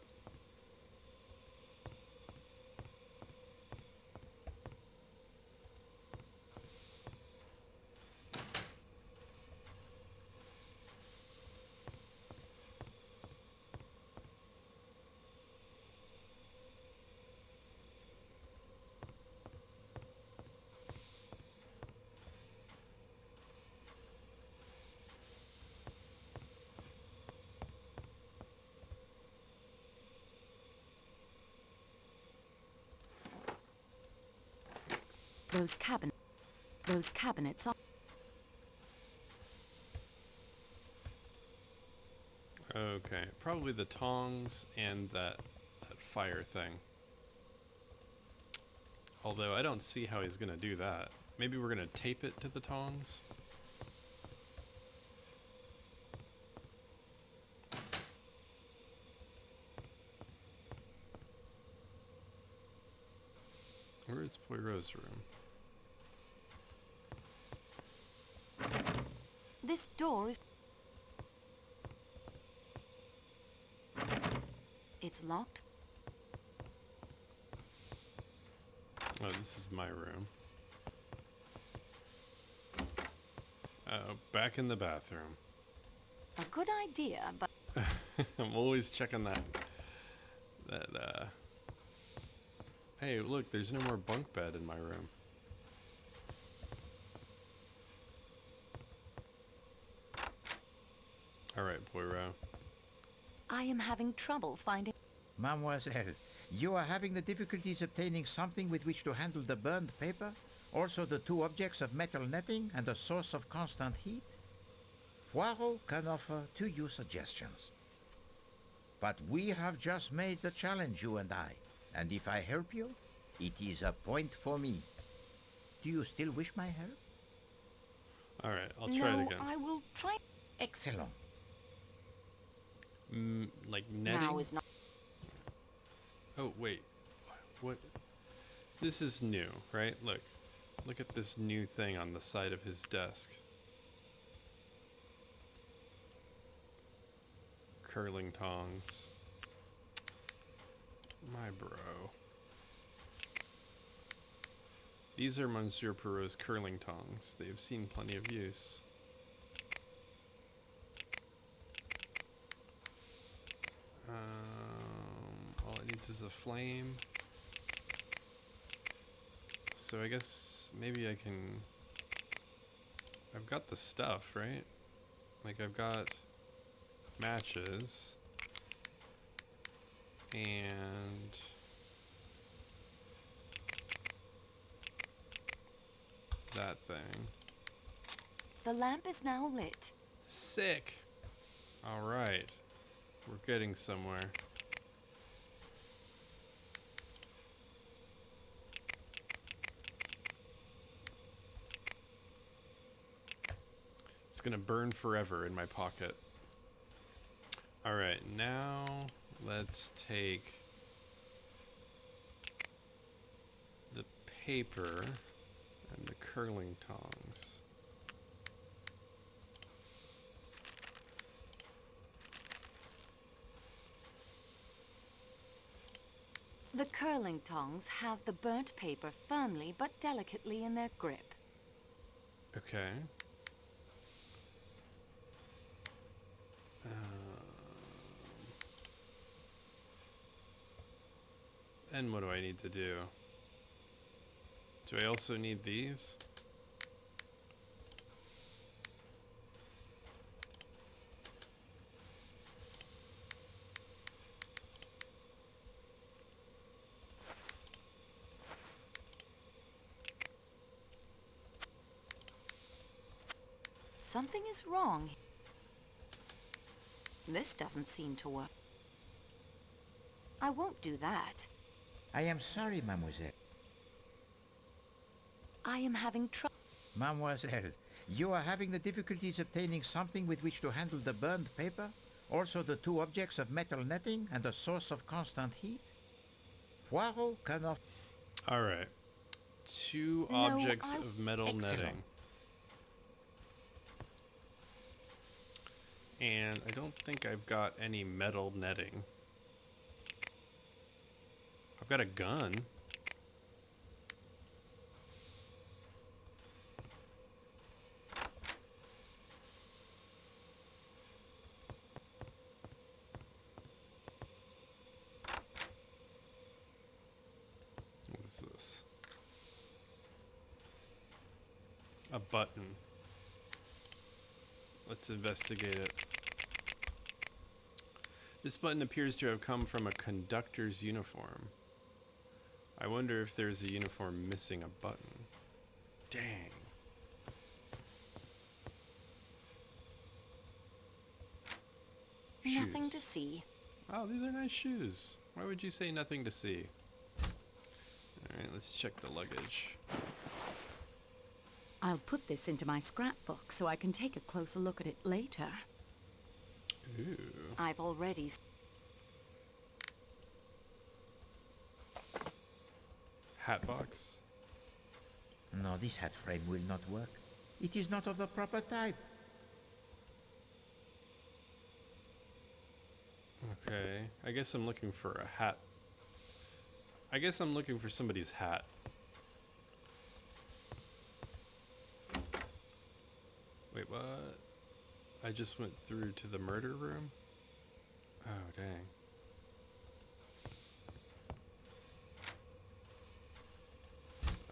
Those cabinets are... Okay, probably the tongs and that fire thing. Although I don't see how he's gonna do that. Maybe we're gonna tape it to the tongs? Where is Poirot's room? This door is... It's locked. Oh, this is my room. Oh, back in the bathroom. A good idea, but... I'm always checking that. Hey, look, there's no more bunk bed in my room. Alright, Poirot. I am having trouble finding... Mademoiselle, You are having the difficulties obtaining something with which to handle the burned paper? Also the two objects of metal netting and a source of constant heat? Poirot can offer to you suggestions. But we have just made the challenge, you and I. And if I help you, it is a point for me. Do you still wish my help? Alright, I'll try it again. I will try. Excellent. Like netting? Now is not. Oh, wait. What? This is new, right? Look. Look at this new thing on the side of his desk. Curling tongs. My bro. These are Monsieur Perrault's curling tongs. They have seen plenty of use. All it needs is a flame. So I guess maybe I can... I've got the stuff, right? Like I've got matches. And... that thing. The lamp is now lit. Sick! Alright. We're getting somewhere. It's gonna burn forever in my pocket. Alright, now let's take the paper and the curling tongs. The curling tongs have the burnt paper firmly but delicately in their grip. Okay. And what do I need to do? Do I also need these? Something is wrong. This doesn't seem to work. I won't do that. I am sorry, mademoiselle. I am having trouble. Mademoiselle, you are having the difficulties obtaining something with which to handle the burned paper? Also the two objects of metal netting and a source of constant heat? Poirot can offer... Alright. Two No, objects I- of metal Excellent. netting. And I don't think I've got any metal netting. I've got a gun. What is this? A button. Let's investigate it. This button appears to have come from a conductor's uniform. I wonder if there's a uniform missing a button. Dang. Nothing Shoes. to see. Oh, these are nice shoes. Why would you say nothing to see? Alright, let's check the luggage. I'll put this into my scrapbook so I can take a closer look at it later. Ooh. I've already... Hat box. No, this hat frame will not work. It is not of the proper type. Okay. I guess I'm looking for a hat. I guess I'm looking for somebody's hat. Wait, what? I just went through to the murder room? Oh, dang.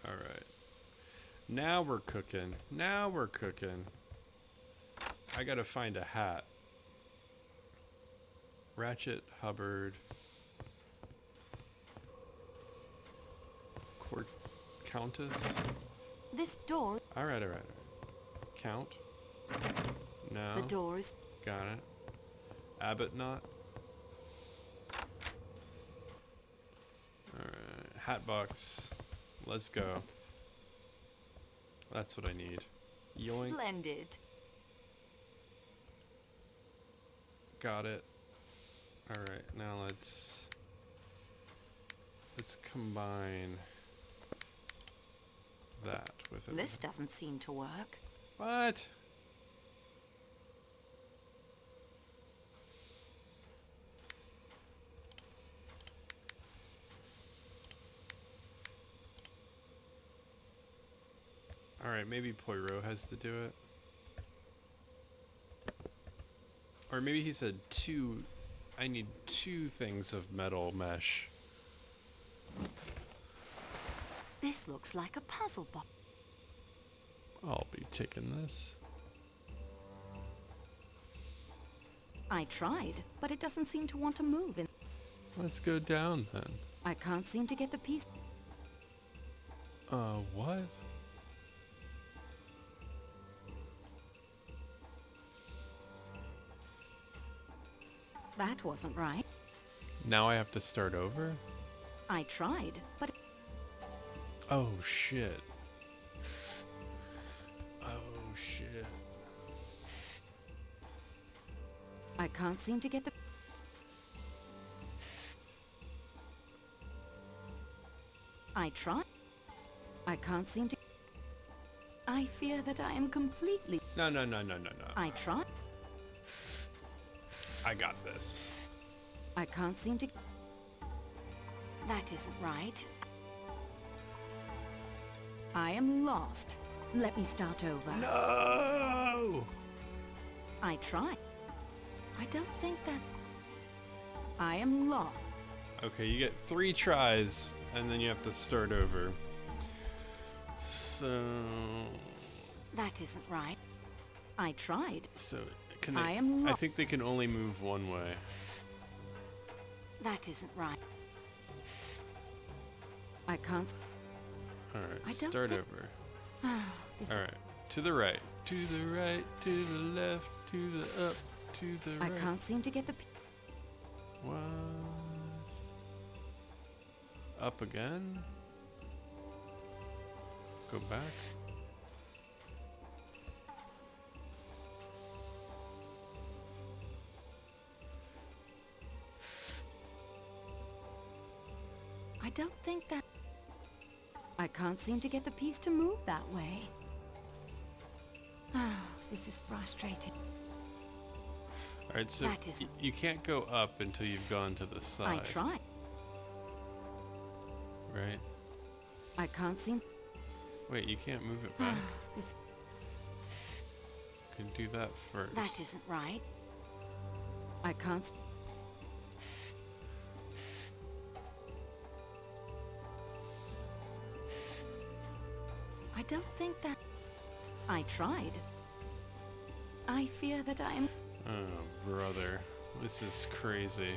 Alright. Now we're cooking. Now we're cooking. I gotta find a hat. Ratchet, Hubbard. Countess? This door... Alright. Count? No. The doors... Got it. Abbott not? Alright. Hatbox. Let's go. That's what I need. Yoink. Splendid. Got it. Alright, now let's combine that with it. This doesn't seem to work. What? Alright, maybe Poirot has to do it. Or maybe he said two. I need 2 things of metal mesh. This looks like a puzzle box. I'll be taking this. I tried, but it doesn't seem to want to move. Let's go down then. I can't seem to get the piece. What? That wasn't right. Now I have to start over? I tried, but... Oh shit. Oh shit. I can't seem to get the... I tried. I can't seem to... I fear that I am completely... No. I tried. I got this. I can't seem to... That isn't right. I am lost. Let me start over. No! I tried. I don't think that... I am lost. Okay, you get 3 tries, and then you have to start over. So... That isn't right. I tried. So, can I they... am I think they can only move one way. That isn't right. I can't... Alright, I don't start think- over. This- Alright, to the right, to the right, to the left, to the up, to the I right. can't seem to get the... What? Up again? Go back? I don't think that... I can't seem to get the piece to move that way. This is frustrating. Alright, so That isn't- you can't go up until you've gone to the side. I tried. Right? I can't seem... Wait, you can't move it back? This... You can do that first. That isn't right. I can't... I don't think that... I tried. I fear that I am... Oh, brother. This is crazy.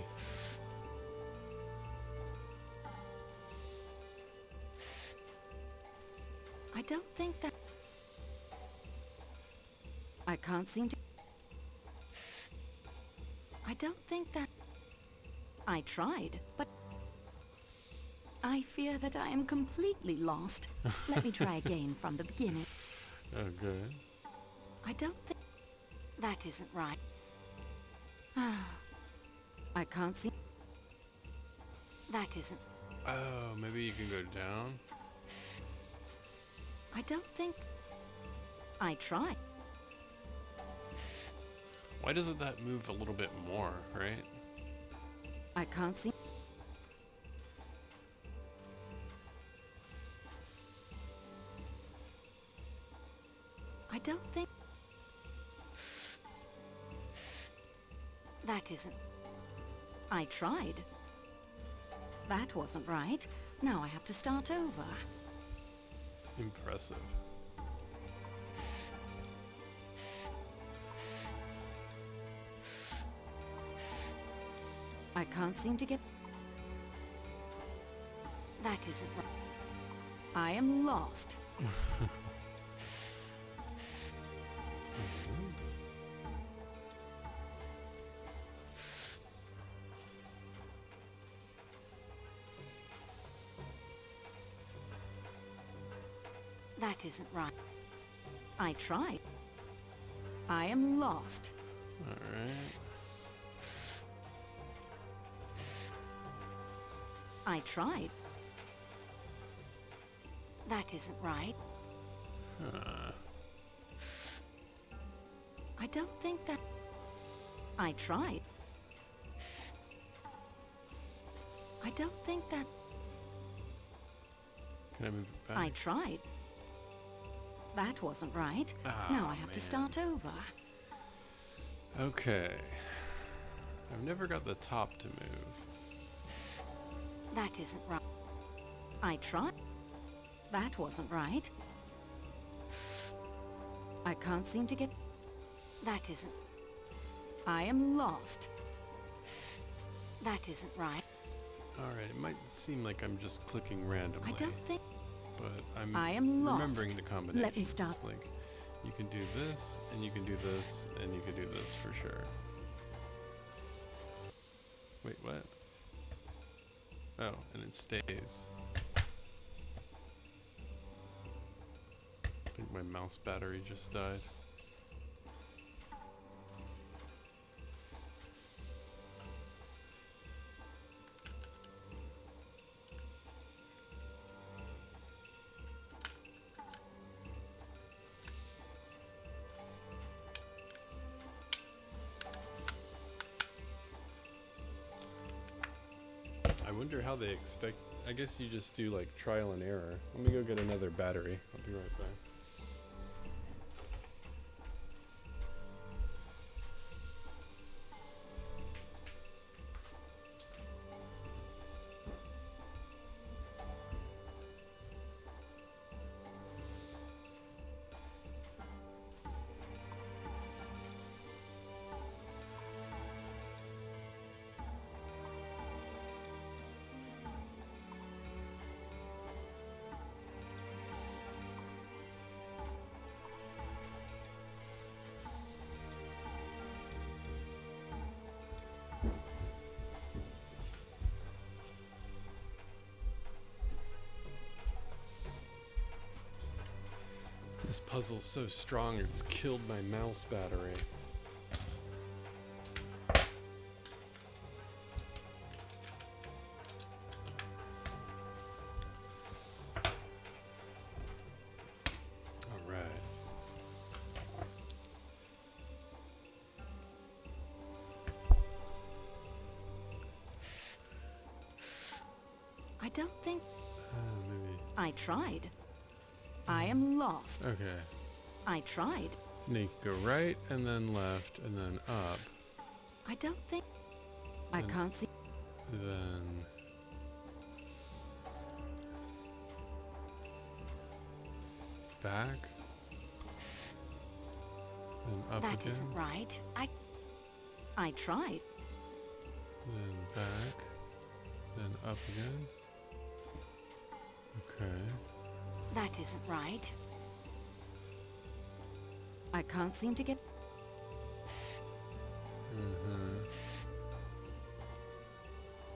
I don't think that... I can't seem to... I don't think that... I tried, but... I fear that I am completely lost. Let me try again from the beginning. Oh, good. I don't think... That isn't right. I can't see... That isn't... Oh, maybe you can go down? I don't think... I tried. Why doesn't that move a little bit more, right? I can't see... I don't think... That isn't... I tried. That wasn't right. Now I have to start over. Impressive. I can't seem to get... That isn't right. I am lost. That isn't right. I tried. I am lost. Alright. I tried. That isn't right. Huh. I don't think that... I tried. I don't think that... Can I move it back? I tried. That wasn't right. Now I have to start over. Okay. I've never got the top to move. That isn't right. I tried. That wasn't right. I can't seem to get... That isn't... I am lost. That isn't right. Alright, it might seem like I'm just clicking randomly. I don't think... But I am remembering lost. the combination. Let me stop. Like, you can do this, and you can do this, and you can do this for sure. Wait, what? Oh, and it stays. I think my mouse battery just died. I wonder how they expect. I guess you just do like trial and error. Let me go get another battery. I'll be right back. This puzzle's so strong, it's killed my mouse battery. Alright. I don't think... Maybe. I tried. I am lost. Okay. I tried. Now you can go right, and then left, and then up. I don't think... I can't see... Then... back. Then up That again. isn't right. I tried. Then back. Then up again. Okay. That isn't right. I can't seem to get...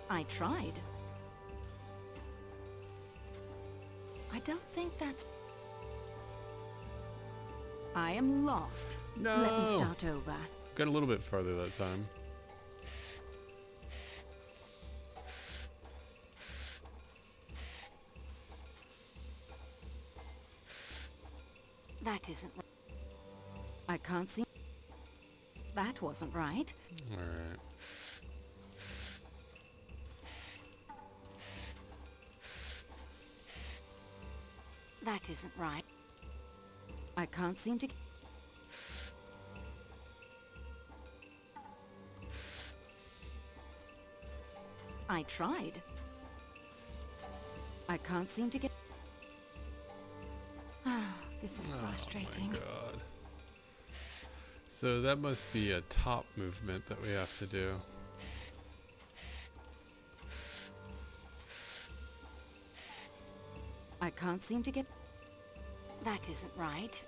I tried. I don't think that's... I am lost. No! Let me start over. Got a little bit farther that time. That isn't right. I can't see... That wasn't right. Alright. That isn't right. I can't seem to... I tried. I can't seem to get... Ah, this is frustrating. Oh my god. So that must be a top movement that we have to do. I can't seem to get... That isn't right.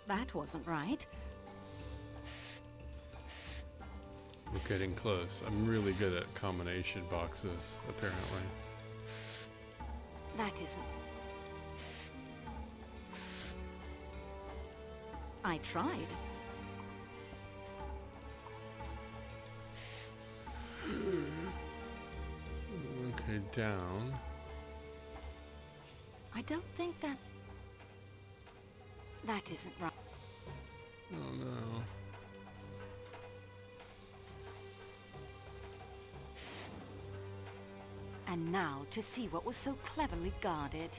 That wasn't right. We're getting close. I'm really good at combination boxes, apparently. That isn't... I tried. Okay, down. I don't think that... That isn't right. Oh no. And now to see what was so cleverly guarded.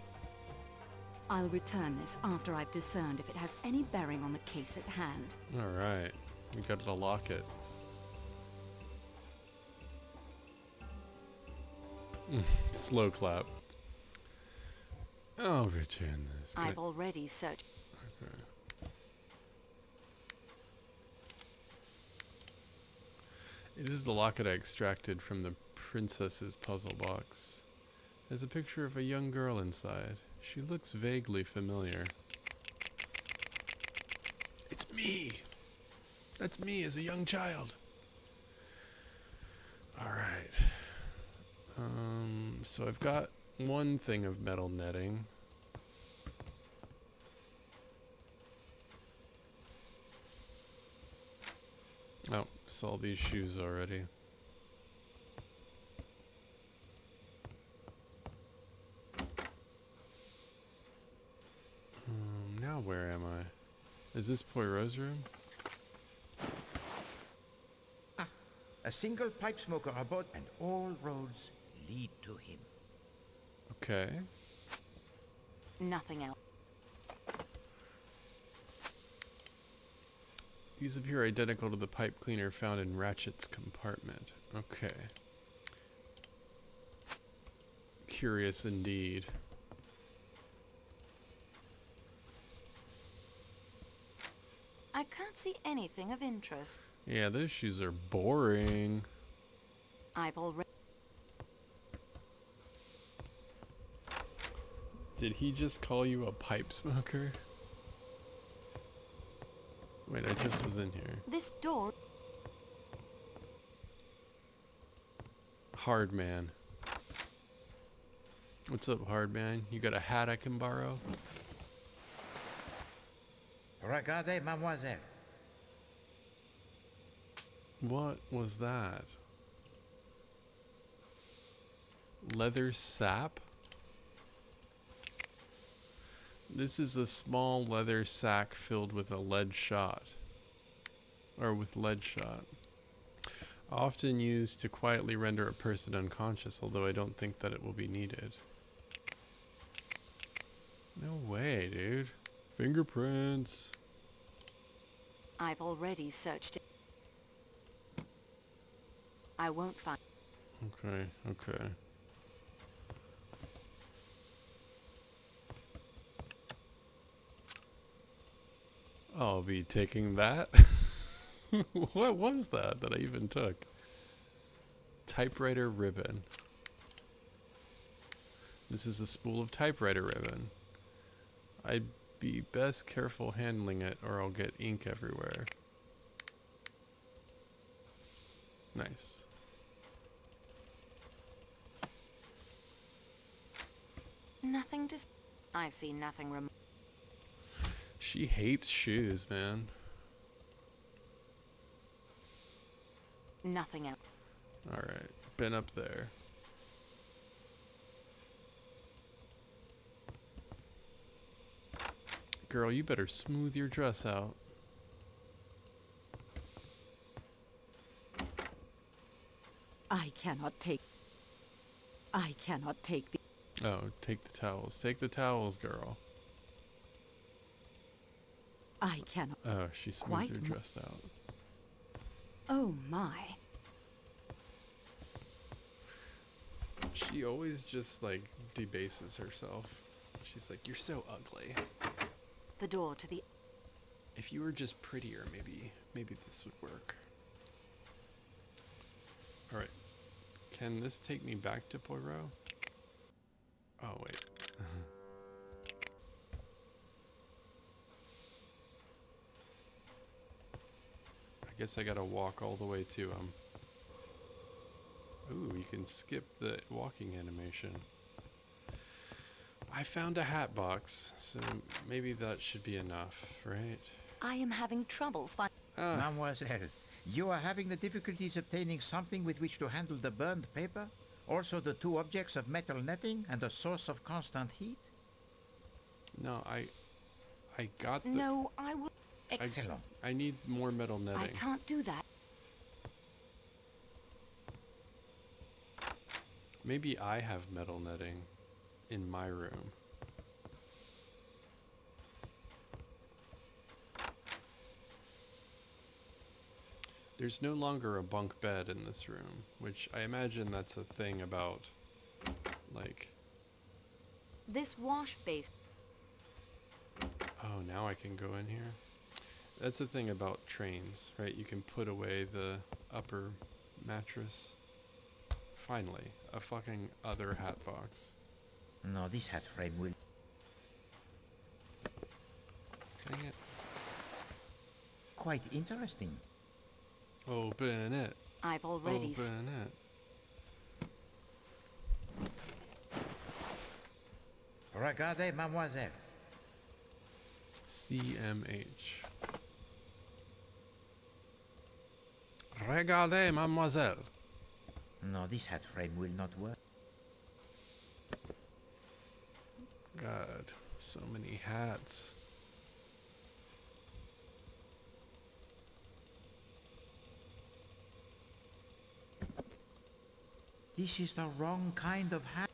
I'll return this after I've discerned if it has any bearing on the case at hand. Alright. We got to lock it. Slow clap. I'll return this. I've already searched. Okay. This is the locket I extracted from the princess's puzzle box. There's a picture of a young girl inside. She looks vaguely familiar. It's me! That's me as a young child. Alright. So I've got one thing of metal netting. Oh, saw these shoes already. Now where am I? Is this Poirot's room? A single pipe smoker aboard, and all roads lead to him. Okay. Nothing else. These appear identical to the pipe cleaner found in Ratchet's compartment. Okay. Curious indeed. I can't see anything of interest. Yeah, those shoes are boring. I've already... Did he just call you a pipe smoker? Wait, I just was in here. This door... Hard man. What's up, hard man? You got a hat I can borrow? Regardez, mademoiselle. What was that? Leather sap? This is a small leather sack filled with a lead shot. Or with lead shot. Often used to quietly render a person unconscious, although I don't think that it will be needed. No way, dude. Fingerprints. I've already searched it. I won't find... Okay, okay. I'll be taking that. What was that I even took? Typewriter ribbon. This is a spool of typewriter ribbon. I'd be best careful handling it or I'll get ink everywhere. Nice. Nothing to... I see nothing remote. She hates shoes, man. Nothing else. Alright, been up there. Girl, you better smooth your dress out. I cannot take the... Oh, take the towels. Take the towels, girl. I cannot... Oh, she smoothed her dress out. Oh my. She always just, like, debases herself. She's like, you're so ugly. The door to the... If you were just prettier, maybe this would work. Alright. Can this take me back to Poirot? Oh, wait. I guess I gotta walk all the way to him. Ooh, you can skip the walking animation. I found a hat box, so maybe that should be enough, right? I am having trouble finding... Mademoiselle, you are having the difficulties obtaining something with which to handle the burned paper? Also the two objects of metal netting and a source of constant heat? No, I got the... No, I will... Excellent. I need more metal netting. I can't do that. Maybe I have metal netting in my room. There's no longer a bunk bed in this room, which I imagine that's a thing about, like... This wash base... Oh, now I can go in here? That's the thing about trains, right? You can put away the upper mattress. Finally, a fucking other hat box. No, this hat frame will... Dang it. Quite interesting. Open it. I've already... Open it. Regardez, mademoiselle. CMH. Regardez, mademoiselle. No, this hat frame will not work. God, so many hats. This is the wrong kind of hat.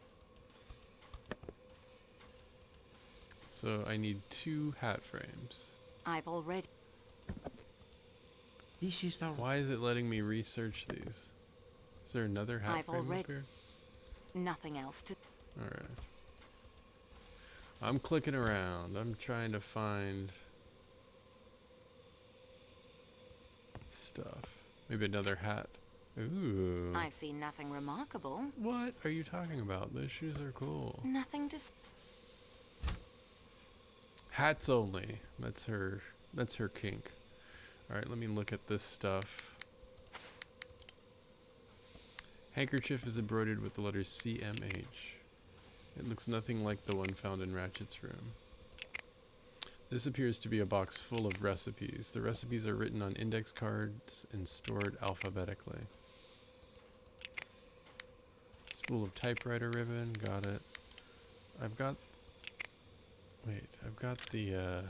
So I need 2 hat frames. I've already... This is the... Why is it letting me research these? Is there another hat I've frame already... up here? Nothing else to... Alright. I'm clicking around. I'm trying to find stuff. Maybe another hat. Ooh. I see nothing remarkable. What are you talking about? Those shoes are cool. Nothing to... Hats only. That's her kink. Alright, let me look at this stuff. Handkerchief is embroidered with the letters CMH. It looks nothing like the one found in Ratchet's room. This appears to be a box full of recipes. The recipes are written on index cards and stored alphabetically. Spool of typewriter ribbon, got it. I've got the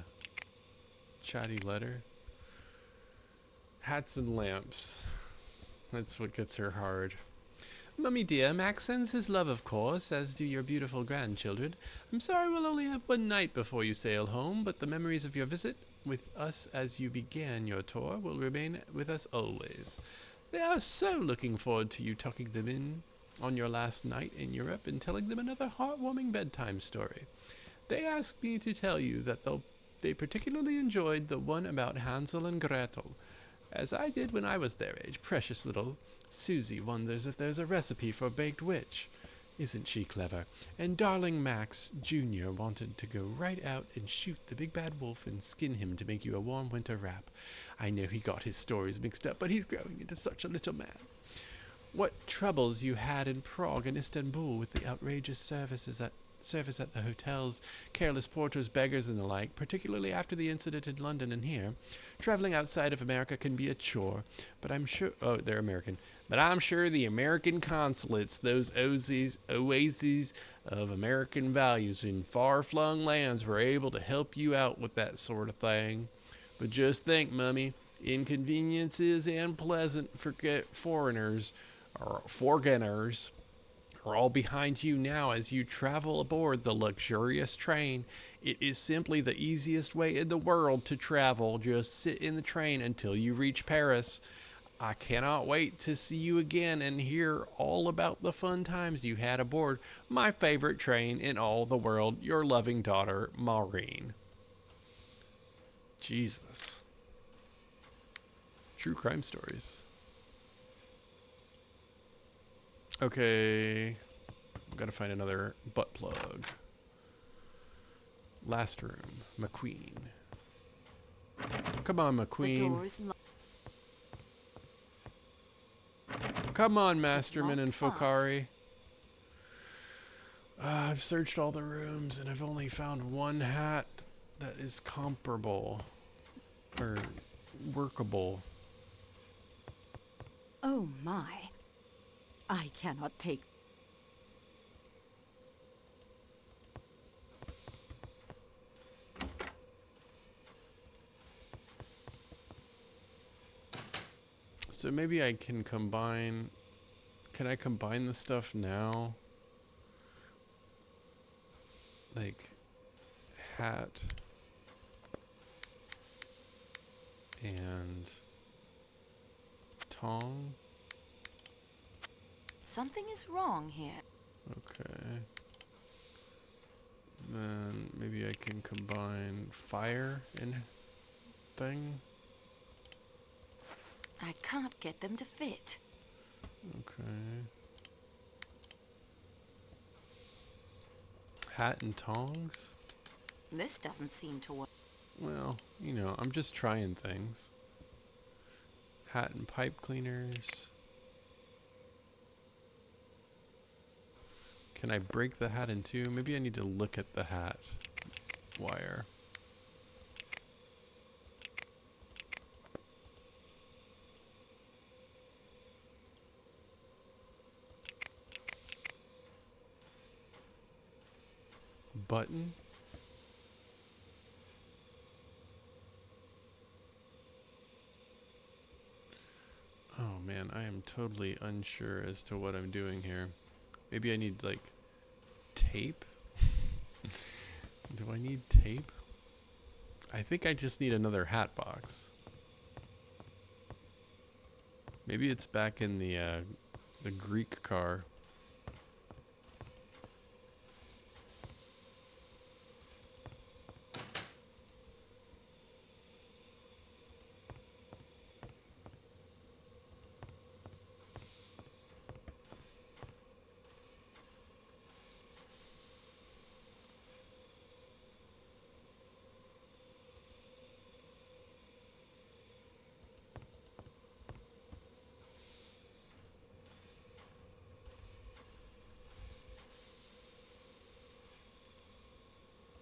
chatty letter. Hats and lamps. That's what gets her hard. Mummy dear, Max sends his love, of course, as do your beautiful grandchildren. I'm sorry we'll only have one night before you sail home, but the memories of your visit with us as you began your tour will remain with us always. They are so looking forward to you tucking them in on your last night in Europe and telling them another heartwarming bedtime story. They asked me to tell you that they particularly enjoyed the one about Hansel and Gretel, as I did when I was their age. Precious little Susie wonders if there's a recipe for baked witch. Isn't she clever? And darling Max Jr. wanted to go right out and shoot the big bad wolf and skin him to make you a warm winter wrap. I know he got his stories mixed up, but he's growing into such a little man. What troubles you had in Prague and Istanbul with the outrageous service at the hotels, careless porters, beggars, and the like, particularly after the incident in London and here. Traveling outside of America can be a chore, but I'm sure... Oh, they're American. But I'm sure the American consulates, those oases of American values in far-flung lands, were able to help you out with that sort of thing. But just think, Mummy, inconveniences and pleasant foreigners, or foreigners, are all behind you now as you travel aboard the luxurious train. It is simply the easiest way in the world to travel. Just sit in the train until you reach Paris. I cannot wait to see you again and hear all about the fun times you had aboard my favorite train in all the world. Your loving daughter, Maureen. Jesus. True crime stories. Okay. Gotta find another butt plug. Last room, McQueen. Come on, The McQueen. door is locked. Come on, Masterman and locked fast. Fokari. I've searched all the rooms and I've only found one hat that is comparable or workable. Oh my. I cannot take. So maybe I can combine. Can I combine the stuff now? Like hat and tong. Something is wrong here. Okay. Then maybe I can combine fire and thing. I can't get them to fit. Okay. Hat and tongs? This doesn't seem to work. Well, you know, I'm just trying things. Hat and pipe cleaners. Can I break the hat in two? Maybe I need to look at the hat wire. Button? Oh man, I am totally unsure as to what I'm doing here. Maybe I need like tape? Do I need tape? I think I just need another hat box. Maybe it's back in the Greek car.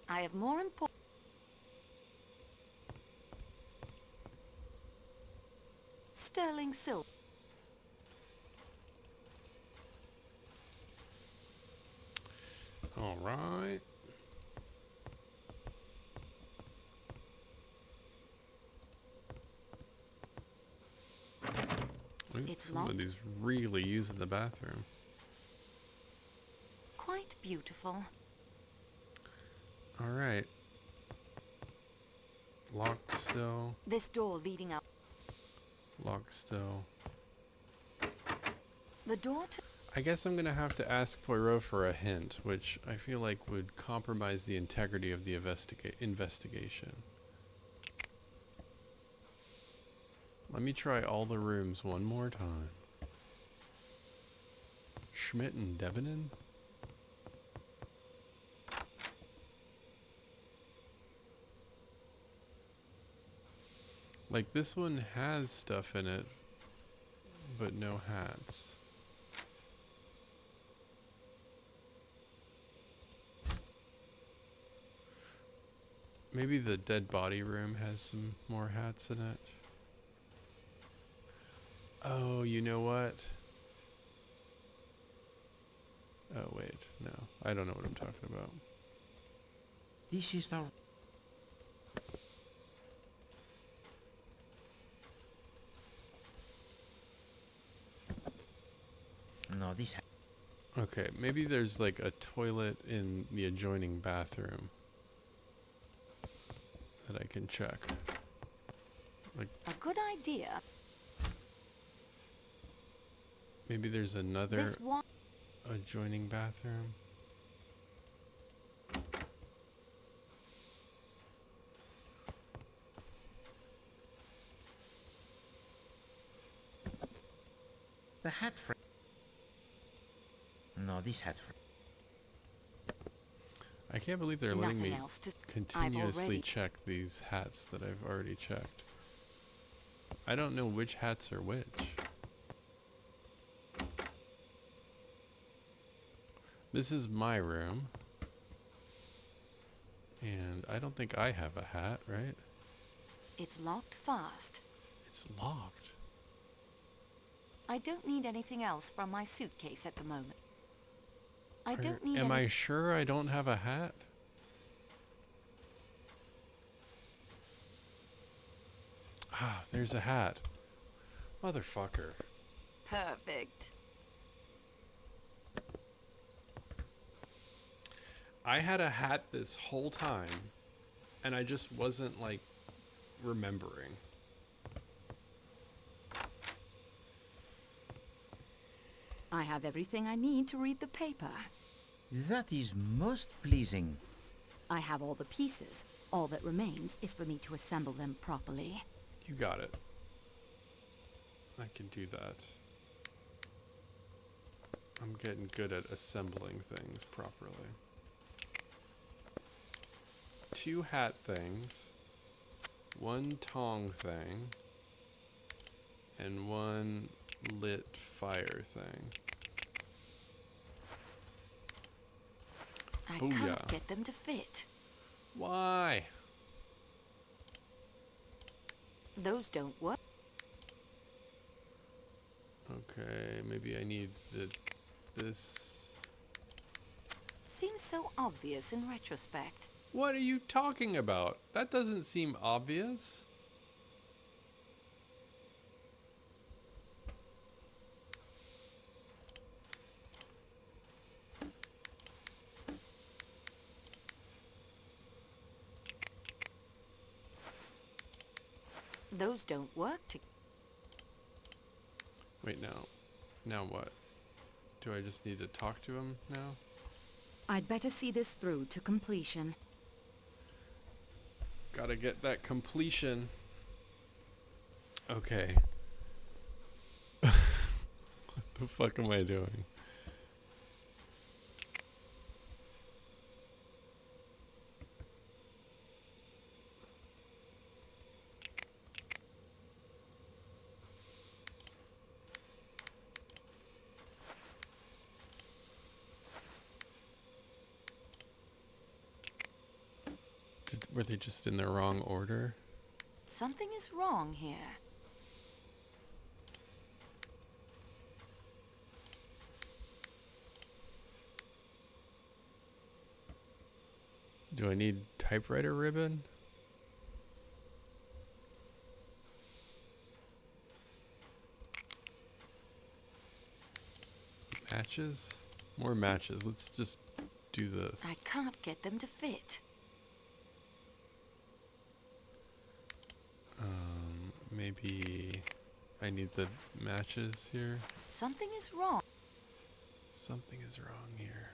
I have more important. Sterling silver. All right. Oops, It's locked. somebody's really using the bathroom. Quite beautiful. All right. Locked still. This door leading up. Locked still. The door to. I guess I'm gonna have to ask Poirot for a hint, which I feel like would compromise the integrity of the investigation. Let me try all the rooms one more time. Schmidt and Devonin? Like this one has stuff in it, but no hats. Maybe the dead body room has some more hats in it. Oh, you know what? Oh, wait. No. I don't know what I'm talking about. This is the... No, this... Okay, maybe there's like a toilet in the adjoining bathroom that I can check. Like, A good idea. maybe there's another This one. adjoining bathroom. The hat frame. No, this hat frame. I can't believe they're letting Nothing me else to... continuously check these hats that I've already checked. I don't know which hats are which. This is my room. And I don't think I have a hat, right? It's locked fast. It's locked. I don't need anything else from my suitcase at the moment. I don't need Am I sure I don't have a hat? Ah, there's a hat. Motherfucker. Perfect. I had a hat this whole time, and I just wasn't, like, remembering. I have everything I need to read the paper. That is most pleasing. I have all the pieces. All that remains is for me to assemble them properly. You got it. I can do that. I'm getting good at assembling things properly. 2 hat things, 1 tong thing, and 1 lit fire thing. I Booyah. can't get them to fit. Why? Those don't work. Okay, maybe I need this. Seems so obvious in retrospect. What are you talking about? That doesn't seem obvious. Those don't work to... Wait, now what? Do I just need to talk to him now? I'd better see this through to completion. Gotta get that completion. Okay. What the fuck am I doing? Were they just in the wrong order? Something is wrong here. Do I need typewriter ribbon? Matches? More matches. Let's just do this. I can't get them to fit. Maybe I need the matches here. Something is wrong. Something is wrong here.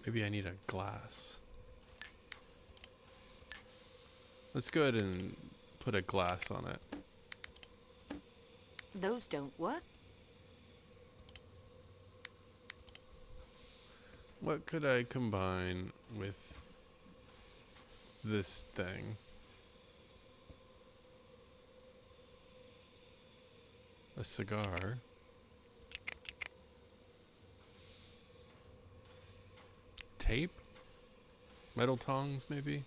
Maybe I need a glass. Let's go ahead and put a glass on it. Those don't work. What could I combine with this thing? A cigar. Tape? Metal tongs, maybe?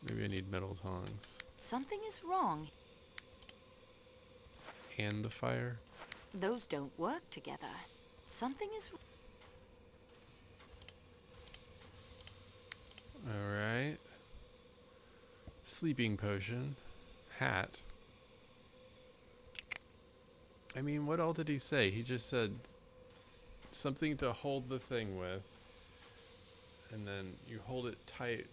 Maybe I need metal tongs. Something is wrong. And the fire? Those don't work together. Something is... Alright. Sleeping potion. Hat. I mean, what all did he say? He just said something to hold the thing with. And then you hold it tight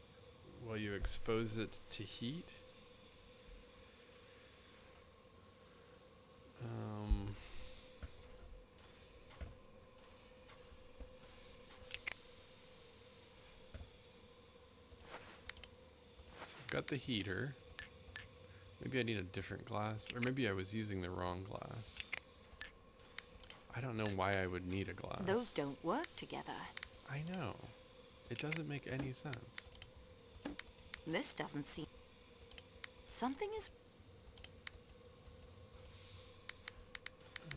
while you expose it to heat. So I've got the heater. Maybe I need a different glass, or maybe I was using the wrong glass. I don't know why I would need a glass. Those don't work together. I know. It doesn't make any sense. This doesn't seem... Something is...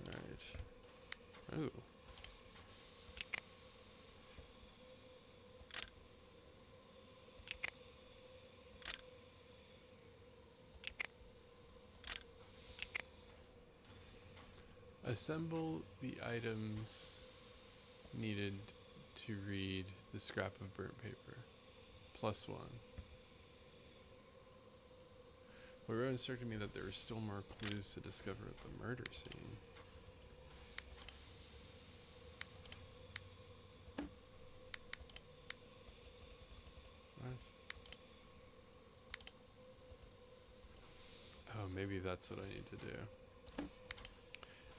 Alright. Ooh. Assemble the items needed to read the scrap of burnt paper. +1. Poirot instructed me that there were still more clues to discover at the murder scene. What? Oh, maybe that's what I need to do.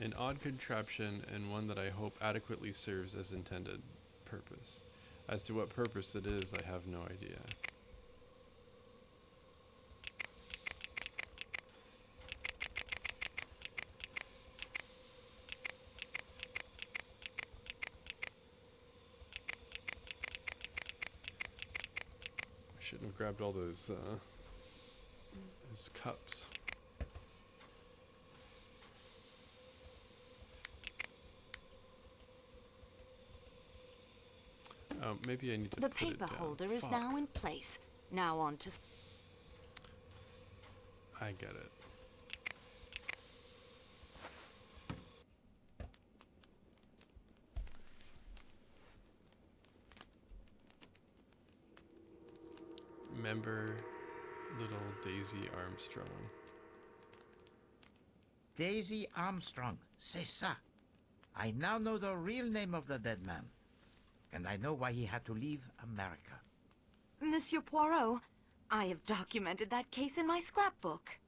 An odd contraption, and one that I hope adequately serves as intended purpose. As to what purpose it is, I have no idea. I shouldn't have grabbed all those cups. Oh, maybe I need to The put it paper down. holder is Fuck. now in place. Now on to... I get it. Remember little Daisy Armstrong. Daisy Armstrong, c'est ça. I now know the real name of the dead man. And I know why he had to leave America. Monsieur Poirot, I have documented that case in my scrapbook.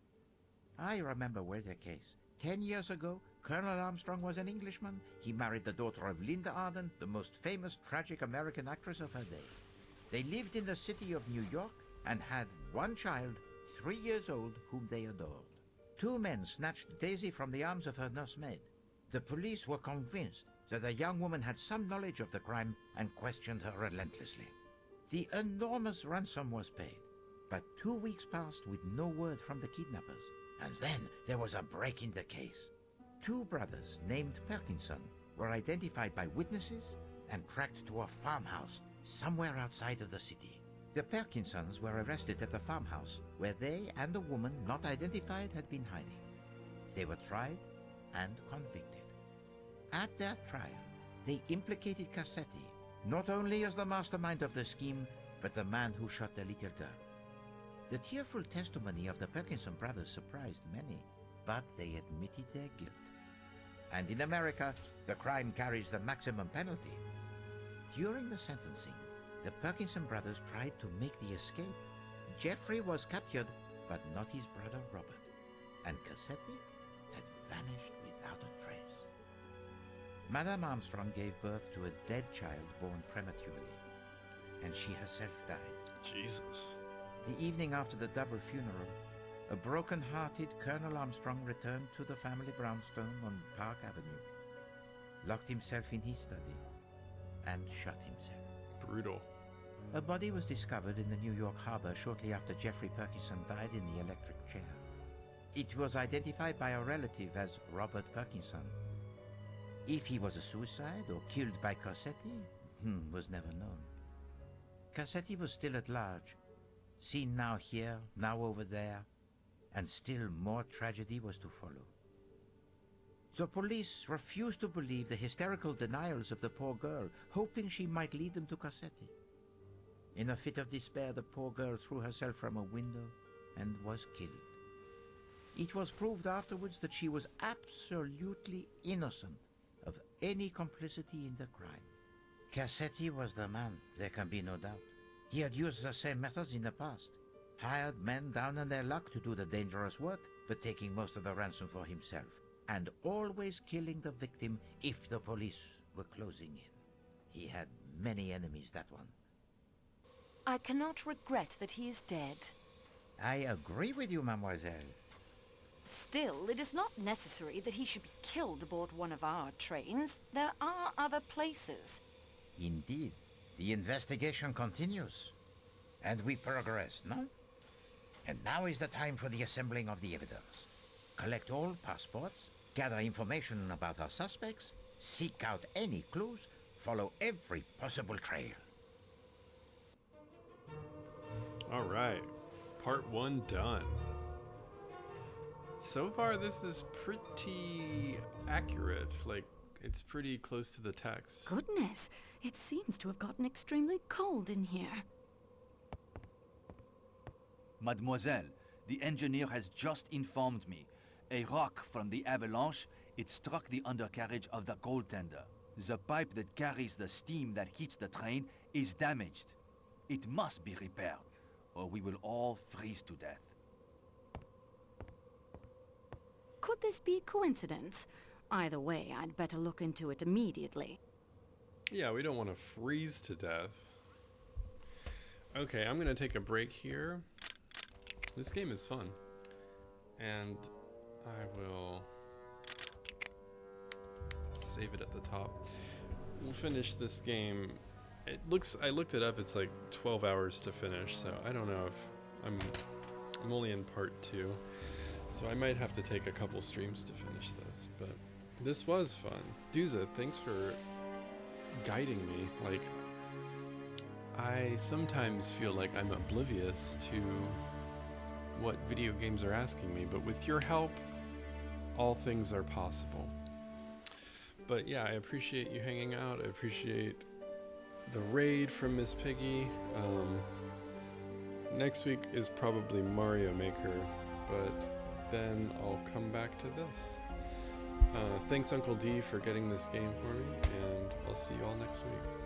I remember well the case. 10 years ago, Colonel Armstrong was an Englishman. He married the daughter of Linda Arden, the most famous tragic American actress of her day. They lived in the city of New York and had one child, 3 years old, whom they adored. 2 men snatched Daisy from the arms of her nursemaid. The police were convinced that the young woman had some knowledge of the crime and questioned her relentlessly. The enormous ransom was paid, but 2 weeks passed with no word from the kidnappers. And then there was a break in the case. 2 brothers named Perkinson were identified by witnesses and tracked to a farmhouse somewhere outside of the city. The Perkinsons were arrested at the farmhouse where they and a woman not identified had been hiding. They were tried and convicted. At their trial, they implicated Cassetti, not only as the mastermind of the scheme, but the man who shot the little girl. The tearful testimony of the Perkinson brothers surprised many, but they admitted their guilt. And in America, the crime carries the maximum penalty. During the sentencing, the Perkinson brothers tried to make the escape. Jeffrey was captured, but not his brother Robert. And Cassetti had vanished without a trace. Madame Armstrong gave birth to a dead child born prematurely, and she herself died. Jesus. The evening after the double funeral, a broken-hearted Colonel Armstrong returned to the family brownstone on Park Avenue, locked himself in his study, and shot himself. Brutal. A body was discovered in the New York harbor shortly after Jeffrey Perkinson died in the electric chair. It was identified by a relative as Robert Perkinson. If he was a suicide or killed by Cassetti, was never known. Cassetti was still at large, seen now here, now over there, and still more tragedy was to follow. The police refused to believe the hysterical denials of the poor girl, hoping she might lead them to Cassetti. In a fit of despair, the poor girl threw herself from a window and was killed. It was proved afterwards that she was absolutely innocent of any complicity in the crime. Cassetti was the man, there can be no doubt. He had used the same methods in the past. Hired men down on their luck to do the dangerous work, but taking most of the ransom for himself. And always killing the victim if the police were closing in. He had many enemies, that one. I cannot regret that he is dead. I agree with you, mademoiselle. Still, it is not necessary that he should be killed aboard one of our trains. There are other places. Indeed. The investigation continues. And we progress, no? And now is the time for the assembling of the evidence. Collect all passports, gather information about our suspects, seek out any clues, follow every possible trail. All right, part 1 done. So far, this is pretty accurate. Like, it's pretty close to the text. Goodness, it seems to have gotten extremely cold in here. Mademoiselle, the engineer has just informed me. A rock from the avalanche, it struck the undercarriage of the coal tender. The pipe that carries the steam that heats the train is damaged. It must be repaired, or we will all freeze to death. Could this be coincidence? Either way, I'd better look into it immediately. Yeah, we don't want to freeze to death. Okay, I'm gonna take a break here. This game is fun. And I will save it at the top. We'll finish this game. I looked it up, it's like 12 hours to finish, so I don't know if I'm only in part 2. So I might have to take a couple streams to finish this, but this was fun. Duza, thanks for guiding me. Like, I sometimes feel like I'm oblivious to what video games are asking me, but with your help, all things are possible. But yeah, I appreciate you hanging out. I appreciate the raid from Miss Piggy. Next week is probably Mario Maker, but then I'll come back to this. Thanks Uncle D for getting this game for me, and I'll see you all next week.